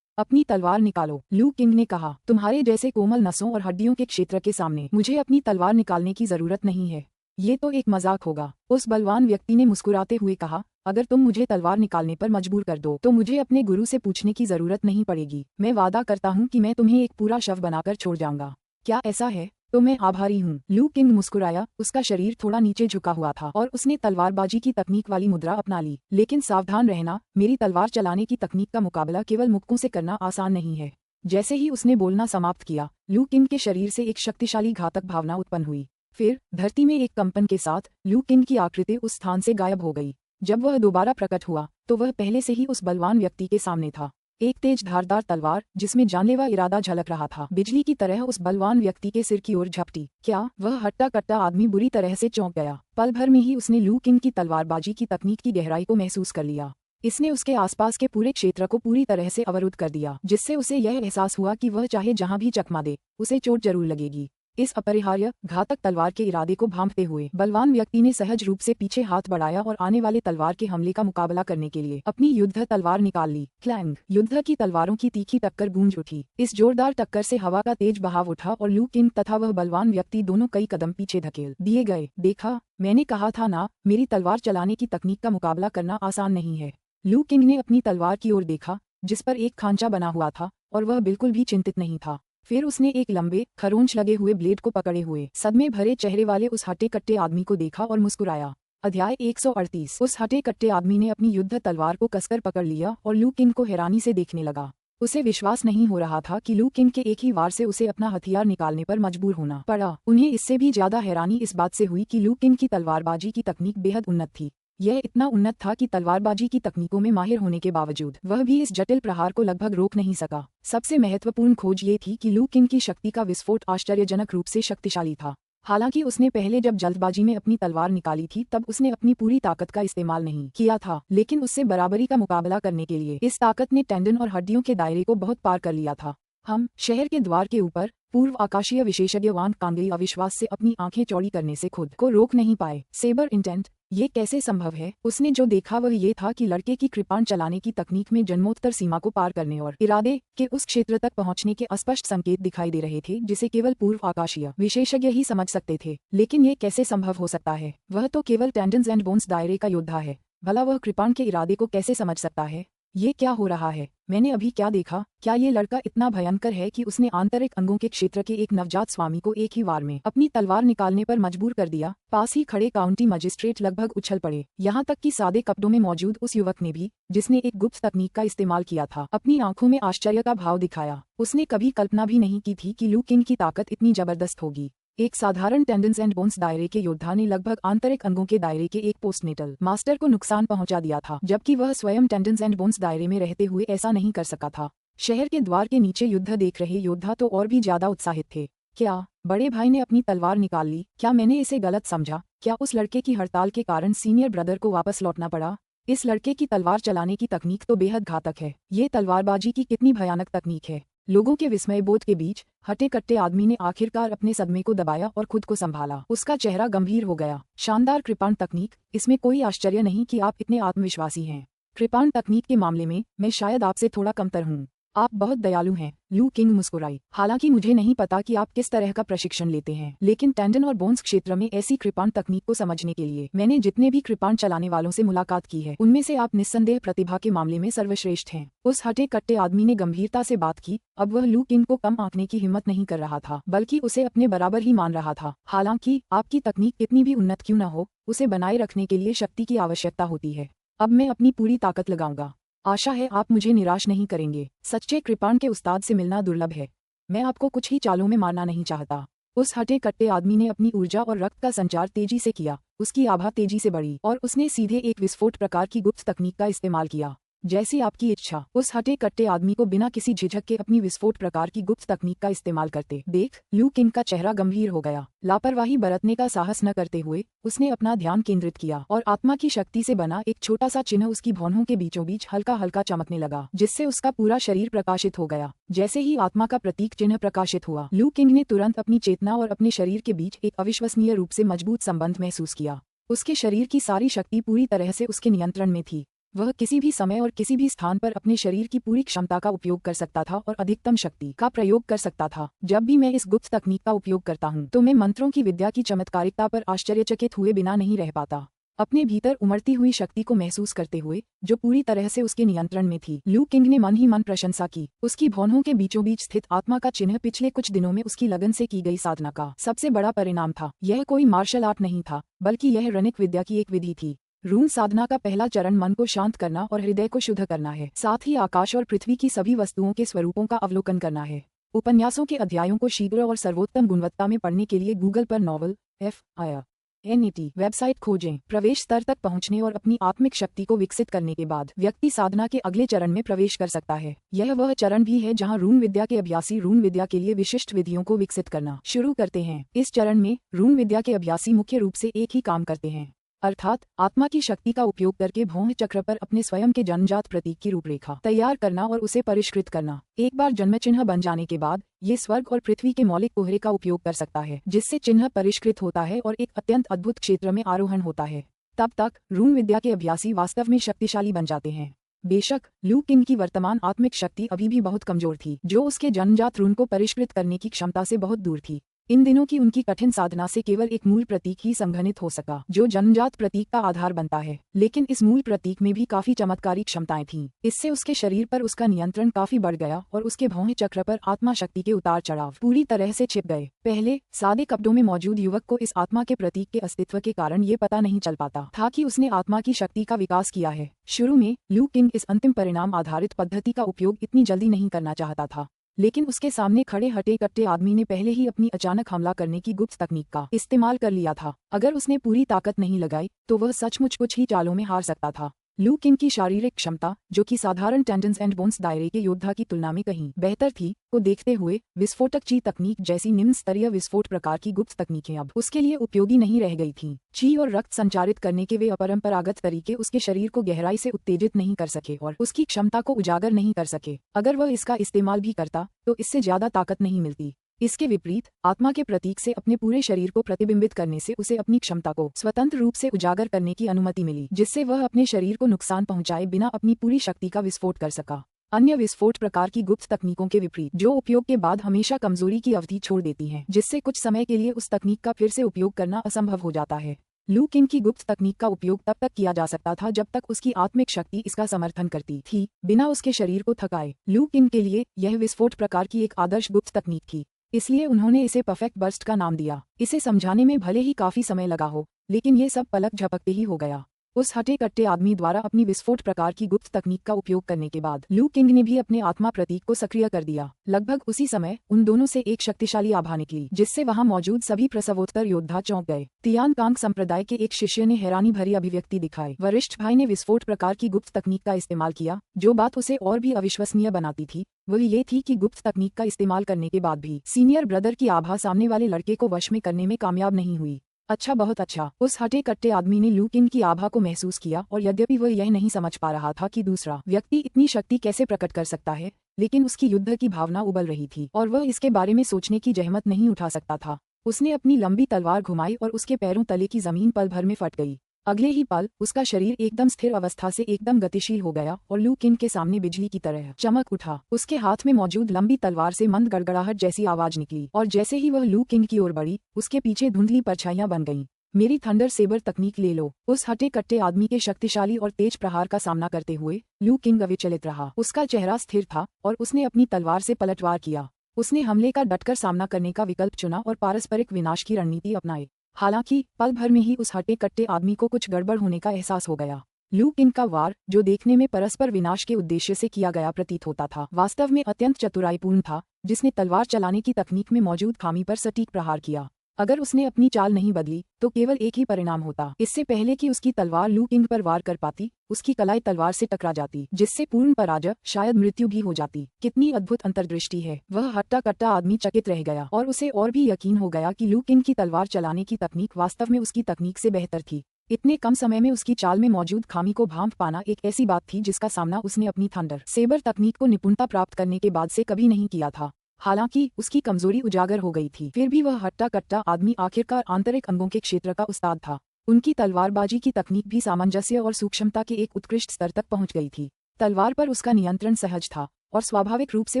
अपनी तलवार निकालो, लू किंग ने कहा। तुम्हारे जैसे कोमल नसों और हड्डियों के क्षेत्र के सामने मुझे अपनी तलवार निकालने की जरूरत नहीं है। ये तो एक मजाक होगा। उस बलवान व्यक्ति ने मुस्कुराते हुए कहा। अगर तुम मुझे तलवार निकालने पर मजबूर कर दो तो मुझे अपने गुरु से पूछने की जरूरत नहीं पड़ेगी। मैं वादा करता हूँ कि मैं तुम्हें एक पूरा शव बनाकर छोड़ जाऊंगा। क्या ऐसा है? तो मैं आभारी हूँ। लू किंग मुस्कुराया। उसका शरीर थोड़ा नीचे झुका हुआ था और उसने तलवारबाजी की तकनीक वाली मुद्रा अपना ली। लेकिन सावधान रहना, मेरी तलवार चलाने की तकनीक का मुकाबला केवल मुक्कों से करना आसान नहीं है। जैसे ही उसने बोलना समाप्त किया, लू किंग के शरीर से एक शक्तिशाली घातक भावना उत्पन्न हुई। फिर धरती में एक कंपन के साथ लू किंग की आकृति उस स्थान से गायब हो गई। जब वह दोबारा प्रकट हुआ तो वह पहले से ही उस बलवान व्यक्ति के सामने था। एक तेज धारदार तलवार जिसमें जानलेवा इरादा झलक रहा था, बिजली की तरह उस बलवान व्यक्ति के सिर की ओर झपटी। क्या वह हट्टा कट्टा आदमी बुरी तरह से चौंक गया। पल भर में ही उसने लू किंग की तलवारबाजी की तकनीक की गहराई को महसूस कर लिया। इसने उसके आसपास के पूरे क्षेत्र को पूरी तरह से अवरुद्ध कर दिया, जिससे उसे यह एहसास हुआ कि वह चाहे जहां भी चकमा दे उसे चोट जरूर लगेगी। इस अपरिहार्य घातक तलवार के इरादे को भांपते हुए बलवान व्यक्ति ने सहज रूप से पीछे हाथ बढ़ाया और आने वाले तलवार के हमले का मुकाबला करने के लिए अपनी युद्ध तलवार निकाल ली। क्लैंग! युद्ध की तलवारों की तीखी टक्कर गूंज उठी। इस जोरदार टक्कर से हवा का तेज बहाव उठा और लू किंग तथा वह बलवान व्यक्ति दोनों कई कदम पीछे धकेल दिए गए। देखा, मैंने कहा था ना, मेरी तलवार चलाने की तकनीक का मुकाबला करना आसान नहीं है। लू किंग ने अपनी तलवार की ओर देखा जिस पर एक खांचा बना हुआ था और वह बिल्कुल भी चिंतित नहीं था। फिर उसने एक लंबे खरोंच लगे हुए ब्लेड को पकड़े हुए सदमे भरे चेहरे वाले उस हटे कट्टे आदमी को देखा और मुस्कुराया। अध्याय 138। उस हटे कट्टे आदमी ने अपनी युद्ध तलवार को कसकर पकड़ लिया और लू किंग को हैरानी से देखने लगा। उसे विश्वास नहीं हो रहा था कि लू किंग के एक ही वार से उसे अपना हथियार निकालने पर मजबूर होना पड़ा। उन्हें इससे भी ज्यादा हैरानी इस बात से हुई कि लू किंग की तलवारबाजी की तकनीक बेहद उन्नत थी। यह इतना उन्नत था कि तलवारबाजी की तकनीकों में माहिर होने के बावजूद वह भी इस जटिल प्रहार को लगभग रोक नहीं सका। सबसे महत्वपूर्ण खोज ये थी कि लू किंग की शक्ति का विस्फोट आश्चर्यजनक रूप से शक्तिशाली था। हालांकि उसने पहले जब जल्दबाजी में अपनी तलवार निकाली थी तब उसने अपनी पूरी ताकत का इस्तेमाल नहीं किया था, लेकिन उससे बराबरी का मुकाबला करने के लिए इस ताकत ने टेंडन और हड्डियों के दायरे को बहुत पार कर लिया था। हम शहर के द्वार के ऊपर पूर्व आकाशीय विशेषज्ञ वांग कांगली अविश्वास से अपनी आंखें चौड़ी करने से खुद को रोक नहीं पाए। सेबर इंटेंट, ये कैसे संभव है? उसने जो देखा वह ये था कि लड़के की कृपाण चलाने की तकनीक में जन्मोत्तर सीमा को पार करने और इरादे के उस क्षेत्र तक पहुंचने के अस्पष्ट संकेत दिखाई दे रहे थे जिसे केवल पूर्व आकाशीय विशेषज्ञ ही समझ सकते थे। लेकिन ये कैसे संभव हो सकता है? वह तो केवल टेंडन्स एंड बोन्स दायरे का योद्धा है, भला वह कृपाण के इरादे को कैसे समझ सकता है? ये क्या हो रहा है? मैंने अभी क्या देखा? क्या ये लड़का इतना भयंकर है कि उसने आंतरिक अंगों के क्षेत्र के एक नवजात स्वामी को एक ही वार में अपनी तलवार निकालने पर मजबूर कर दिया? पास ही खड़े काउंटी मजिस्ट्रेट लगभग उछल पड़े, यहाँ तक कि सादे कपड़ों में मौजूद उस युवक ने भी, जिसने एक गुप्त तकनीक का इस्तेमाल किया था, अपनी आंखों में आश्चर्य का भाव दिखाया। उसने कभी कल्पना भी नहीं की थी कि लू किंग की ताकत इतनी जबरदस्त होगी। एक साधारण टेंडन्स एंड बोन्स दायरे के योद्धा ने लगभग आंतरिक अंगों के दायरे के एक पोस्टनेटल मास्टर को नुकसान पहुंचा दिया था, जबकि वह स्वयं टेंडन्स एंड बोन्स दायरे में रहते हुए ऐसा नहीं कर सका था। शहर के द्वार के नीचे युद्ध देख रहे योद्धा तो और भी ज्यादा उत्साहित थे। क्या बड़े भाई ने अपनी तलवार निकाल ली? क्या मैंने इसे गलत समझा? क्या उस लड़के की हड़ताल के कारण सीनियर ब्रदर को वापस लौटना पड़ा? इस लड़के की तलवार चलाने की तकनीक तो बेहद घातक है। ये तलवारबाजी की कितनी भयानक तकनीक है। लोगों के विस्मय बोध के बीच हटे कट्टे आदमी ने आखिरकार अपने सदमे को दबाया और खुद को संभाला। उसका चेहरा गंभीर हो गया। शानदार कृपाण तकनीक, इसमें कोई आश्चर्य नहीं कि आप इतने आत्मविश्वासी हैं। कृपाण तकनीक के मामले में मैं शायद आपसे थोड़ा कमतर हूँ। आप बहुत दयालु हैं। लू किंग मुस्कुराई। हालांकि मुझे नहीं पता कि आप किस तरह का प्रशिक्षण लेते हैं, लेकिन टेंडन और बोन्स क्षेत्र में ऐसी कृपाण तकनीक को समझने के लिए मैंने जितने भी कृपाण चलाने वालों से मुलाकात की है, उनमें से आप निस्संदेह प्रतिभा के मामले में सर्वश्रेष्ठ हैं। उस हटे कट्टे आदमी ने गंभीरता से बात की। अब वह लू किंग को कम आंकने की हिम्मत नहीं कर रहा था, बल्कि उसे अपने बराबर ही मान रहा था। हालांकि आपकी तकनीक कितनी भी उन्नत क्यों न हो, उसे बनाए रखने के लिए शक्ति की आवश्यकता होती है। अब मैं अपनी पूरी ताकत लगाऊंगा। आशा है आप मुझे निराश नहीं करेंगे। सच्चे कृपाण के उस्ताद से मिलना दुर्लभ है। मैं आपको कुछ ही चालों में मारना नहीं चाहता। उस हटे कट्टे आदमी ने अपनी ऊर्जा और रक्त का संचार तेजी से किया। उसकी आभा तेजी से बढ़ी और उसने सीधे एक विस्फोट प्रकार की गुप्त तकनीक का इस्तेमाल किया। जैसी आपकी इच्छा। उस हटे कट्टे आदमी को बिना किसी झिझक के अपनी विस्फोट प्रकार की गुप्त तकनीक का इस्तेमाल करते देख लू किंग का चेहरा गंभीर हो गया। लापरवाही बरतने का साहस न करते हुए उसने अपना ध्यान केंद्रित किया और आत्मा की शक्ति से बना एक छोटा सा चिन्ह उसकी भौहों के बीचों बीच हल्का हल्का चमकने लगा, जिससे उसका पूरा शरीर प्रकाशित हो गया। जैसे ही आत्मा का प्रतीक चिन्ह प्रकाशित हुआ, लू किंग ने तुरंत अपनी चेतना और अपने शरीर के बीच एक अविश्वसनीय रूप से मजबूत संबंध महसूस किया। उसके शरीर की सारी शक्ति पूरी तरह से उसके नियंत्रण में थी। वह किसी भी समय और किसी भी स्थान पर अपने शरीर की पूरी क्षमता का उपयोग कर सकता था और अधिकतम शक्ति का प्रयोग कर सकता था। जब भी मैं इस गुप्त तकनीक का उपयोग करता हूँ तो मैं मंत्रों की विद्या की चमत्कारिकता पर आश्चर्यचकित हुए बिना नहीं रह पाता। अपने भीतर उमड़ती हुई शक्ति को महसूस करते हुए, जो पूरी तरह से उसके नियंत्रण में थी, लू किंग ने मन ही मन प्रशंसा की। उसकी भौहों के बीचों बीच स्थित आत्मा का चिन्ह पिछले कुछ दिनों में उसकी लगन से की गई साधना का सबसे बड़ा परिणाम था। यह कोई मार्शल आर्ट नहीं था, बल्कि यह रनिक विद्या की एक विधि थी। रून साधना का पहला चरण मन को शांत करना और हृदय को शुद्ध करना है। साथ ही आकाश और पृथ्वी की सभी वस्तुओं के स्वरूपों का अवलोकन करना है। उपन्यासों के अध्यायों को शीघ्र और सर्वोत्तम गुणवत्ता में पढ़ने के लिए गूगल पर नॉवल FIRNET वेबसाइट खोजें। प्रवेश स्तर तक पहुंचने और अपनी आत्मिक शक्ति को विकसित करने के बाद व्यक्ति साधना के अगले चरण में प्रवेश कर सकता है। यह वह चरण भी है जहां रून विद्या के अभ्यासी रून विद्या के लिए विशिष्ट विधियों को विकसित करना शुरू करते हैं। इस चरण में रून विद्या के अभ्यासी मुख्य रूप से एक ही काम करते हैं, अर्थात आत्मा की शक्ति का उपयोग करके भौह चक्र पर अपने स्वयं के जन्मजात प्रतीक की रूपरेखा तैयार करना और उसे परिष्कृत करना। एक बार जन्म चिन्ह बन जाने के बाद ये स्वर्ग और पृथ्वी के मौलिक कोहरे का उपयोग कर सकता है, जिससे चिन्ह परिष्कृत होता है और एक अत्यंत अद्भुत क्षेत्र में आरोहण होता है। तब तक रून विद्या के अभ्यासी वास्तव में शक्तिशाली बन जाते हैं। बेशक लू किंग की वर्तमान आत्मिक शक्ति अभी भी बहुत कमजोर थी, जो उसके जन्मजात रून को परिष्कृत करने की क्षमता से बहुत दूर थी। इन दिनों की उनकी कठिन साधना से केवल एक मूल प्रतीक ही संघनित हो सका, जो जन्मजात प्रतीक का आधार बनता है। लेकिन इस मूल प्रतीक में भी काफी चमत्कारी क्षमताएं थीं। इससे उसके शरीर पर उसका नियंत्रण काफी बढ़ गया और उसके भौहें चक्र पर आत्मा शक्ति के उतार चढ़ाव पूरी तरह से छिप गए। पहले सादे कपड़ों में मौजूद युवक को इस आत्मा के प्रतीक के अस्तित्व के कारण ये पता नहीं चल पाता था कि उसने आत्मा की शक्ति का विकास किया है। शुरू में लू किंग इस अंतिम परिणाम आधारित पद्धति का उपयोग इतनी जल्दी नहीं करना चाहता था, लेकिन उसके सामने खड़े हटे कट्टे आदमी ने पहले ही अपनी अचानक हमला करने की गुप्त तकनीक का इस्तेमाल कर लिया था। अगर उसने पूरी ताकत नहीं लगाई तो वह सचमुच कुछ ही चालों में हार सकता था। लू किंग की शारीरिक क्षमता, जो कि साधारण टेंडन्स एंड बोन्स दायरे के योद्धा की तुलना में कहीं बेहतर थी, को देखते हुए विस्फोटक ची तकनीक जैसी निम्न स्तरीय विस्फोट प्रकार की गुप्त तकनीकें अब उसके लिए उपयोगी नहीं रह गई थीं। ची और रक्त संचारित करने के वे अपरंपरागत तरीके उसके शरीर को गहराई से उत्तेजित नहीं कर सके और उसकी क्षमता को उजागर नहीं कर सके। अगर वह इसका इस्तेमाल भी करता तो इससे ज्यादा ताकत नहीं मिलती। इसके विपरीत आत्मा के प्रतीक से अपने पूरे शरीर को प्रतिबिंबित करने से उसे अपनी क्षमता को स्वतंत्र रूप से उजागर करने की अनुमति मिली, जिससे वह अपने शरीर को नुकसान पहुंचाए बिना अपनी पूरी शक्ति का विस्फोट कर सका। अन्य विस्फोट प्रकार की गुप्त तकनीकों के विपरीत, जो उपयोग के बाद हमेशा कमजोरी की अवधि छोड़ देती हैं, जिससे कुछ समय के लिए उस तकनीक का फिर से उपयोग करना असंभव हो जाता है। लू किंग की गुप्त तकनीक का उपयोग तब तक किया जा सकता था जब तक उसकी आत्मिक शक्ति इसका समर्थन करती थी, बिना उसके शरीर को थकाए। लू किंग के लिए यह विस्फोट प्रकार की एक आदर्श गुप्त तकनीक थी, इसलिए उन्होंने इसे परफेक्ट बर्स्ट का नाम दिया। इसे समझाने में भले ही काफी समय लगा हो, लेकिन ये सब पलक झपकते ही हो गया। उस हटे कट्टे आदमी द्वारा अपनी विस्फोट प्रकार की गुप्त तकनीक का उपयोग करने के बाद लू किंग ने भी अपने आत्मा प्रतीक को सक्रिय कर दिया। लगभग उसी समय उन दोनों से एक शक्तिशाली आभा निकली, जिससे वहां मौजूद सभी प्रसवोत्तर योद्धा चौंक गए। तियान कांग संप्रदाय के एक शिष्य ने हैरानी भरी अभिव्यक्ति दिखाई। वरिष्ठ भाई ने विस्फोट प्रकार की गुप्त तकनीक का इस्तेमाल किया। जो बात उसे और भी अविश्वसनीय बनाती थी वह ये थी कि गुप्त तकनीक का इस्तेमाल करने के बाद भी सीनियर ब्रदर की आभा सामने वाले लड़के को वश में करने में कामयाब नहीं हुई। अच्छा, बहुत अच्छा। उस हटे कट्टे आदमी ने लू किंग की आभा को महसूस किया और यद्यपि वह यह नहीं समझ पा रहा था कि दूसरा व्यक्ति इतनी शक्ति कैसे प्रकट कर सकता है, लेकिन उसकी युद्ध की भावना उबल रही थी और वह इसके बारे में सोचने की जहमत नहीं उठा सकता था। उसने अपनी लंबी तलवार घुमाई और उसके पैरों तले की जमीन पल भर में फट गई। अगले ही पल उसका शरीर एकदम स्थिर अवस्था से एकदम गतिशील हो गया और लू किंग के सामने बिजली की तरह चमक उठा। उसके हाथ में मौजूद लंबी तलवार से मंद गड़गड़ाहट जैसी आवाज निकली और जैसे ही वह लू किंग की ओर बढ़ी, उसके पीछे धुंधली परछाइयां बन गईं। मेरी थंडर सेबर तकनीक ले लो। उस हटे कट्टे आदमी के शक्तिशाली और तेज प्रहार का सामना करते हुए लू किंग अविचलित रहा। उसका चेहरा स्थिर था और उसने अपनी तलवार से पलटवार किया। उसने हमले का डटकर सामना करने का विकल्प चुना और पारस्परिक विनाश की रणनीति अपनाई। हालांकि पल भर में ही उस हटे कट्टे आदमी को कुछ गड़बड़ होने का एहसास हो गया। लू किंग का वार, जो देखने में परस्पर विनाश के उद्देश्य से किया गया प्रतीत होता था, वास्तव में अत्यंत चतुराईपूर्ण था, जिसने तलवार चलाने की तकनीक में मौजूद खामी पर सटीक प्रहार किया। अगर उसने अपनी चाल नहीं बदली तो केवल एक ही परिणाम होता। इससे पहले कि उसकी तलवार लू किंग पर वार कर पाती, उसकी कलाई तलवार से टकरा जाती, जिससे पूर्ण पराजय, शायद मृत्यु भी हो जाती। कितनी अद्भुत अंतर्दृष्टि है। वह हट्टा कट्टा आदमी चकित रह गया और उसे और भी यकीन हो गया कि लू किंग की तलवार चलाने की तकनीक वास्तव में उसकी तकनीक से बेहतर थी। इतने कम समय में उसकी चाल में मौजूद खामी को भांप पाना एक ऐसी बात थी जिसका सामना उसने अपनी थंडर सेबर तकनीक को निपुणता प्राप्त करने के बाद से कभी नहीं किया था। हालांकि उसकी कमजोरी उजागर हो गई थी, फिर भी वह हट्टा कट्टा आदमी आखिरकार आंतरिक अंगों के क्षेत्र का उस्ताद था। उनकी तलवारबाजी की तकनीक भी सामंजस्य और सूक्ष्मता के एक उत्कृष्ट स्तर तक पहुंच गई थी। तलवार पर उसका नियंत्रण सहज था और स्वाभाविक रूप से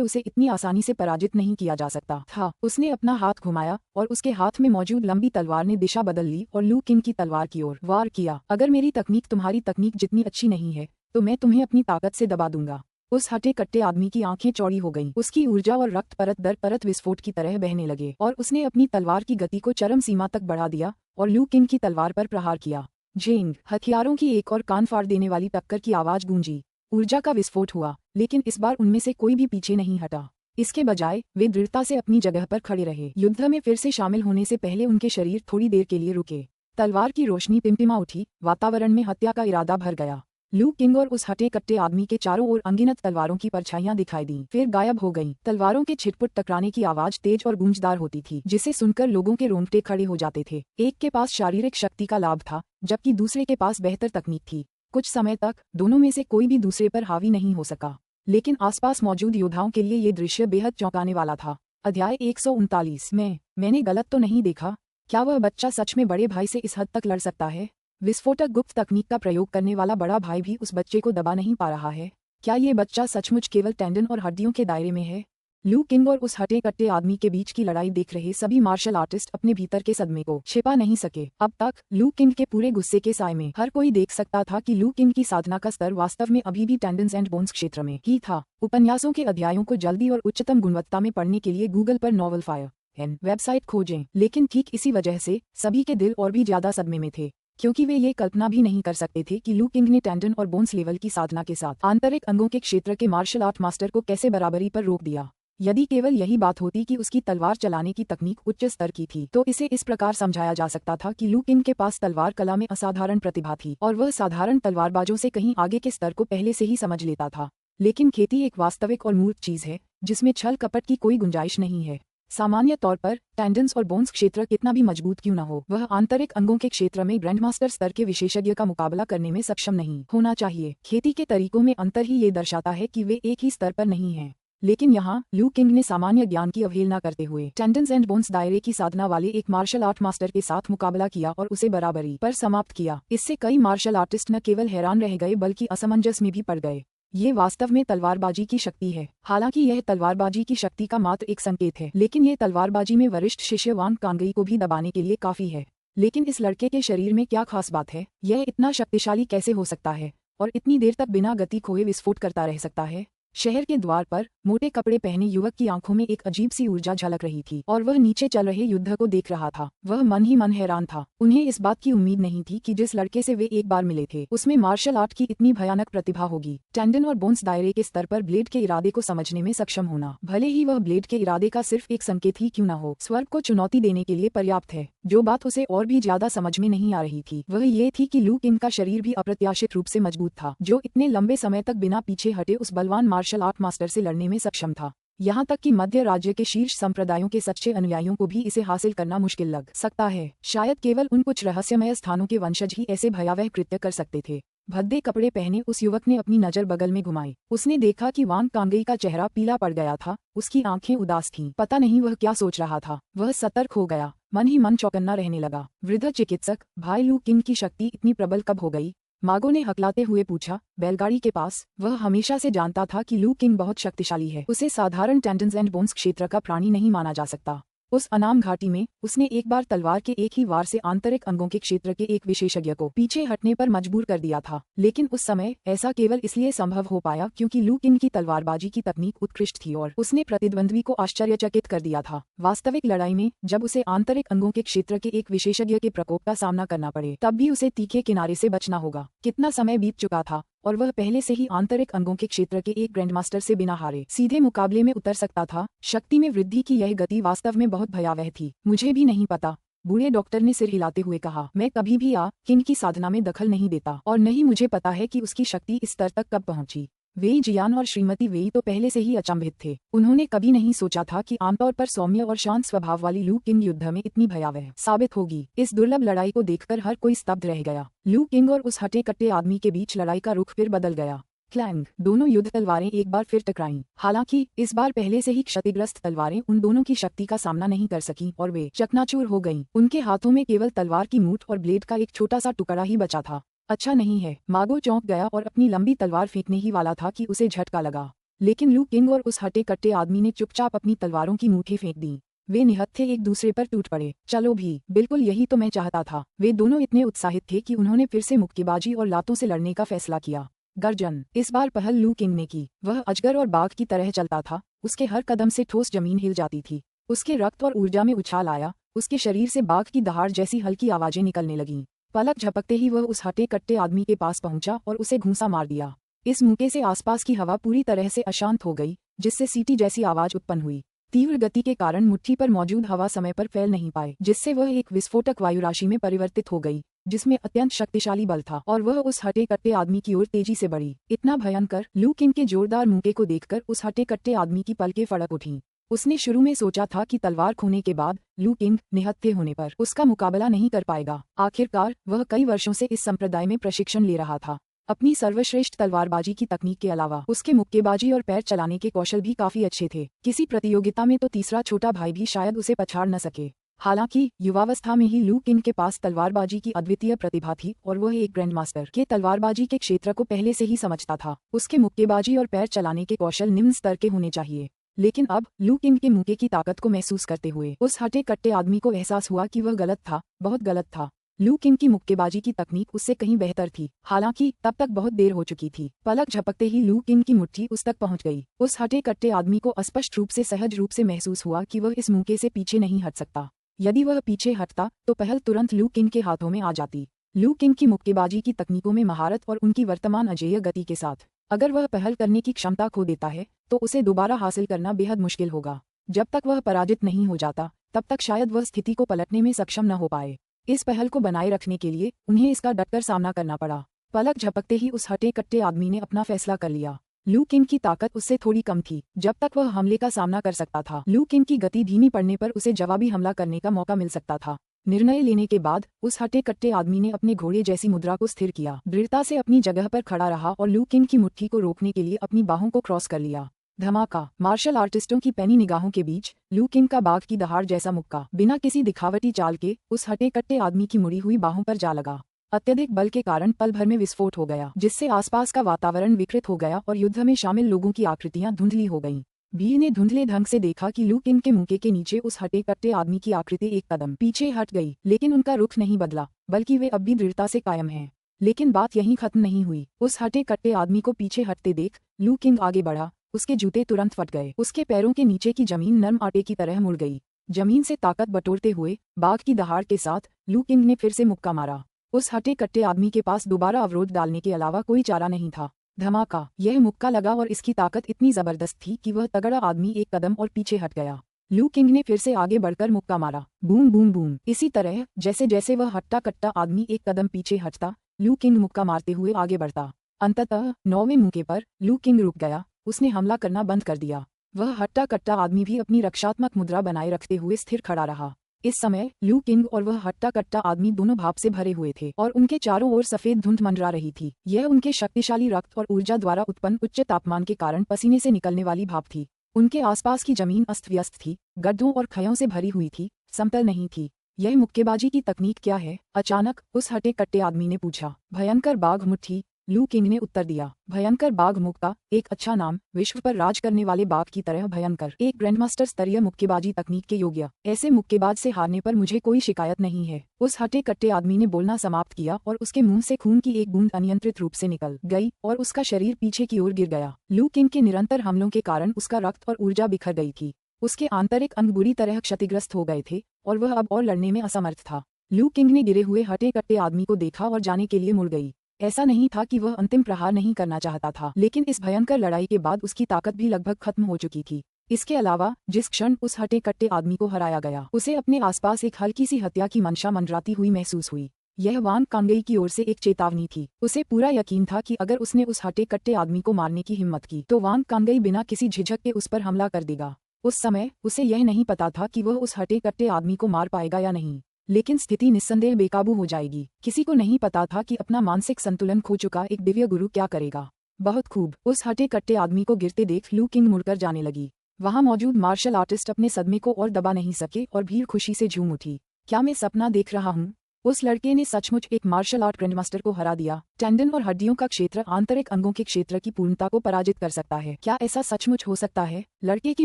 उसे इतनी आसानी से पराजित नहीं किया जा सकता था। उसने अपना हाथ घुमाया और उसके हाथ में मौजूद लंबी तलवार ने दिशा बदल ली और लू किंग की तलवार की ओर वार किया। अगर मेरी तकनीक तुम्हारी तकनीक जितनी अच्छी नहीं है तो मैं तुम्हें अपनी ताकत से दबा दूंगा। उस हटे कट्टे आदमी की आंखें चौड़ी हो गईं। उसकी ऊर्जा और रक्त परत दर परत विस्फोट की तरह बहने लगे और उसने अपनी तलवार की गति को चरम सीमा तक बढ़ा दिया और लू किंग की तलवार पर प्रहार किया। झेंग! हथियारों की एक और कान फाड़ देने वाली टक्कर की आवाज गूंजी। ऊर्जा का विस्फोट हुआ, लेकिन इस बार उनमें से कोई भी पीछे नहीं हटा। इसके बजाय वे दृढ़ता से अपनी जगह पर खड़े रहे। युद्ध में फिर से शामिल होने से पहले उनके शरीर थोड़ी देर के लिए रुके। तलवार की रोशनी टिमटिमा उठी, वातावरण में हत्या का इरादा भर गया। लू किंग और उस हटे कट्टे आदमी के चारों ओर अनगिनत तलवारों की परछाइयां दिखाई दी, फिर गायब हो गईं। तलवारों के छिटपुट टकराने की आवाज तेज और गूंजदार होती थी, जिसे सुनकर लोगों के रोंगटे खड़े हो जाते थे। एक के पास शारीरिक शक्ति का लाभ था, जबकि दूसरे के पास बेहतर तकनीक थी। कुछ समय तक दोनों में से कोई भी दूसरे पर हावी नहीं हो सका, लेकिन आसपास मौजूद योद्धाओं के लिए ये दृश्य बेहद चौंकाने वाला था। अध्याय 139 में मैंने गलत तो नहीं देखा? क्या वह बच्चा सच में बड़े भाई से इस हद तक लड़ सकता है? विस्फोटक गुप्त तकनीक का प्रयोग करने वाला बड़ा भाई भी उस बच्चे को दबा नहीं पा रहा है। क्या ये बच्चा सचमुच केवल टेंडन और हड्डियों के दायरे में है? लू किंग और उस हटे कट्टे आदमी के बीच की लड़ाई देख रहे सभी मार्शल आर्टिस्ट अपने भीतर के सदमे को छिपा नहीं सके। अब तक लू किंग के पूरे गुस्से के साए में हर कोई देख सकता था कि लू किंग की साधना का स्तर वास्तव में अभी भी टेंडन्स एंड बोन्स क्षेत्र में ही था। उपन्यासों के अध्यायों को जल्दी और उच्चतम गुणवत्ता में पढ़ने के लिए गूगल पर नॉवल फायर एन वेबसाइट खोजें। लेकिन ठीक इसी वजह से सभी के दिल और भी ज्यादा सदमे में थे, क्योंकि वे ये कल्पना भी नहीं कर सकते थे कि लू किंग ने टेंडन और बोन्स लेवल की साधना के साथ आंतरिक अंगों के क्षेत्र के मार्शल आर्ट मास्टर को कैसे बराबरी पर रोक दिया। यदि केवल यही बात होती कि उसकी तलवार चलाने की तकनीक उच्च स्तर की थी तो इसे इस प्रकार समझाया जा सकता था कि लू किंग के पास तलवार कला में असाधारण प्रतिभा थी और वह साधारण तलवारबाजों से कहीं आगे के स्तर को पहले से ही समझ लेता था। लेकिन खेती एक वास्तविक और मूर्त चीज है जिसमें छल कपट की कोई गुंजाइश नहीं है। सामान्य तौर पर टेंडन्स और बोन्स क्षेत्र कितना भी मजबूत क्यों न हो, वह आंतरिक अंगों के क्षेत्र में ग्रैंडमास्टर स्तर के विशेषज्ञ का मुकाबला करने में सक्षम नहीं होना चाहिए। खेती के तरीकों में अंतर ही ये दर्शाता है कि वे एक ही स्तर पर नहीं हैं। लेकिन यहाँ लू किंग ने सामान्य ज्ञान की अवहेलना करते हुए टेंडन्स एंड बोन्स दायरे की साधना वाले एक मार्शल आर्ट मास्टर के साथ मुकाबला किया और उसे बराबरी पर समाप्त किया। इससे कई मार्शल आर्टिस्ट न केवल हैरान रह गए बल्कि असमंजस में भी पड़ गए। ये वास्तव में तलवारबाजी की शक्ति है। हालांकि यह तलवारबाजी की शक्ति का मात्र एक संकेत है, लेकिन ये तलवारबाजी में वरिष्ठ शिष्य वांग कांगई को भी दबाने के लिए काफी है। लेकिन इस लड़के के शरीर में क्या खास बात है? यह इतना शक्तिशाली कैसे हो सकता है और इतनी देर तक बिना गति खोए विस्फोट करता रह सकता है? शहर के द्वार पर मोटे कपड़े पहने युवक की आंखों में एक अजीब सी ऊर्जा झलक रही थी और वह नीचे चल रहे युद्ध को देख रहा था। वह मन ही मन हैरान था। उन्हें इस बात की उम्मीद नहीं थी कि जिस लड़के से वे एक बार मिले थे उसमें मार्शल आर्ट की इतनी भयानक प्रतिभा होगी। टेंडन और बोन्स दायरे के स्तर पर ब्लेड के इरादे को समझने में सक्षम होना, भले ही वह ब्लेड के इरादे का सिर्फ एक संकेत ही क्यों न हो, स्वर्ग को चुनौती देने के लिए पर्याप्त है। जो बात उसे और भी ज्यादा समझ में नहीं आ रही थी वह ये थी कि लू किंग का शरीर भी अप्रत्याशित रूप से मजबूत था, जो इतने लंबे समय तक बिना पीछे हटे उस बलवान मार्शल आर्ट मास्टर से लड़ने में सक्षम था। यहाँ तक कि मध्य राज्य के शीर्ष संप्रदायों के सच्चे अनुयायियों को भी इसे हासिल करना मुश्किल लग सकता है। शायद केवल उन कुछ रहस्यमय स्थानों के वंशज ही ऐसे भयावह कृत्य कर सकते थे। भद्दे कपड़े पहने उस युवक ने अपनी नजर बगल में घुमाई। उसने देखा कि वांग कांगई का चेहरा पीला पड़ गया था, उसकी आंखें उदास थीं। पता नहीं वह क्या सोच रहा था। वह सतर्क हो गया, मन ही मन चौकन्ना रहने लगा। वृद्ध चिकित्सक, भाई लू किंग की शक्ति इतनी प्रबल कब हो गई? मागो ने हकलाते हुए पूछा। बैलगाड़ी के पास। वह हमेशा से जानता था कि लू किंग बहुत शक्तिशाली है। उसे साधारण टेंडन्स एंड बोन्स क्षेत्र का प्राणी नहीं माना जा सकता। उस अनाम घाटी में उसने एक बार तलवार के एक ही वार से आंतरिक अंगों के क्षेत्र के एक विशेषज्ञ को पीछे हटने पर मजबूर कर दिया था। लेकिन उस समय ऐसा केवल इसलिए संभव हो पाया क्योंकि लू किंग की तलवारबाजी की तकनीक उत्कृष्ट थी और उसने प्रतिद्वंद्वी को आश्चर्यचकित कर दिया था। वास्तविक लड़ाई में जब उसे आंतरिक अंगों के क्षेत्र के एक विशेषज्ञ के प्रकोप का सामना करना पड़े तब भी उसे तीखे किनारे से बचना होगा। कितना समय बीत चुका था और वह पहले से ही आंतरिक अंगों के क्षेत्र के एक ग्रैंडमास्टर से बिना हारे सीधे मुकाबले में उतर सकता था। शक्ति में वृद्धि की यह गति वास्तव में बहुत भयावह थी। मुझे भी नहीं पता, बूढ़े डॉक्टर ने सिर हिलाते हुए कहा। मैं कभी भी किंग की साधना में दखल नहीं देता और नहीं मुझे पता है कि उसकी शक्ति इस स्तर तक कब पहुंची। वेई जियान और श्रीमती वेई तो पहले से ही अचंभित थे। उन्होंने कभी नहीं सोचा था कि आमतौर पर सौम्य और शांत स्वभाव वाली लू किंग युद्ध में इतनी भयावह साबित होगी। इस दुर्लभ लड़ाई को देखकर हर कोई स्तब्ध रह गया। लू किंग और उस हटे कट्टे आदमी के बीच लड़ाई का रुख फिर बदल गया। क्लैंग, दोनों युद्ध तलवारें एक बार फिर टकराईं। हालांकि इस बार पहले से ही क्षतिग्रस्त तलवारें उन दोनों की शक्ति का सामना नहीं कर सकीं और वे चकनाचूर हो गईं। उनके हाथों में केवल तलवार की मूठ और ब्लेड का एक छोटा सा टुकड़ा ही बचा था। अच्छा नहीं है, मागो चौंक गया और अपनी लंबी तलवार फेंकने ही वाला था कि उसे झटका लगा। लेकिन लू किंग और उस हटे कट्टे आदमी ने चुपचाप अपनी तलवारों की मूठें फेंक दी। वे निहत्थे एक दूसरे पर टूट पड़े। चलो भी, बिल्कुल यही तो मैं चाहता था। वे दोनों इतने उत्साहित थे कि उन्होंने फिर से मुक्केबाजी और लातों से लड़ने का फैसला किया। गर्जन, इस बार पहल लू किंग ने की। वह अजगर और बाघ की तरह चलता था। उसके हर कदम से ठोस जमीन हिल जाती थी। उसके रक्त और ऊर्जा में उछाल आया। उसके शरीर से बाघ की दहाड़ जैसी हल्की आवाजें निकलने लगीं। पलक झपकते ही वह उस हटे कट्टे आदमी के पास पहुंचा और उसे घूंसा मार दिया। इस मौके से आसपास की हवा पूरी तरह से अशांत हो गई, जिससे सीटी जैसी आवाज उत्पन्न हुई। तीव्र गति के कारण मुट्ठी पर मौजूद हवा समय पर फैल नहीं पाए, जिससे वह एक विस्फोटक वायुराशि में परिवर्तित हो गई, जिसमें अत्यंत शक्तिशाली बल था और वह उस हटे कट्टे आदमी की ओर तेजी से बढ़ी। इतना भयंकर! लू किंग के जोरदार मुक्के को देखकर उस हटे कट्टे आदमी की पलकें फड़क उठीं। उसने शुरू में सोचा था कि तलवार खोने के बाद लू किंग निहत्थे होने पर उसका मुकाबला नहीं कर पाएगा। आखिरकार वह कई वर्षों से इस संप्रदाय में प्रशिक्षण ले रहा था। अपनी सर्वश्रेष्ठ तलवारबाजी की तकनीक के अलावा उसके मुक्केबाजी और पैर चलाने के कौशल भी काफी अच्छे थे। किसी प्रतियोगिता में तो तीसरा छोटा भाई भी शायद उसे पछाड़ न सके। हालांकि युवावस्था में ही लू किंग के पास तलवारबाजी की अद्वितीय प्रतिभा थी और वह एक ग्रैंडमास्टर के तलवारबाजी के क्षेत्र को पहले से ही समझता था। उसके मुक्केबाजी और पैर चलाने के कौशल निम्न स्तर के होने चाहिए। लेकिन अब लू किंग के मुक्के की ताकत को महसूस करते हुए उस हटे कट्टे आदमी को एहसास हुआ कि वह गलत था, बहुत गलत था। लू किंग की मुक्केबाजी की तकनीक उससे कहीं बेहतर थी। हालांकि तब तक बहुत देर हो चुकी थी। पलक झपकते ही लू किंग की मुट्ठी उस तक पहुंच गई। उस हटे कट्टे आदमी को स्पष्ट रूप से सहज रूप से महसूस हुआ कि वह इस मौके से पीछे नहीं हट सकता। यदि वह पीछे हटता तो पहल तुरंत लू किंग के हाथों में आ जाती। लू किंग की मुक्केबाजी की तकनीकों में महारत और उनकी वर्तमान अजेय गति के साथ अगर वह पहल करने की क्षमता खो देता है तो उसे दोबारा हासिल करना बेहद मुश्किल होगा। जब तक वह पराजित नहीं हो जाता तब तक शायद वह स्थिति को पलटने में सक्षम न हो पाए। इस पहल को बनाए रखने के लिए उन्हें इसका डटकर सामना करना पड़ा। पलक झपकते ही उस हटे कट्टे आदमी ने अपना फैसला कर लिया। लू किंग की ताकत उससे थोड़ी कम थी। जब तक वह हमले का सामना कर सकता था, लू किंग की गति धीमी पड़ने पर उसे जवाबी हमला करने का मौका मिल सकता था। निर्णय लेने के बाद उस हटे कट्टे आदमी ने अपने घोड़े जैसी मुद्रा को स्थिर किया, दृढ़ता से अपनी जगह पर खड़ा रहा और लू किंग की मुट्ठी को रोकने के लिए अपनी बाहों को क्रॉस कर लिया। धमाका! मार्शल आर्टिस्टों की पैनी निगाहों के बीच लू किंग का बाघ की दहाड़ जैसा मुक्का बिना किसी दिखावटी चाल के उस हटे कट्टे आदमी की मुड़ी हुई बाहों पर जा लगा। अत्यधिक बल के कारण पल भर में विस्फोट हो गया, जिससे आसपास का वातावरण विकृत हो गया और युद्ध में शामिल लोगों की आकृतियां धुंधली हो गईं। भीड़ ने धुंधले ढंग से देखा कि लू किंग के मुक्के के नीचे उस हटे कट्टे आदमी की आकृति एक कदम पीछे हट गई, लेकिन उनका रुख नहीं बदला, बल्कि वे अब भी दृढ़ता से कायम हैं। लेकिन बात यहीं खत्म नहीं हुई। उस हटे कट्टे आदमी को पीछे हटते देख लू किंग आगे बढ़ा। उसके जूते तुरंत फट गए। उसके पैरों के नीचे की जमीन नरम आटे की तरह मुड़ गई। जमीन से ताकत बटोरते हुए बाघ की दहाड़ के साथ लू किंग ने फिर से मुक्का मारा। उस हटे कट्टे आदमी के पास दोबारा अवरोध डालने के अलावा कोई चारा नहीं था। धमाका! यह मुक्का लगा और इसकी ताकत इतनी जबरदस्त थी कि वह तगड़ा आदमी एक कदम और पीछे हट गया। लू किंग ने फिर से आगे बढ़कर मुक्का मारा। Boom boom boom. इसी तरह जैसे जैसे वह हट्टा कट्टा आदमी एक कदम पीछे हटता, लू किंग मुक्का मारते हुए आगे बढ़ता। अंततः 9वें मुक्के पर लू किंग रुक गया। उसने हमला करना बंद कर दिया। वह हट्टा कट्टा आदमी भी अपनी रक्षात्मक मुद्रा बनाए रखते हुए स्थिर खड़ा रहा। इस समय लू किंग और वह हट्टा कट्टा आदमी दोनों भाप से भरे हुए थे और उनके चारों ओर सफेद धुंध मंडरा रही थी। यह उनके शक्तिशाली रक्त और ऊर्जा द्वारा उत्पन्न उच्च तापमान के कारण पसीने से निकलने वाली भाप थी। उनके आसपास की जमीन अस्त व्यस्त थी, गड्ढों और खयों से भरी हुई थी, समतल नहीं थी। यह मुक्केबाजी की तकनीक क्या है? अचानक उस हटे कट्टे आदमी ने पूछा। भयंकर बाघ मुट्ठी, लू किंग ने उत्तर दिया। भयंकर बाघ मुक्का एक अच्छा नाम, विश्व पर राज करने वाले बाघ की तरह भयंकर, एक ग्रैंडमास्टर स्तरीय मुक्केबाजी तकनीक के योग्य। ऐसे मुक्केबाज से हारने पर मुझे कोई शिकायत नहीं है। उस हटे कट्टे आदमी ने बोलना समाप्त किया और उसके मुंह से खून की एक बूंद अनियंत्रित रूप से निकल गई और उसका शरीर पीछे की ओर गिर गया। लू किंग के निरंतर हमलों के कारण उसका रक्त और ऊर्जा बिखर गई थी। उसके आंतरिक अंग बुरी तरह क्षतिग्रस्त हो गए थे और वह अब और लड़ने में असमर्थ था। लू किंग ने गिरे हुए हटे कट्टे आदमी को देखा और जाने के लिए मुड़ गई। ऐसा नहीं था कि वह अंतिम प्रहार नहीं करना चाहता था, लेकिन इस भयंकर लड़ाई के बाद उसकी ताकत भी लगभग खत्म हो चुकी थी। इसके अलावा जिस क्षण उस हटे कट्टे आदमी को हराया गया, उसे अपने आसपास एक हल्की सी हत्या की मंशा मंडराती हुई महसूस हुई। यह वान कांगई की ओर से एक चेतावनी थी। उसे पूरा यकीन था कि अगर उसने उस हटे कट्टे आदमी को मारने की हिम्मत की तो वान कांगई बिना किसी झिझक के उस पर हमला कर देगा। उस समय उसे यह नहीं पता था कि वह उस हटे कट्टे आदमी को मार पाएगा या नहीं, लेकिन स्थिति निस्संदेह बेकाबू हो जाएगी। किसी को नहीं पता था कि अपना मानसिक संतुलन खो चुका एक दिव्य गुरु क्या करेगा। बहुत खूब। उस हटे कट्टे आदमी को गिरते देख लू किंग मुड़कर जाने लगी। वहां मौजूद मार्शल आर्टिस्ट अपने सदमे को और दबा नहीं सके और भीड़ खुशी से झूम उठी। क्या मैं सपना देख रहा हूँ? उस लड़के ने सचमुच एक मार्शल आर्ट ग्रैंडमास्टर को हरा दिया। टेंडन और हड्डियों का क्षेत्र आंतरिक अंगों के क्षेत्र की पूर्णता को पराजित कर सकता है। क्या ऐसा सचमुच हो सकता है? लड़के की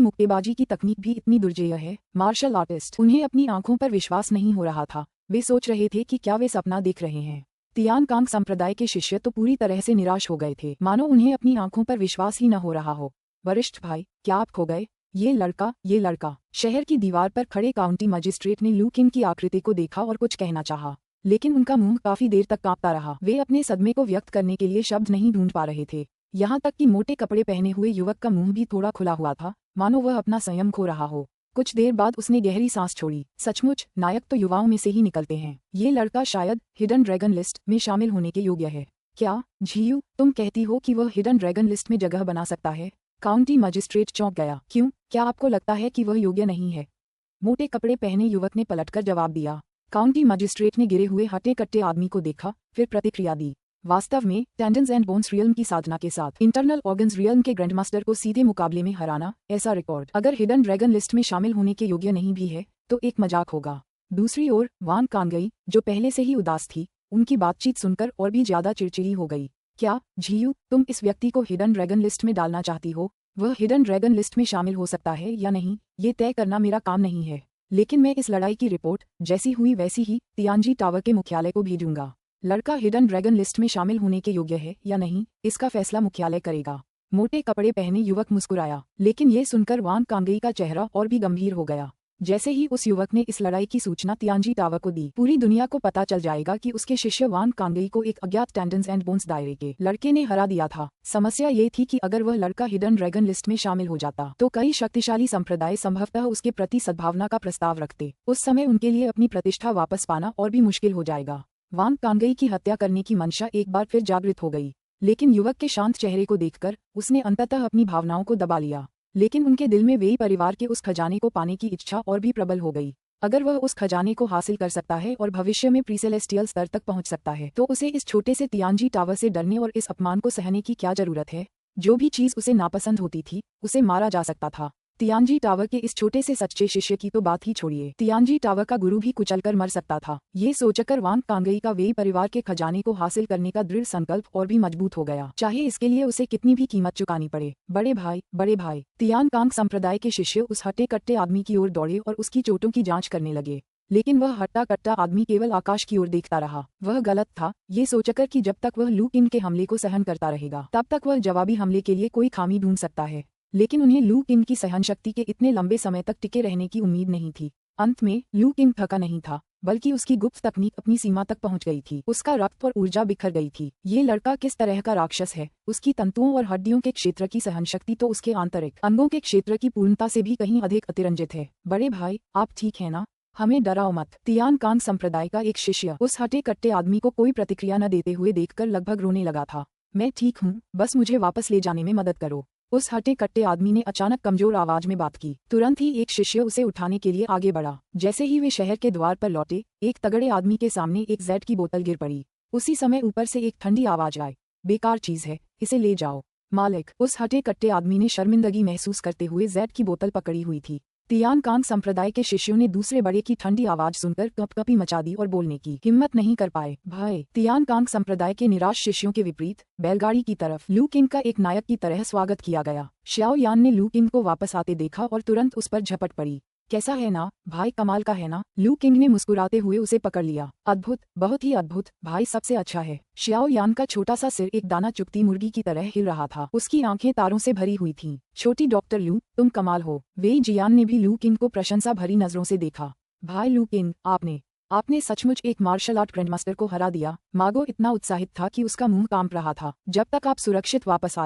मुक्केबाजी की तकनीक भी इतनी दुर्जेय है। मार्शल आर्टिस्ट, उन्हें अपनी आंखों पर विश्वास नहीं हो रहा था। वे सोच रहे थे कि क्या वे सपना देख रहे हैं। तियान कांग संप्रदाय के शिष्य तो पूरी तरह से निराश हो गए थे, मानो उन्हें अपनी आंखों पर विश्वास ही न हो रहा हो। वरिष्ठ भाई, क्या आप खो गए? ये लड़का। शहर की दीवार पर खड़े काउंटी मजिस्ट्रेट ने लू किंग की आकृति को देखा और कुछ कहना चाहा, लेकिन उनका मुंह काफी देर तक कांपता रहा। वे अपने सदमे को व्यक्त करने के लिए शब्द नहीं ढूंढ पा रहे थे। यहाँ तक कि मोटे कपड़े पहने हुए युवक का मुंह भी थोड़ा खुला हुआ था, मानो वह अपना संयम खो रहा हो। कुछ देर बाद उसने गहरी सांस छोड़ी। सचमुच, नायक तो युवाओं में से ही निकलते हैं। ये लड़का शायद हिडन ड्रैगन लिस्ट में शामिल होने के योग्य है। क्या झीयू, तुम कहती हो कि वह हिडन ड्रैगन लिस्ट में जगह बना सकता है? काउंटी मजिस्ट्रेट चौंक गया। क्यों, क्या आपको लगता है कि वह योग्य नहीं है? मोटे कपड़े पहने युवक ने पलटकर जवाब दिया। काउंटी मजिस्ट्रेट ने गिरे हुए हटे कट्टे आदमी को देखा, फिर प्रतिक्रिया दी। वास्तव में टेंडन्स एंड बोन्स रियल्म की साधना के साथ इंटरनल ऑर्गन्स रियल्म के ग्रैंडमास्टर को सीधे मुकाबले में हराना, ऐसा रिकॉर्ड अगर हिडन ड्रैगन लिस्ट में शामिल होने के योग्य नहीं भी है तो एक मजाक होगा। दूसरी ओर वान कांगई, जो पहले से ही उदास थी, उनकी बातचीत सुनकर और भी ज्यादा चिड़चिड़ी हो गई। क्या झीयू, तुम इस व्यक्ति को हिडन ड्रैगन लिस्ट में डालना चाहती हो? वह हिडन ड्रैगन लिस्ट में शामिल हो सकता है या नहीं, ये तय करना मेरा काम नहीं है, लेकिन मैं इस लड़ाई की रिपोर्ट जैसी हुई वैसी ही तियानजी टावर के मुख्यालय को भेजूंगा। लड़का हिडन ड्रैगन लिस्ट में शामिल होने के योग्य है या नहीं, इसका फैसला मुख्यालय करेगा। मोटे कपड़े पहने युवक मुस्कुराया, लेकिन ये सुनकर वान कांगई का चेहरा और भी गंभीर हो गया। जैसे ही उस युवक ने इस लड़ाई की सूचना तियानजी टावर को दी, पूरी दुनिया को पता चल जाएगा कि उसके शिष्य वांग कांगई को एक अज्ञात टेंडेंस एंड बोन्स दायरे के लड़के ने हरा दिया था। समस्या ये थी कि अगर वह लड़का हिडन ड्रैगन लिस्ट में शामिल हो जाता तो कई शक्तिशाली संप्रदाय संभवतः उसके प्रति सद्भावना का प्रस्ताव रखते। उस समय उनके लिए अपनी प्रतिष्ठा वापस पाना और भी मुश्किल हो जाएगा। वांग कांगई की हत्या करने की मंशा एक बार फिर जागृत हो गई, लेकिन युवक के शांत चेहरे को देखकर उसने अंततः अपनी भावनाओं को दबा लिया। लेकिन उनके दिल में वेई परिवार के उस खजाने को पाने की इच्छा और भी प्रबल हो गई। अगर वह उस खजाने को हासिल कर सकता है और भविष्य में प्रीसेलेस्टियल स्तर तक पहुंच सकता है तो उसे इस छोटे से तियानजी टावर से डरने और इस अपमान को सहने की क्या जरूरत है। जो भी चीज उसे नापसंद होती थी उसे मारा जा सकता था। तियानजी टावर के इस छोटे से सच्चे शिष्य की तो बात ही छोड़िए, तियानजी टावर का गुरु भी कुचलकर मर सकता था। ये सोचकर वांग कांगई का वेई परिवार के खजाने को हासिल करने का दृढ़ संकल्प और भी मजबूत हो गया, चाहे इसके लिए उसे कितनी भी कीमत चुकानी पड़े। बड़े भाई, तियान कांग संप्रदाय के शिष्य उस हट्टे कट्टे आदमी की ओर दौड़े और उसकी चोटों की जाँच करने लगे। लेकिन वह हट्टा कट्टा आदमी केवल आकाश की ओर देखता रहा। वह गलत था, ये सोचकर कि जब तक वह लू किंग के हमले को सहन करता रहेगा तब तक वह जवाबी हमले के लिए कोई खामी ढूंढ सकता है। लेकिन उन्हें लू किंग की सहनशक्ति के इतने लंबे समय तक टिके रहने की उम्मीद नहीं थी। अंत में लू किंग थका नहीं था, बल्कि उसकी गुप्त तकनीक अपनी सीमा तक पहुंच गई थी। उसका रक्त और ऊर्जा बिखर गई थी। ये लड़का किस तरह का राक्षस है। उसकी तंतुओं और हड्डियों के क्षेत्र की सहनशक्ति तो उसके आंतरिक अंगों के क्षेत्र की पूर्णता से भी कहीं अधिक अतिरंजित है। बड़े भाई, आप ठीक है ना? हमें डराओ मत। तियान कांग संप्रदाय का एक शिष्य उस हटे कट्टे आदमी को कोई प्रतिक्रिया न देते हुए देखकर लगभग रोने लगा था। मैं ठीक हूँ, बस मुझे वापस ले जाने में मदद करो। उस हटे कट्टे आदमी ने अचानक कमजोर आवाज में बात की। तुरंत ही एक शिष्य उसे उठाने के लिए आगे बढ़ा। जैसे ही वे शहर के द्वार पर लौटे, एक तगड़े आदमी के सामने एक जेड की बोतल गिर पड़ी। उसी समय ऊपर से एक ठंडी आवाज आई, बेकार चीज है, इसे ले जाओ। मालिक, उस हटे कट्टे आदमी ने शर्मिंदगी महसूस करते हुए जेड की बोतल पकड़ी हुई थी। तियान कांग संप्रदाय के शिष्यों ने दूसरे बड़े की ठंडी आवाज सुनकर कपकपी मचा दी और बोलने की हिम्मत नहीं कर पाए। भाई, तियान कांग संप्रदाय के निराश शिष्यों के विपरीत बैलगाड़ी की तरफ लू किंग का एक नायक की तरह स्वागत किया गया। श्याओ यान ने लू किंग को वापस आते देखा और तुरंत उस पर झपट पड़ी। कैसा है ना भाई, कमाल का है ना? लू किंग ने मुस्कुराते हुए उसे पकड़ लिया। अद्भुत, बहुत ही अद्भुत भाई, सबसे अच्छा है। श्याओ यान का छोटा सा सिर एक दाना चुगती मुर्गी की तरह हिल रहा था। उसकी आंखें तारों से भरी हुई थीं। छोटी डॉक्टर लू, तुम कमाल हो। वेई जियान ने भी लू किंग को प्रशंसा भरी नजरों से देखा। भाई लू किंग, आपने सचमुच एक मार्शल आर्ट ग्रैंडमास्टर को हरा दिया। मागो इतना उत्साहित था कि उसका मुंह कांप रहा था। जब तक आप सुरक्षित वापस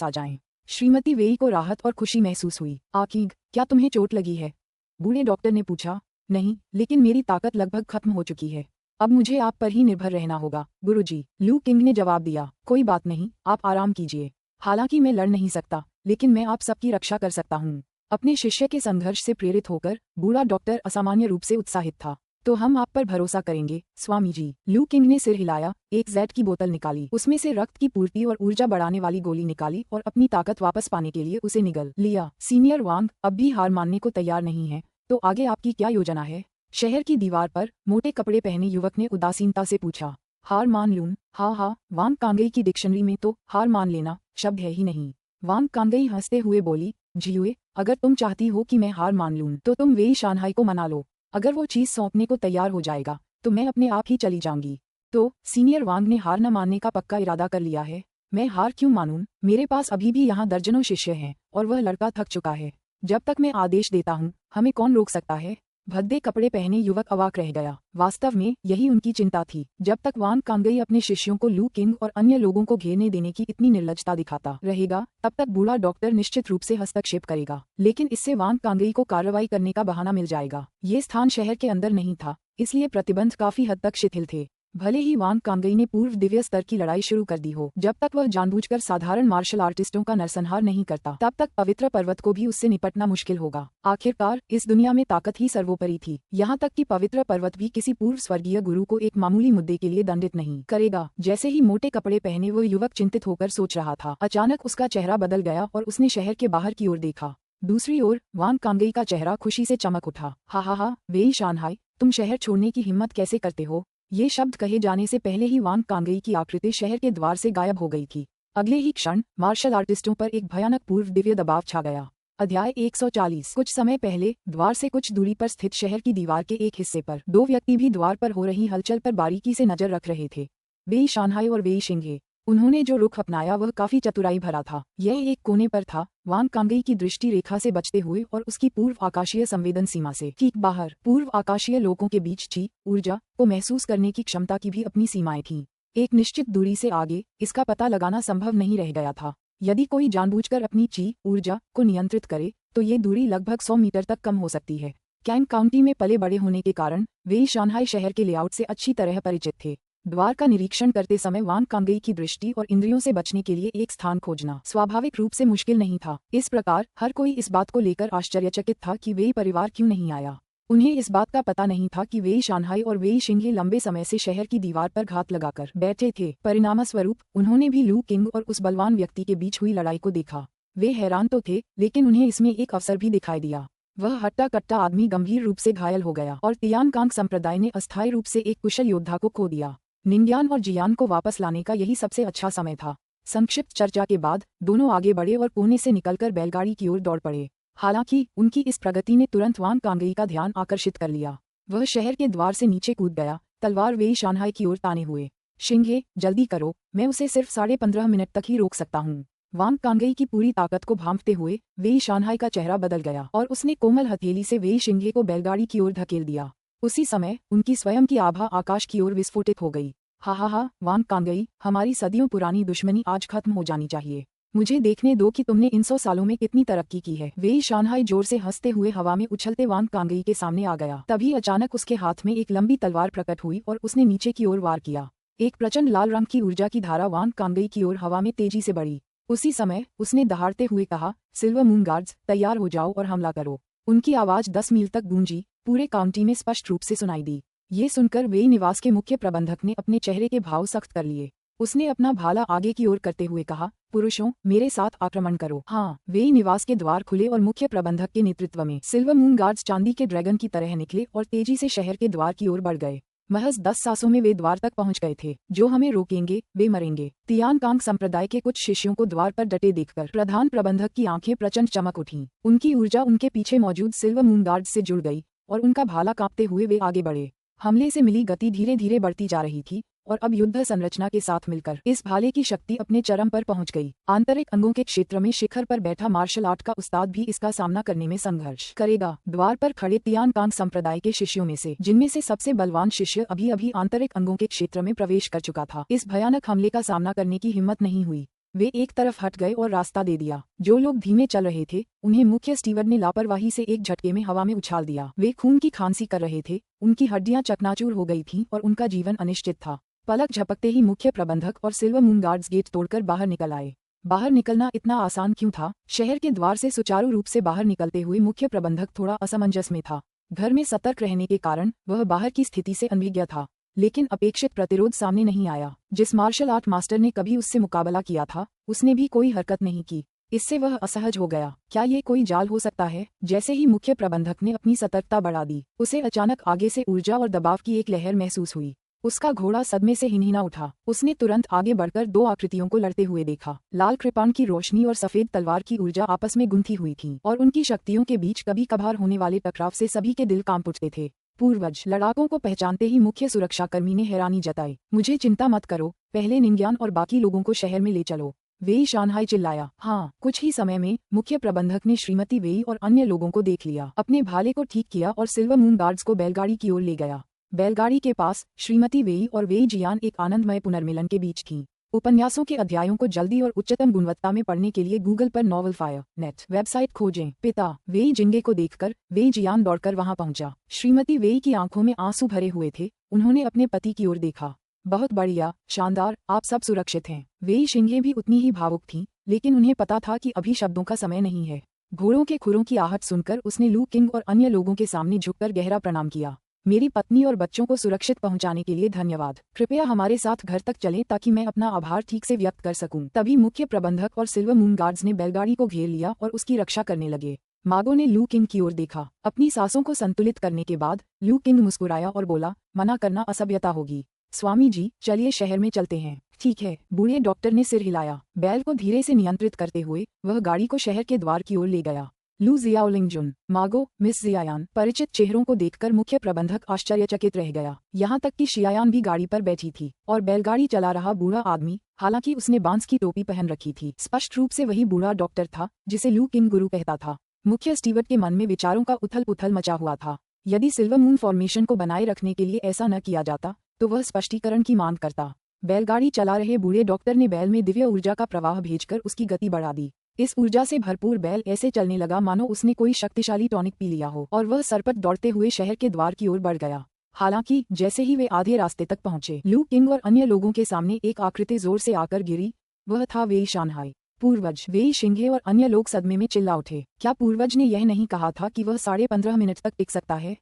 आ जाएं। श्रीमती वेई को राहत और खुशी महसूस हुई। आकिंग, क्या तुम्हें चोट लगी है? बूढ़े डॉक्टर ने पूछा। नहीं, लेकिन मेरी ताकत लगभग खत्म हो चुकी है। अब मुझे आप पर ही निर्भर रहना होगा गुरुजी, लू किंग ने जवाब दिया। कोई बात नहीं, आप आराम कीजिए। हालांकि मैं लड़ नहीं सकता, लेकिन मैं आप सबकी रक्षा कर सकता हूँ। अपने शिष्य के संघर्ष से प्रेरित होकर बूढ़ा डॉक्टर असामान्य रूप से उत्साहित था। तो हम आप पर भरोसा करेंगे स्वामी जी। लू किंग ने सिर हिलाया, एक जेड की बोतल निकाली, उसमें से रक्त की पूर्ति और ऊर्जा बढ़ाने वाली गोली निकाली और अपनी ताकत वापस पाने के लिए उसे निगल लिया। सीनियर वांग अब भी हार मानने को तैयार नहीं है, तो आगे आपकी क्या योजना है? शहर की दीवार पर मोटे कपड़े पहने युवक ने उदासीनता से पूछा। हार मान लूं? हाँ, वांग कांगई की डिक्शनरी में तो हार मान लेना शब्द है ही नहीं। वांग कांगई हंसते हुए बोली, जियुए, अगर तुम चाहती हो कि मैं हार मान लूं तो तुम वेई शानहाई को मना लो। अगर वो चीज सौंपने को तैयार हो जाएगा तो मैं अपने आप ही चली जाऊंगी। तो सीनियर वांग ने हार न मानने का पक्का इरादा कर लिया है। मैं हार क्यों मानूं? मेरे पास अभी भी यहाँ दर्जनों शिष्य हैं और वह लड़का थक चुका है। जब तक मैं आदेश देता हूँ हमें कौन रोक सकता है? भद्दे कपड़े पहने युवक अवाक रह गया। वास्तव में यही उनकी चिंता थी। जब तक वांग कांगई अपने शिष्यों को लू किंग और अन्य लोगों को घेरने देने की इतनी निर्लजता दिखाता रहेगा, तब तक बूढ़ा डॉक्टर निश्चित रूप से हस्तक्षेप करेगा। लेकिन इससे वांग कांगई को कार्रवाई करने का बहाना मिल जाएगा। ये स्थान शहर के अंदर नहीं था, इसलिए प्रतिबंध काफी हद तक शिथिल थे। भले ही वांग कांगई ने पूर्व दिव्य स्तर की लड़ाई शुरू कर दी हो, जब तक वह जानबूझकर साधारण मार्शल आर्टिस्टों का नरसंहार नहीं करता तब तक पवित्र पर्वत को भी उससे निपटना मुश्किल होगा। आखिरकार इस दुनिया में ताकत ही सर्वोपरि थी, यहाँ तक कि पवित्र पर्वत भी किसी पूर्व स्वर्गीय गुरु को एक मामूली मुद्दे के लिए दंडित नहीं करेगा। जैसे ही मोटे कपड़े पहने वो युवक चिंतित होकर सोच रहा था, अचानक उसका चेहरा बदल गया और उसने शहर के बाहर की ओर देखा। दूसरी ओर वांग कांगई का चेहरा खुशी से चमक उठा। हा, वेई शानहाई, तुम शहर छोड़ने की हिम्मत कैसे करते हो? ये शब्द कहे जाने से पहले ही वांग कांगई की आकृति शहर के द्वार से गायब हो गई थी। अगले ही क्षण मार्शल आर्टिस्टों पर एक भयानक पूर्व दिव्य दबाव छा गया। अध्याय 140। कुछ समय पहले द्वार से कुछ दूरी पर स्थित शहर की दीवार के एक हिस्से पर दो व्यक्ति भी द्वार पर हो रही हलचल पर बारीकी से नजर रख रहे थे। वेई शानहाई और वेई शिंघे। उन्होंने जो रुख अपनाया वह काफी चतुराई भरा था। यह एक कोने पर था, वांग कांगई की दृष्टि रेखा से बचते हुए और उसकी पूर्व आकाशीय संवेदन सीमा से ठीक बाहर। पूर्व आकाशीय लोगों के बीच ची ऊर्जा को महसूस करने की क्षमता की भी अपनी सीमाएं थीं। एक निश्चित दूरी से आगे इसका पता लगाना संभव नहीं रह गया था। यदि कोई जानबूझकर अपनी ची ऊर्जा को नियंत्रित करे तो ये दूरी लगभग 100 मीटर तक कम हो सकती है। कैंग काउंटी में पले बड़े होने के कारण वे शांघाई शहर के लेआउट से अच्छी तरह परिचित थे। द्वार का निरीक्षण करते समय वांग कांगई की दृष्टि और इंद्रियों से बचने के लिए एक स्थान खोजना स्वाभाविक रूप से मुश्किल नहीं था। इस प्रकार हर कोई इस बात को लेकर आश्चर्यचकित था कि वे परिवार क्यों नहीं आया। उन्हें इस बात का पता नहीं था कि वे शांघाई और वे शिंगे लंबे समय से शहर की दीवार पर घात लगाकर बैठे थे। परिणामस्वरूप उन्होंने भी लू किंग और उस बलवान व्यक्ति के बीच हुई लड़ाई को देखा। वे हैरान तो थे, लेकिन उन्हें इसमें एक अवसर भी दिखाई दिया। वह हट्टा कट्टा आदमी गंभीर रूप से घायल हो गया और तियानकांग संप्रदाय ने अस्थायी रूप से एक कुशल योद्धा को खो दिया। निंग्यान और जियान को वापस लाने का यही सबसे अच्छा समय था। संक्षिप्त चर्चा के बाद दोनों आगे बढ़े और कोने से निकलकर बैलगाड़ी की ओर दौड़ पड़े। हालांकि उनकी इस प्रगति ने तुरंत वांग कांगई का ध्यान आकर्षित कर लिया। वह शहर के द्वार से नीचे कूद गया, तलवार वेई शांघाई की ओर ताने हुए। शिंगे, जल्दी करो, मैं उसे सिर्फ 15.5 मिनट तक ही रोक सकता हूँ। वांग कांगई की पूरी ताकत को भांपते हुए वेई शांघाई का चेहरा बदल गया और उसने कोमल हथेली से वेई शिंगे को बैलगाड़ी की ओर धकेल दिया। उसी समय उनकी स्वयं की आभा आकाश की ओर विस्फोटित हो गई। हा, वांग कांगई, हमारी सदियों पुरानी दुश्मनी आज खत्म हो जानी चाहिए। मुझे देखने दो कि तुमने इन 100 सालों में कितनी तरक्की की है। वेई शांघाई जोर से हंसते हुए हवा में उछलते वांग कांगई के सामने आ गया। तभी अचानक उसके हाथ में एक लंबी तलवार प्रकट हुई और उसने नीचे की ओर वार किया। एक प्रचंड लाल रंग की ऊर्जा की धारा वांग कांगई की ओर हवा में तेजी से बढ़ी। उसी समय उसने दहाड़ते हुए कहा, सिल्वर मून गार्ड्स, तैयार हो जाओ और हमला करो। उनकी आवाज 10 मील तक गूंजी, पूरे काउंटी में स्पष्ट रूप से सुनाई दी। ये सुनकर वेई निवास के मुख्य प्रबंधक ने अपने चेहरे के भाव सख्त कर लिए। उसने अपना भाला आगे की ओर करते हुए कहा, पुरुषों, मेरे साथ आक्रमण करो। हाँ, वेई निवास के द्वार खुले और मुख्य प्रबंधक के नेतृत्व में सिल्वर मून गार्ड्स चांदी के ड्रैगन की तरह निकले और तेजी से शहर के द्वार की ओर बढ़ गए। महज 10 सांसों में वे द्वार तक पहुंच गए थे। जो हमें रोकेंगे वे मरेंगे। तियानकांग संप्रदाय के कुछ शिष्यों को द्वार पर डटे देखकर प्रधान प्रबंधक की आंखें प्रचंड चमक उठीं। उनकी ऊर्जा उनके पीछे मौजूद सिल्वर मून गार्ड्स से जुड़ गई और उनका भाला कांपते हुए वे आगे बढ़े। हमले से मिली गति धीरे धीरे बढ़ती जा रही थी और अब युद्ध संरचना के साथ मिलकर इस भाले की शक्ति अपने चरम पर पहुंच गई। आंतरिक अंगों के क्षेत्र में शिखर पर बैठा मार्शल आर्ट का उस्ताद भी इसका सामना करने में संघर्ष करेगा। द्वार पर खड़े तियानकांग संप्रदाय के शिष्यों में से, जिनमें से सबसे बलवान शिष्य अभी अभी आंतरिक अंगों के क्षेत्र में प्रवेश कर चुका था, इस भयानक हमले का सामना करने की हिम्मत नहीं हुई। वे एक तरफ हट गए और रास्ता दे दिया। जो लोग धीमे चल रहे थे उन्हें मुख्य स्टीवर्ड ने लापरवाही से एक झटके में हवा में उछाल दिया। वे खून की खांसी कर रहे थे, उनकी हड्डियां चकनाचूर हो गई थीं और उनका जीवन अनिश्चित था। पलक झपकते ही मुख्य प्रबंधक और सिल्वर मून गार्ड्स गेट तोड़कर बाहर निकल आए। बाहर निकलना इतना आसान क्यों था? शहर के द्वार से सुचारू रूप से बाहर निकलते हुए मुख्य प्रबंधक थोड़ा असमंजस में था। घर में सतर्क रहने के कारण वह बाहर की स्थिति से अनभिज्ञ था, लेकिन अपेक्षित प्रतिरोध सामने नहीं आया। जिस मार्शल आर्ट मास्टर ने कभी उससे मुकाबला किया था, उसने भी कोई हरकत नहीं की। इससे वह असहज हो गया। क्या ये कोई जाल हो सकता है? जैसे ही मुख्य प्रबंधक ने अपनी सतर्कता बढ़ा दी, उसे अचानक आगे से ऊर्जा और दबाव की एक लहर महसूस हुई। उसका घोड़ा सदमे से हिनहिना उठा। उसने तुरंत आगे बढ़कर 2 आकृतियों को लड़ते हुए देखा। लाल कृपाण की रोशनी और सफेद तलवार की ऊर्जा आपस में गुंथी हुई थी और उनकी शक्तियों के बीच कभी कभार होने वाले टकराव से सभी के दिल कांप उठते थे। पूर्वज लड़ाकों को पहचानते ही मुख्य सुरक्षाकर्मी ने हैरानी जताई। मुझे चिंता मत करो, पहले निंग्यान और बाकी लोगों को शहर में ले चलो। वेई शांघाई चिल्लाया। हाँ, कुछ ही समय में मुख्य प्रबंधक ने श्रीमती वेई और अन्य लोगों को देख लिया, अपने भाले को ठीक किया और सिल्वर मून गार्ड्स को बैलगाड़ी की ओर ले गया। बैलगाड़ी के पास श्रीमती वेई और वेई जियान एक आनंदमय पुनर्मिलन के बीच थीं। उपन्यासों के अध्यायों को जल्दी और उच्चतम गुणवत्ता में पढ़ने के लिए गूगल पर नॉवल फायर नेट वेबसाइट खोजें। पिता वेई जिंगे को देखकर वेई जियान दौड़कर वहां पहुंचा। श्रीमती वेई की आंखों में आंसू भरे हुए थे। उन्होंने अपने पति की ओर देखा। बहुत बढ़िया, शानदार, आप सब सुरक्षित हैं। वेई शिंगे भी उतनी ही भावुक थीं, लेकिन उन्हें पता था कि अभी शब्दों का समय नहीं है। घोड़ों के खुरों की आहट सुनकर उसने लू किंग और अन्य लोगों के सामने झुककर गहरा प्रणाम किया। मेरी पत्नी और बच्चों को सुरक्षित पहुंचाने के लिए धन्यवाद। कृपया हमारे साथ घर तक चलें ताकि मैं अपना आभार ठीक से व्यक्त कर सकूं। तभी मुख्य प्रबंधक और सिल्वर मून गार्ड्स ने बैलगाड़ी को घेर लिया और उसकी रक्षा करने लगे। मागो ने लू किंग की ओर देखा। अपनी सांसों को संतुलित करने के बाद लू किंग मुस्कुराया और बोला, मना करना असभ्यता होगी। स्वामी जी, चलिए शहर में चलते हैं। ठीक है, बूढ़े डॉक्टर ने सिर हिलाया। बैल को धीरे से नियंत्रित करते हुए वह गाड़ी को शहर के द्वार की ओर ले गया। लू जियाओलिंगजुन, मागो, मिस जियायान। परिचित चेहरों को देखकर मुख्य प्रबंधक आश्चर्यचकित रह गया। यहाँ तक कि शियायान भी गाड़ी पर बैठी थी और बैलगाड़ी चला रहा बूढ़ा आदमी, हालांकि उसने बांस की टोपी पहन रखी थी, स्पष्ट रूप से वही बूढ़ा डॉक्टर था जिसे लू किंग गुरु कहता था। मुख्य स्टीवर्ड के मन में विचारों का उथल पुथल मचा हुआ था। यदि सिल्वर मून फॉर्मेशन को बनाए रखने के लिए ऐसा न किया जाता तो वह स्पष्टीकरण की मांग करता। बैलगाड़ी चला रहे बूढ़े डॉक्टर ने बैल में दिव्य ऊर्जा का प्रवाह भेजकर उसकी गति बढ़ा दी। इस ऊर्जा से भरपूर बैल ऐसे चलने लगा मानो उसने कोई शक्तिशाली टॉनिक पी लिया हो और वह सरपट दौड़ते हुए शहर के द्वार की ओर बढ़ गया। हालांकि जैसे ही वे आधे रास्ते तक पहुंचे, लू किंग और अन्य लोगों के सामने एक आकृति जोर से आकर गिरी। वह था वेई शानहाई। पूर्वज वेई शिंगे और अन्य लोग सदमे में चिल्ला उठे। क्या पूर्वज ने यह नहीं कहा था कि वह 15.5 मिनट तक टिक सकता है?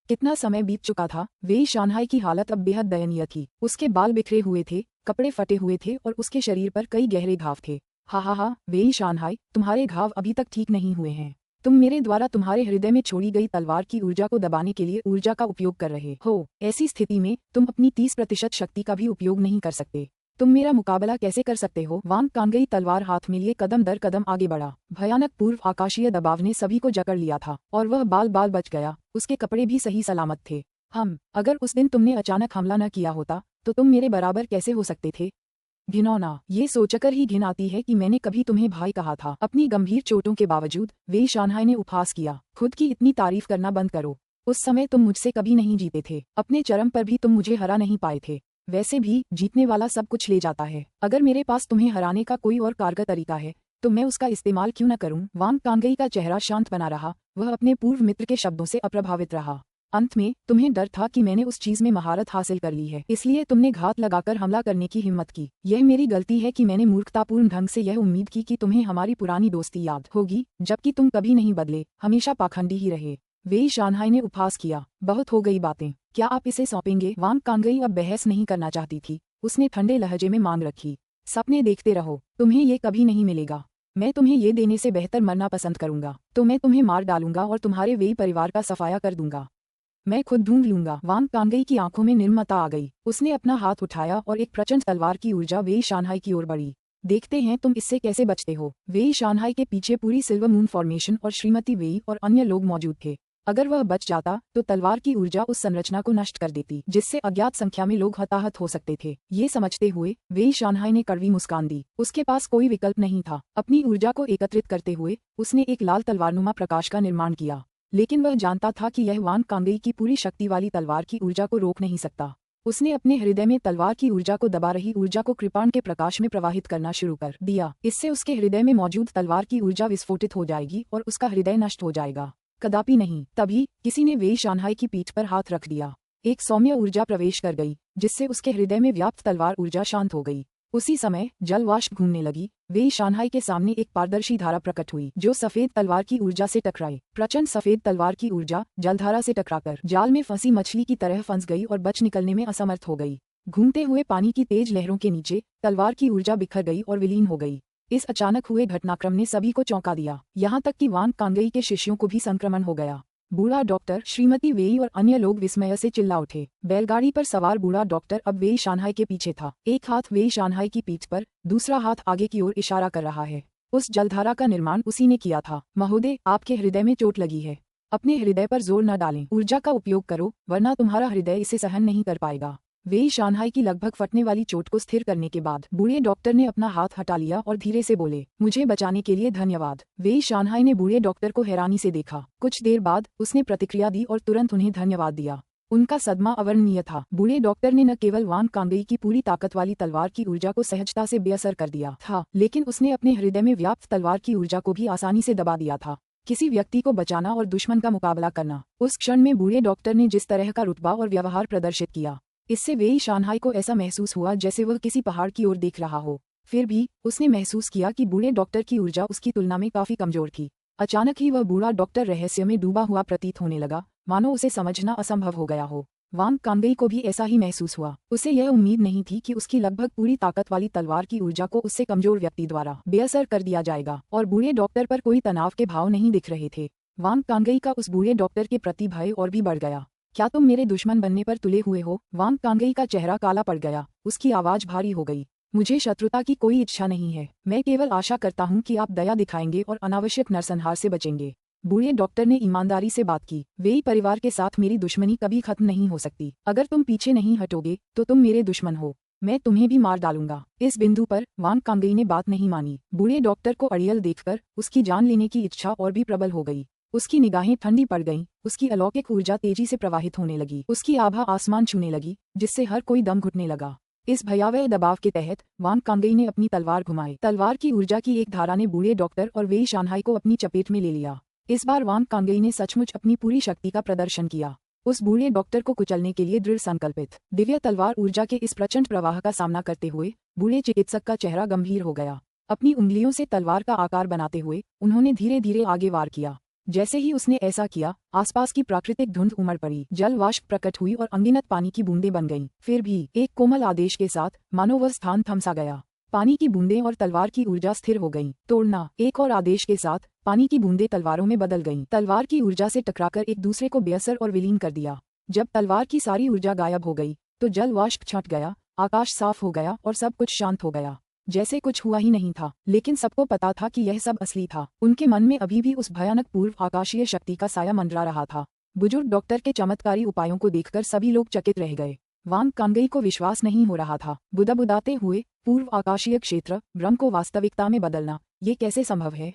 कितना समय बीत चुका था। वेई शानहाई की हालत अब बेहद दयनीय थी। उसके बाल बिखरे हुए थे, कपड़े फटे हुए थे और उसके शरीर पर कई गहरे घाव थे। हा, वेई शानहाई, तुम्हारे घाव अभी तक ठीक नहीं हुए हैं। तुम मेरे द्वारा तुम्हारे हृदय में छोड़ी गई तलवार की ऊर्जा को दबाने के लिए ऊर्जा का उपयोग कर रहे हो। ऐसी स्थिति में तुम अपनी 30% शक्ति का भी उपयोग नहीं कर सकते। तुम मेरा मुकाबला कैसे कर सकते हो? वांग कांगई तलवार हाथ में लिए कदम दर कदम आगे बढ़ा। भयानक पूर्व आकाशीय दबाव ने सभी को जकड़ लिया था और वह बाल बाल बच गया। उसके कपड़े भी सही सलामत थे। अगर उस दिन तुमने अचानक हमला न किया होता तो तुम मेरे बराबर कैसे हो सकते थे? घिनौना, ये सोचकर ही घिन आती है कि मैंने कभी तुम्हें भाई कहा था। अपनी गंभीर चोटों के बावजूद वेई शानहाई ने उपहास किया। खुद की इतनी तारीफ करना बंद करो। उस समय तुम मुझसे कभी नहीं जीते थे। अपने चरम पर भी तुम मुझे हरा नहीं पाए थे। वैसे भी जीतने वाला सब कुछ ले जाता है। अगर मेरे पास तुम्हें हराने का कोई और कारगर तरीका है तो मैं उसका इस्तेमाल क्यों न करूं? वांग कांगई का चेहरा शांत बना रहा। वह अपने पूर्व मित्र के शब्दों से अप्रभावित रहा। अंत में तुम्हें डर था कि मैंने उस चीज में महारत हासिल कर ली है, इसलिए तुमने घात लगाकर हमला करने की हिम्मत की। यह मेरी गलती है कि मैंने मूर्खतापूर्ण ढंग से यह उम्मीद की कि तुम्हें हमारी पुरानी दोस्ती याद होगी, जबकि तुम कभी नहीं बदले, हमेशा पाखंडी ही रहे। वेई शानहाई ने उपहास किया। बहुत हो गई बातें, क्या आप इसे सौंपेंगे? वांग कांगई अब बहस नहीं करना चाहती थी। उसने ठंडे लहजे में मांग रखी। सपने देखते रहो, तुम्हें ये कभी नहीं मिलेगा। मैं तुम्हें ये देने से बेहतर मरना पसंद करूंगा। तो मैं तुम्हें मार डालूंगा और तुम्हारे वेई परिवार का सफाया कर दूंगा। मैं खुद ढूंढ लूंगा। वांग कांगई की आंखों में निर्ममता आ गई। उसने अपना हाथ उठाया और एक प्रचंड तलवार की ऊर्जा वेई शानहाई की ओर बढ़ी। देखते हैं तुम इससे कैसे बचते हो। वेई शानहाई के पीछे पूरी सिल्वर मून फॉर्मेशन और श्रीमती वेई और अन्य लोग मौजूद थे। अगर वह बच जाता तो तलवार की ऊर्जा उस संरचना को नष्ट कर देती, जिससे अज्ञात संख्या में लोग हताहत हो सकते थे। ये समझते हुए वेई शानहाई ने कड़वी मुस्कान दी। उसके पास कोई विकल्प नहीं था। अपनी ऊर्जा को एकत्रित करते हुए उसने एक लाल तलवारनुमा प्रकाश का निर्माण किया, लेकिन वह जानता था कि यह वांग कांगई की पूरी शक्ति वाली तलवार की ऊर्जा को रोक नहीं सकता। उसने अपने हृदय में तलवार की ऊर्जा को दबा रही ऊर्जा को कृपाण के प्रकाश में प्रवाहित करना शुरू कर दिया। इससे उसके हृदय में मौजूद तलवार की ऊर्जा विस्फोटित हो जाएगी और उसका हृदय नष्ट हो जाएगा। कदापि नहीं। तभी किसी ने वेई शानहाई की पीठ पर हाथ रख दिया। एक सौम्य ऊर्जा प्रवेश कर गई, जिससे उसके हृदय में व्याप्त तलवार ऊर्जा शांत हो गई। उसी समय जल वाष्प घूमने लगी। वेई शानहाई के सामने एक पारदर्शी धारा प्रकट हुई जो सफेद तलवार की ऊर्जा से टकराई। प्रचंड सफेद तलवार की ऊर्जा जलधारा से टकराकर जाल में फंसी मछली की तरह फंस गई और बच निकलने में असमर्थ हो गई। घूमते हुए पानी की तेज लहरों के नीचे तलवार की ऊर्जा बिखर गई और विलीन हो गई। इस अचानक हुए घटनाक्रम ने सभी को चौंका दिया, यहाँ तक कि वांग कांगई के शिष्यों को भी संक्रमण हो गया। बूढ़ा डॉक्टर, श्रीमती वेई और अन्य लोग विस्मय से चिल्ला उठे। बैलगाड़ी पर सवार बूढ़ा डॉक्टर अब वेई शानहाई के पीछे था। एक हाथ वेई शानहाई की पीठ पर, दूसरा हाथ आगे की ओर इशारा कर रहा है। उस जलधारा का निर्माण उसी ने किया था। महोदय, आपके हृदय में चोट लगी है। अपने हृदय पर जोर न डालें। ऊर्जा का उपयोग करो, वरना तुम्हारा हृदय इसे सहन नहीं कर पाएगा। वेई शानहाई की लगभग फटने वाली चोट को स्थिर करने के बाद बूढ़े डॉक्टर ने अपना हाथ हटा लिया और धीरे से बोले, मुझे बचाने के लिए धन्यवाद। वेई शानहाई ने बूढ़े डॉक्टर को हैरानी से देखा। कुछ देर बाद उसने प्रतिक्रिया दी और तुरंत उन्हें धन्यवाद दिया। उनका सदमा अवर्णनीय था। बूढ़े डॉक्टर ने न केवल वांग कांगई की पूरी ताकत वाली तलवार की ऊर्जा को सहजता से बेअसर कर दिया था, लेकिन उसने अपने हृदय में व्याप्त तलवार की ऊर्जा को भी आसानी से दबा दिया था। किसी व्यक्ति को बचाना और दुश्मन का मुकाबला करना। उस क्षण में बूढ़े डॉक्टर ने जिस तरह का रुतबा और व्यवहार प्रदर्शित किया, इससे वेई शानहाई को ऐसा महसूस हुआ जैसे वह किसी पहाड़ की ओर देख रहा हो। फिर भी उसने महसूस किया कि बूढ़े डॉक्टर की ऊर्जा उसकी तुलना में काफी कमजोर थी। अचानक ही वह बूढ़ा डॉक्टर रहस्य में डूबा हुआ प्रतीत होने लगा, मानो उसे समझना असंभव हो गया हो। वांग कांगई को भी ऐसा ही महसूस हुआ। उसे यह उम्मीद नहीं थी कि उसकी लगभग पूरी ताकत वाली तलवार की ऊर्जा को उससे कमजोर व्यक्ति द्वारा बेअसर कर दिया जाएगा, और बूढ़े डॉक्टर पर कोई तनाव के भाव नहीं दिख रहे थे। वांग कांगई का उस बूढ़े डॉक्टर के प्रति भय और भी बढ़ गया। क्या तुम मेरे दुश्मन बनने पर तुले हुए हो? वांग कांगई का चेहरा काला पड़ गया। उसकी आवाज भारी हो गई। मुझे शत्रुता की कोई इच्छा नहीं है। मैं केवल आशा करता हूँ कि आप दया दिखाएंगे और अनावश्यक नरसंहार से बचेंगे। बूढ़े डॉक्टर ने ईमानदारी से बात की। वेई परिवार के साथ मेरी दुश्मनी कभी खत्म नहीं हो सकती। अगर तुम पीछे नहीं हटोगे तो तुम मेरे दुश्मन हो। मैं तुम्हें भी मार डालूंगा। इस बिंदु पर वांग कांगई ने बात नहीं मानी। बूढ़े डॉक्टर को अड़ियल देखकर उसकी जान लेने की इच्छा और भी प्रबल हो गई। उसकी निगाहें ठंडी पड़ गईं, उसकी अलौकिक ऊर्जा तेजी से प्रवाहित होने लगी। उसकी आभा आसमान छूने लगी, जिससे हर कोई दम घुटने लगा। इस भयावह दबाव के तहत वांग कांगई ने अपनी तलवार घुमाई। तलवार की ऊर्जा की एक धारा ने बूढ़े डॉक्टर और वेई शानहाई को अपनी चपेट में ले लिया। इस बार वांग कांगई ने सचमुच अपनी पूरी शक्ति का प्रदर्शन किया। उस बूढ़े डॉक्टर को कुचलने के लिए दृढ़ संकल्पित दिव्य तलवार ऊर्जा के इस प्रचंड प्रवाह का सामना करते हुए बूढ़े चिकित्सक का चेहरा गंभीर हो गया। अपनी उंगलियों से तलवार का आकार बनाते हुए उन्होंने धीरे धीरे आगे वार किया। जैसे ही उसने ऐसा किया, आसपास की प्राकृतिक धुंध उमड़ पड़ी, जल वाष्प प्रकट हुई और अनगिनत पानी की बूंदें बन गईं। फिर भी एक कोमल आदेश के साथ मानो वह स्थान थम सा गया। पानी की बूंदें और तलवार की ऊर्जा स्थिर हो गईं। तोड़ना। एक और आदेश के साथ पानी की बूंदें तलवारों में बदल गईं। तलवार की ऊर्जा से टकराकर एक दूसरे को बेअसर और विलीन कर दिया। जब तलवार की सारी ऊर्जा गायब हो गई तो जल वाष्प छंट गया, आकाश साफ हो गया और सब कुछ शांत हो गया, जैसे कुछ हुआ ही नहीं था। लेकिन सबको पता था कि यह सब असली था। उनके मन में अभी भी उस भयानक पूर्व आकाशीय शक्ति का साया मंडरा रहा था। बुजुर्ग डॉक्टर के चमत्कारी उपायों को देखकर सभी लोग चकित रह गए। वांग कांगई को विश्वास नहीं हो रहा था। बुदाबुदाते हुए पूर्व आकाशीय क्षेत्र ब्रह्म को वास्तविकता में बदलना, ये कैसे संभव है?